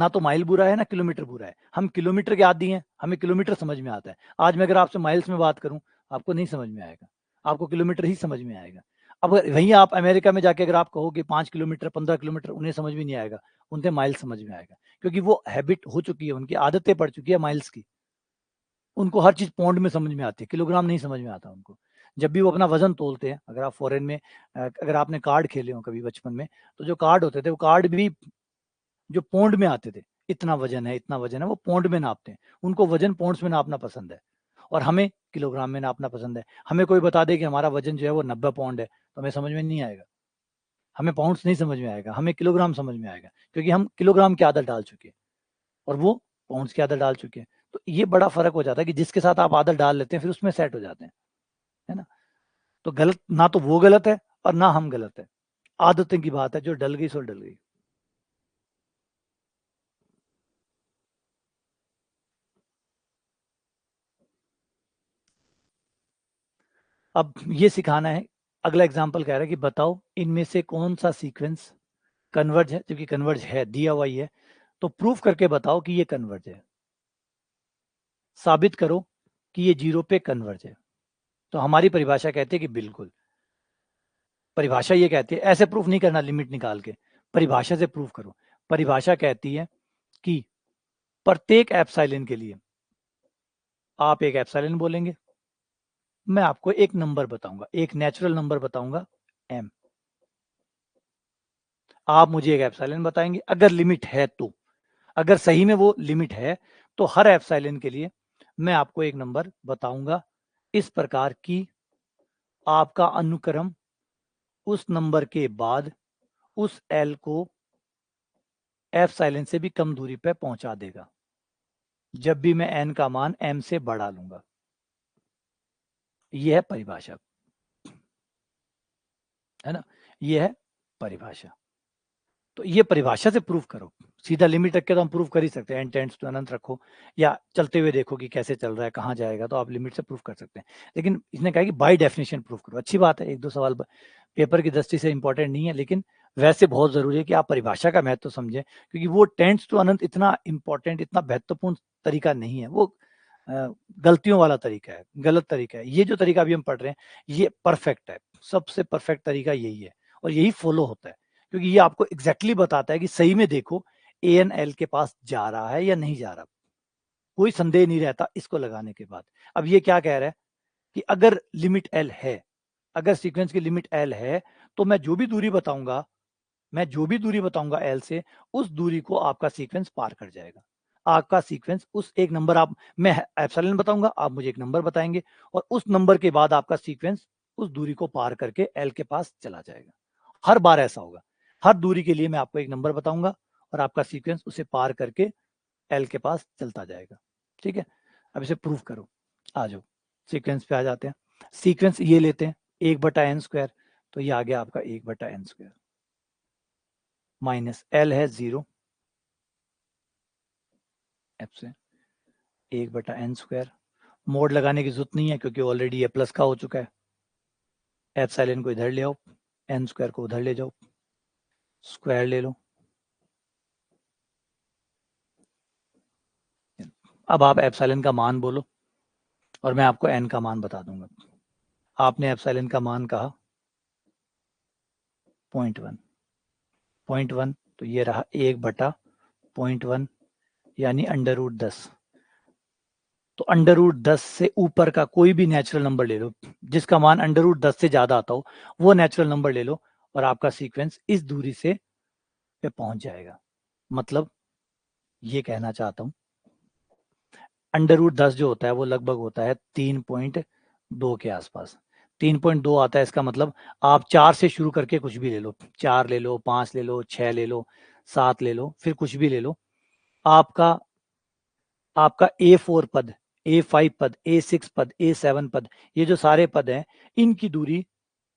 तो माइल बुरा है ना किलोमीटर बुरा है। हम किलोमीटर के आदी हैं, हमें किलोमीटर समझ में आता है। आज मैं अगर आपसे माइल्स में बात करूं, आपको नहीं समझ में आएगा, आपको किलोमीटर ही समझ में आएगा। अब वहीं आप अमेरिका में जाके अगर आप कहोगे 5 किलोमीटर 15 किलोमीटर, उन्हें समझ में नहीं आएगा, उन्हें माइल्स समझ में आएगा, क्योंकि वो हैबिट हो चुकी है, उनकी आदतें पड़ चुकी है माइल्स की। उनको हर चीज पौंड में समझ में आती है, किलोग्राम नहीं समझ में आता उनको। जब भी वो अपना वजन तोलते हैं, अगर आप फॉरेन में अगर आपने कार्ड खेले हो कभी बचपन में, तो जो कार्ड होते थे, वो कार्ड भी जो पौंड में आते थे, इतना वजन है इतना वजन है, वो पौंड में नापते हैं। उनको वजन पौंड्स में नापना पसंद है, और हमें किलोग्राम में नापना पसंद है। हमें कोई बता दे कि हमारा वजन जो है वो 90 पौंड है, तो हमें समझ में नहीं आएगा, हमें पाउंड्स नहीं समझ में आएगा, हमें किलोग्राम समझ में आएगा, क्योंकि हम किलोग्राम की आदत डाल चुके हैं और वो पाउंड्स की आदत डाल चुके हैं। तो ये बड़ा फर्क हो जाता है कि जिसके साथ आप आदत डाल लेते हैं, फिर उसमें सेट हो जाते हैं, है ना। तो गलत ना तो वो गलत है और ना हम गलत है, आदतें की बात है, जो डल गई सो डल गई। अब ये सिखाना है। अगला एग्जाम्पल कह रहा है कि बताओ इनमें से कौन सा सीक्वेंस कन्वर्ज है, जबकि कन्वर्ज है दिया हुआ ही है, तो प्रूफ करके बताओ कि ये कन्वर्ज है, साबित करो कि ये 0 पे कन्वर्ज है। तो हमारी परिभाषा कहती है कि बिल्कुल, परिभाषा ये कहती है, ऐसे प्रूफ नहीं करना लिमिट निकाल के, परिभाषा से प्रूफ करो। परिभाषा कहती है कि प्रत्येक एप्सिलॉन के लिए आप एक एप्सिलॉन बोलेंगे, मैं आपको एक नंबर बताऊंगा, एक नेचुरल नंबर बताऊंगा m, आप मुझे एक एप्सिलॉन बताएंगे। अगर लिमिट है तो, अगर सही में वो लिमिट है तो हर एप्सिलॉन के लिए मैं आपको एक नंबर बताऊंगा, इस प्रकार की आपका अनुक्रम उस नंबर के बाद उस l को एप्सिलॉन से भी कम दूरी पर पहुंचा देगा जब भी मैं n का मान m से बढ़ा लूंगा। यह है परिभाषा, है ना, यह है परिभाषा। तो ये परिभाषा से प्रूफ करो। सीधा लिमिट रख के तो हम प्रूफ कर ही सकते हैं, n टेंड्स टू अनंत रखो या चलते हुए देखो कि कैसे चल रहा है, कहाँ जाएगा, तो आप लिमिट से प्रूफ कर सकते हैं। लेकिन इसने कहा कि बाय डेफिनेशन प्रूफ करो। अच्छी बात है, एक दो सवाल पेपर की दृष्टि से इंपॉर्टेंट नहीं है, लेकिन वैसे बहुत जरूरी है कि आप परिभाषा का महत्व समझें, क्योंकि वो टेंड्स टू अनंत इतना इंपॉर्टेंट, इतना महत्वपूर्ण तरीका नहीं है, वो गलतियों वाला तरीका है, गलत तरीका है। ये जो तरीका अभी हम पढ़ रहे हैं ये परफेक्ट है, सबसे परफेक्ट तरीका यही है और यही फॉलो होता है, क्योंकि ये आपको एग्जैक्टली बताता है कि सही में देखो एन एल के पास जा रहा है या नहीं जा रहा, कोई संदेह नहीं रहता इसको लगाने के बाद। अब ये क्या कह रहा है कि अगर लिमिट एल है, अगर सीक्वेंस की लिमिट एल है, तो मैं जो भी दूरी बताऊंगा, मैं जो भी दूरी बताऊंगा एल से, उस दूरी को आपका सीक्वेंस पार कर जाएगा। आपका सीक्वेंस उस एक नंबर, आप, मैं एप्सिलॉन बताऊंगा, आप मुझे एक नंबर बताएंगे, और उस नंबर के बाद आपका सीक्वेंस उस दूरी को पार करके एल के पास चला जाएगा। हर बार ऐसा होगा, हर दूरी के लिए मैं आपको एक नंबर बताऊंगा और आपका सीक्वेंस उसे पार करके एल के पास चलता जाएगा। ठीक है, अब इसे प्रूफ करो। आ जाओ सीक्वेंस पे आ जाते हैं। सीक्वेंस ये लेते हैं 1/n², तो ये आ गया आपका 1/n², माइनस एल है 0 एफ से 1/n²। मोड लगाने की जरूरत नहीं है क्योंकि ऑलरेडी ये प्लस का हो चुका है। एप्सिलॉन को इधर ले आओ, n² को उधर ले जाओ, स्क्वायर ले लो। अब आप एप्सिलॉन का मान बोलो और मैं आपको n का मान बता दूंगा। आपने एप्सिलॉन का मान कहा 0.1, 0.1, तो ये रहा 1/0.1 यानी √10। तो √10 से ऊपर का कोई भी नेचुरल नंबर ले लो, जिसका मान √10 से ज्यादा आता हो, वो नेचुरल नंबर ले लो और आपका सीक्वेंस इस दूरी से पे पहुंच जाएगा। मतलब ये कहना चाहता हूं, √10 जो होता है वो लगभग होता है 3.2 के आसपास। 3.2 आता है, इसका मतलब आप 4 से शुरू करके कुछ भी ले लो, 4 ले लो, 5 ले लो, 6 ले लो, 7 ले लो, फिर कुछ भी ले लो, आपका आपका A4 पद, A5 पद, A6 पद, A7 पद, ये जो सारे पद हैं, इनकी दूरी,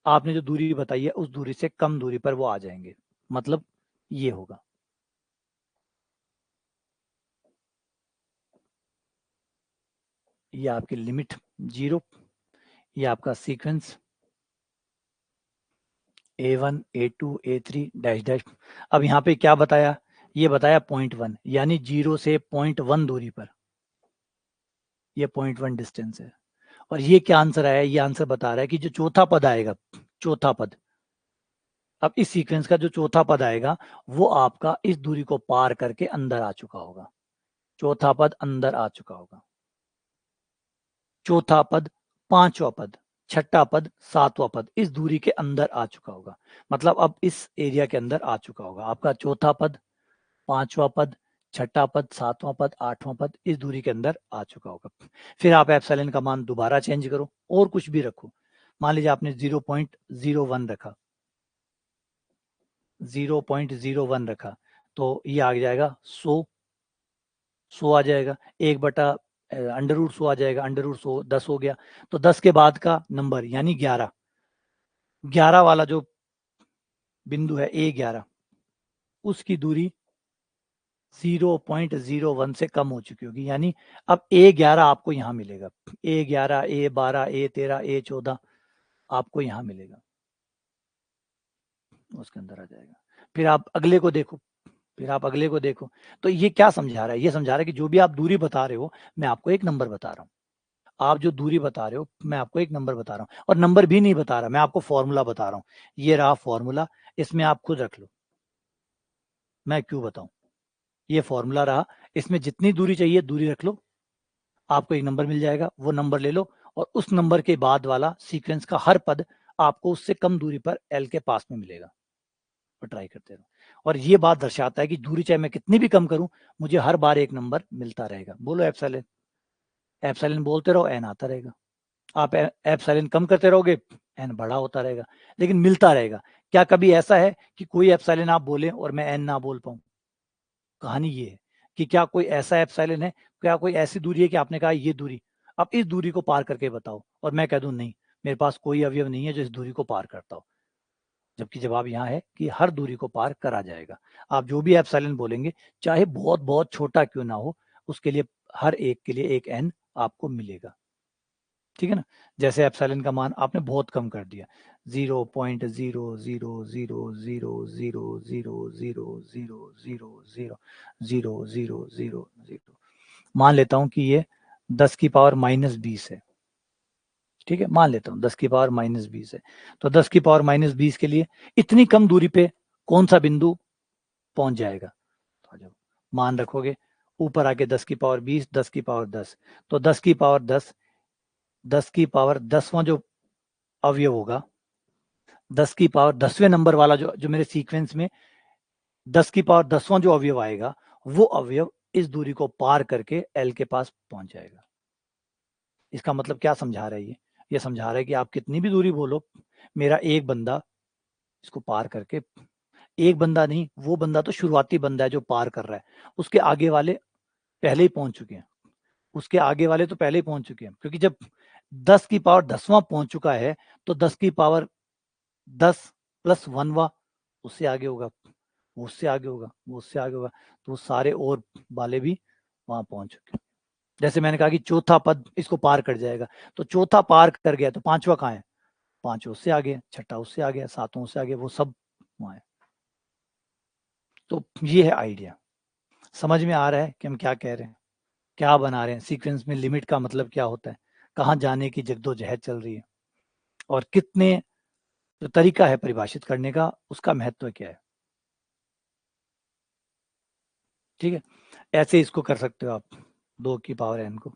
आपने जो दूरी बताई है उस दूरी से कम दूरी पर वो आ जाएंगे। मतलब ये होगा, ये आपकी लिमिट 0, ये आपका sequence A1 A2 A3 dash dash. अब यहाँ पे क्या बताया, ये बताया 0.1, यानी 0 से 0.1 दूरी पर, ये 0.1 डिस्टेंस है। और ये क्या आंसर आया, ये आंसर बता रहा है कि जो चौथा पद आएगा, चौथा पद, अब इस सीक्वेंस का जो चौथा पद आएगा वो आपका इस दूरी को पार करके अंदर आ चुका होगा। चौथा पद अंदर आ चुका होगा, चौथा पद, पांचवा पद, छठा पद, सातवां पद इस दूरी के अंदर आ चुका होगा। मतलब अब इस एरिया के अंदर आ चुका होगा आपका चौथा पद, पांचवा पद, छठा पद, सातवां पद, आठवां पद इस दूरी के अंदर आ चुका होगा। फिर आप एप्सिलॉन का मान दोबारा चेंज करो और कुछ भी रखो। मान लीजिए आपने 0.01 रखा, 0.01 रखा, तो ये आ जाएगा 100 आ जाएगा, 1/, √100 आ जाएगा, √100 10 हो गया। तो 10 के बाद का नंबर यानी 11, 11 वाला जो बिंदु है A11, उसकी दूरी 0.01 से कम हो चुकी होगी, यानी अब A11 आपको यहाँ मिलेगा, A11, A12, A13, A14, आपको यहाँ मिलेगा, उसके अंदर आ जाएगा। फिर आप अगले को देखो, तो ये क्या समझा रहा है? ये समझा रहा है कि जो भी आप दूरी बता रहे हो, मैं आपको एक नंबर बता रहा हूँ। आप जो दूरी बता रहे हो, मैं आपको एक नंबर बता रहा हूँ, और नंबर भी नहीं बता रहा, मैं आपको फॉर्मूला बता रहा हूँ। ये रहा फॉर्मूला, इसमें आप खुद रख लो, मैं क्यों बताऊं। ये फॉर्मूला रहा, इसमें जितनी दूरी चाहिए दूरी रख लो, आपको एक नंबर मिल जाएगा, वो नंबर ले लो, और उस नंबर के बाद वाला सीक्वेंस का हर पद आपको उससे कम दूरी पर एल के पास में मिलेगा, और ट्राई करते रहो। और ये बात दर्शाता है कि दूरी चाहे मैं कितनी भी कम करूं, मुझे हर बार एक नंबर मिलता रहेगा। बोलो एप्सिलॉन, एप्सिलॉन बोलते रहो, एन आता रहेगा। आप एप्सिलॉन कम करते रहोगे, एन बड़ा होता रहेगा, लेकिन मिलता रहेगा। क्या कभी ऐसा है कि कोई एप्सिलॉन आप बोले और मैं एन ना बोल पाऊं? कहानी ये है कि क्या कोई ऐसा एप्सिलॉन है, क्या कोई ऐसी दूरी है कि आपने कहा ये दूरी, अब इस दूरी को पार करके बताओ, और मैं कह दूं नहीं, मेरे पास कोई अवयव नहीं है जो इस दूरी को पार करता हो। जबकि जवाब यहाँ है कि हर दूरी को पार करा जाएगा। आप जो भी एप्सिलॉन बोलेंगे, चाहे बहुत बहुत छोटा क्यों ना हो, उसके लिए हर एक के लिए एक एन आपको मिलेगा। ठीक है ना? जैसे एप्सिलॉन का मान आपने बहुत कम कर दिया, 0.0000000000000, मान लेता हूं कि ये 10 की पावर -20 है। ठीक है, मान लेता हूं 10 की पावर -20 है। तो 10 की पावर -20 के लिए इतनी कम दूरी पे कौन सा बिंदु पहुंच जाएगा? तो जब मान रखोगे, ऊपर आके 10 की पावर 20, 10 की पावर 10, तो 10 की पावर 10, 10 की पावर 10वां जो अवयव होगा, 10 की पावर 10वें नंबर वाला जो जो मेरे सीक्वेंस में 10 की पावर 10वां जो अवयव आएगा, वो अवयव इस दूरी को पार करके एल के पास पहुंच जाएगा। इसका मतलब क्या समझा रहा है ये समझा रहा है कि आप कितनी भी दूरी बोलो, मेरा एक बंदा इसको पार करके, एक बंदा नहीं, वो बंदा तो शुरुआती बंदा है जो पार कर रहा है, उसके आगे वाले पहले ही पहुंच चुके हैं, उसके आगे वाले तो पहले ही पहुंच चुके हैं, क्योंकि जब 10 की पावर 10वां पहुंच चुका है, तो 10 की पावर 10 प्लस 1वां उससे आगे होगा, वो उससे आगे होगा, वो उससे आगे होगा, तो वो सारे और वाले भी वहां पहुंच चुके हैं। जैसे मैंने कहा कि चौथा पद इसको पार कर जाएगा, तो चौथा पार कर गया, तो पांचवा कहाँ है? पांचवा उससे आगे, छठा उससे आगे, सातवां उससे आगे, वो सब वहां है। तो ये है आइडिया। समझ में आ रहा है कि हम क्या कह रहे हैं, क्या बना रहे हैं, सीक्वेंस में लिमिट का मतलब क्या होता है, कहाँ जाने की जद्दोजहद चल रही है, और कितने जो तरीका है परिभाषित करने का, उसका महत्व क्या है। ठीक है, ऐसे इसको कर सकते हो आप, 2 की पावर एन को।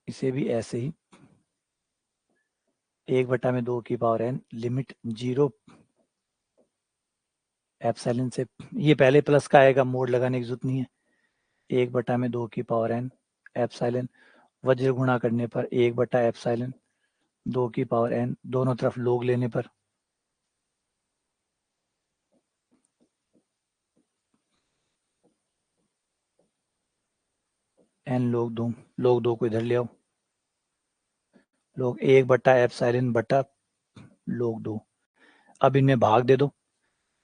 इसे भी ऐसे ही 1/2 की पावर एन लिमिट 0 एप्सिलॉन से, ये पहले प्लस का आएगा, मोड लगाने की जरूरत नहीं है। 1/2 की पावर एन एप्सिलॉन, वज्र गुणा करने पर 1/एप्सिलॉन 2 की पावर एन, दोनों तरफ लोग लेने पर एन लोग दो को इधर ले आओ, लोग 1/एप्सिलॉन बटा लोग 2। अब इनमें भाग दे दो,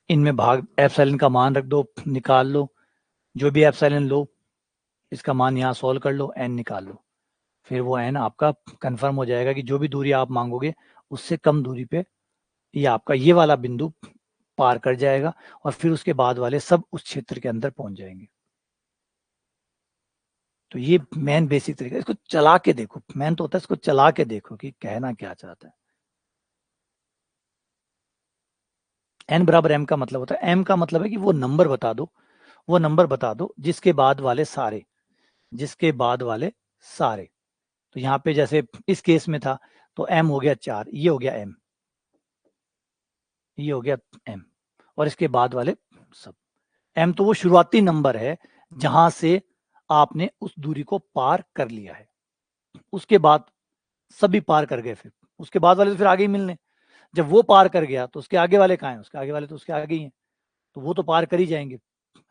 इनमें भाग, एप्सिलॉन का मान रख दो, निकाल लो, जो भी एप्सिलॉन लो इसका मान यहाँ सॉल्व कर लो, एन निकाल लो, फिर वो एन आपका कंफर्म हो जाएगा कि जो भी दूरी आप मांगोगे उससे कम दूरी पे ये आपका ये वाला बिंदु पार कर जाएगा, और फिर उसके बाद वाले सब उस क्षेत्र के अंदर पहुंच जाएंगे। तो ये मेन बेसिक तरीका, इसको चला के देखो, मेन तो होता है इसको चला के देखो कि कहना क्या चाहता है। एन बराबर एम का मतलब होता है, एम का मतलब है कि वो नंबर बता दो, वो नंबर बता दो जिसके बाद वाले सारे, जिसके बाद वाले सारे। तो यहाँ पे जैसे इस केस में था, तो एम हो गया 4, ये हो गया एम, ये हो गया एम, और इसके बाद वाले सब। एम तो वो शुरुआती नंबर है जहां से आपने उस दूरी को पार कर लिया है, उसके बाद सभी पार कर गए, फिर उसके बाद वाले तो फिर आगे ही मिलने। जब वो पार कर गया तो उसके आगे वाले कहाँ हैं? उसके आगे वाले तो उसके आगे ही हैं, तो वो तो पार कर ही जाएंगे, है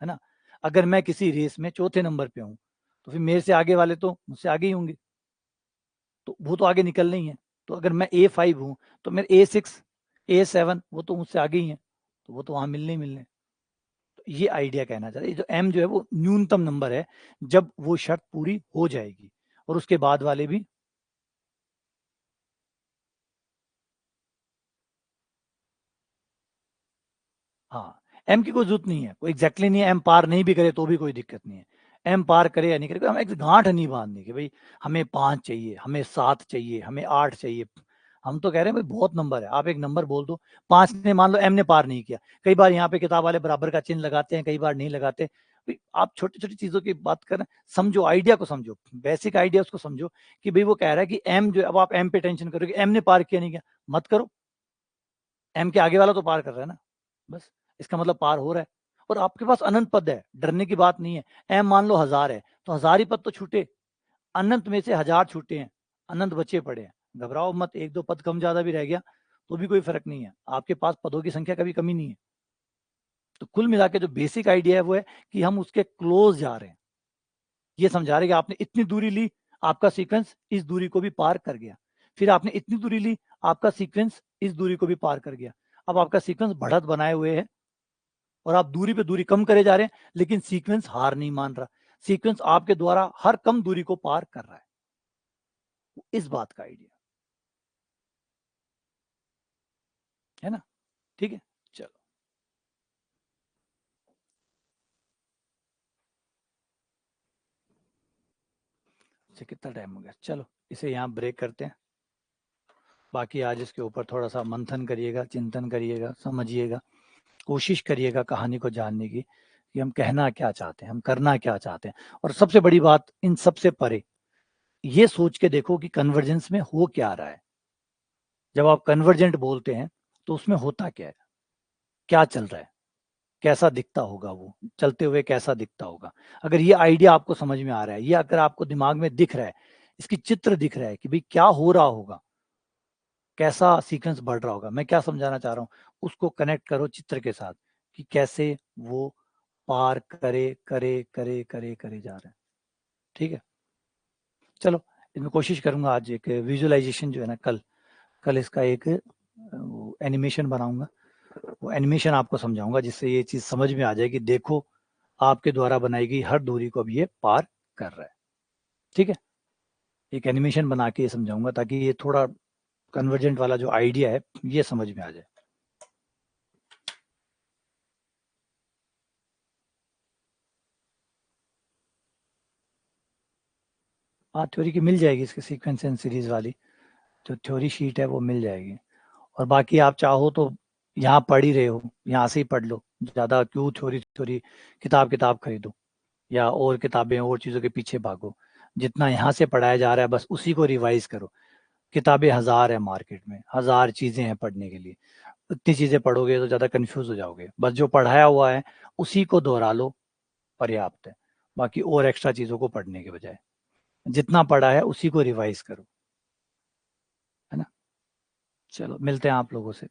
ना? अगर मैं किसी रेस में चौथे नंबर पे हूँ, तो फिर मेरे से आगे वाले तो मुझसे आगे ही होंगे, तो वो तो आगे निकलने ही है। तो अगर मैं A5 हूँ, तो मेरे A6, A7 वो तो मुझसे आगे ही है, तो वो तो वहां मिलने ही मिलने। तो ये आइडिया कहना चाहता है, जो एम जो है वो न्यूनतम नंबर है जब वो शर्त पूरी हो जाएगी, और उसके बाद वाले भी। हाँ, एम की कोई जरूरत नहीं है, कोई एग्जैक्टली नहीं है, एम पार नहीं भी करे तो भी कोई दिक्कत नहीं है। एम पार करे या नहीं करे, हम एक गांठ नहीं बांधनी कि भाई हमें 5 चाहिए, हमें 7 चाहिए, हमें 8 चाहिए। हम तो कह रहे हैं भाई बहुत नंबर है, आप एक नंबर बोल दो। 5 ने मान लो एम ने पार नहीं किया, कई बार यहाँ पे किताब वाले बराबर का चिन्ह लगाते हैं, कई बार नहीं लगाते। भाई आप छोटी छोटी चीजों की बात करें, समझो आइडिया को, समझो बेसिक आइडिया उसको समझो कि भाई वो कह रहा है कि एम जो, अब आप एम पे टेंशन करोगे, एम ने पार किया नहीं किया, मत करो, एम के आगे वाला तो पार कर रहा है ना, बस इसका मतलब पार हो रहा है। और आपके पास अनंत पद है, डरने की बात नहीं है। एम मान लो 1000 है तो 1000 ही पद तो छूटे, अनंत में से 1000 छूटे हैं, अनंत बचे पड़े हैं। घबराओ मत, एक दो पद कम ज्यादा भी रह गया तो भी कोई फर्क नहीं है, आपके पास पदों की संख्या कभी कमी नहीं है। तो कुल मिला के जो बेसिक आइडिया है वो है कि हम उसके क्लोज जा रहे हैं, ये समझा रहे कि आपने इतनी दूरी ली, आपका सीक्वेंस इस दूरी को भी पार कर गया, फिर आपने इतनी दूरी ली, आपका सीक्वेंस इस दूरी को भी पार कर गया। अब आपका सीक्वेंस बढ़त बनाए हुए है और आप दूरी पे दूरी कम करे जा रहे हैं, लेकिन सीक्वेंस हार नहीं मान रहा, सीक्वेंस आपके द्वारा हर कम दूरी को पार कर रहा है। इस बात का आइडिया है ना, ठीक है। चलो, इसे कितना टाइम हो गया, चलो इसे यहाँ ब्रेक करते हैं। बाकी आज इसके ऊपर थोड़ा सा मंथन करिएगा, चिंतन करिएगा, समझिएगा, कोशिश करिएगा कहानी को जानने की कि हम कहना क्या चाहते हैं, हम करना क्या चाहते हैं। और सबसे बड़ी बात इन सबसे परे ये सोच के देखो कि कन्वर्जेंस में हो क्या रहा है। जब आप कन्वर्जेंट बोलते हैं तो उसमें होता क्या है, क्या चल रहा है, कैसा दिखता होगा, वो चलते हुए कैसा दिखता होगा। अगर ये आइडिया आपको समझ में आ रहा है, ये अगर आपको दिमाग में दिख रहा है, इसकी चित्र दिख रहा है कि भाई क्या हो रहा होगा, कैसा सीक्वेंस बढ़ रहा होगा, मैं क्या समझाना चाह रहा हूँ, उसको कनेक्ट करो चित्र के साथ कि कैसे वो पार करे करे करे करे करे जा रहा है। ठीक है, चलो इसमें कोशिश करूंगा आज एक विजुअलाइजेशन जो है ना, कल कल इसका एक एनिमेशन बनाऊंगा, वो एनिमेशन आपको समझाऊंगा जिससे ये चीज समझ में आ जाए कि देखो आपके द्वारा बनाई गई हर दूरी को अब ये पार कर रहा है। ठीक है, एक एनिमेशन बना के ये समझाऊंगा ताकि ये थोड़ा कन्वर्जेंट वाला जो आइडिया है ये समझ में आ जाए। हाँ, थ्योरी की मिल जाएगी, इसकी सीक्वेंस एंड सीरीज वाली जो थ्योरी शीट है वो मिल जाएगी। और बाकी आप चाहो तो यहाँ पढ़ ही रहे हो, यहाँ से ही पढ़ लो, ज़्यादा क्यों थ्योरी थ्योरी किताब किताब खरीदो या और किताबें और चीज़ों के पीछे भागो। जितना यहाँ से पढ़ाया जा रहा है बस उसी को रिवाइज करो। किताबें 1000 है मार्केट में, 1000 चीज़ें हैं पढ़ने के लिए, इतनी चीज़ें पढ़ोगे तो ज़्यादा कन्फ्यूज हो जाओगे। बस जो पढ़ाया हुआ है उसी को दोहरा लो, पर्याप्त है। बाकी और एक्स्ट्रा चीज़ों को पढ़ने के बजाय जितना पढ़ा है उसी को रिवाइज करो, है ना। चलो मिलते हैं आप लोगों से।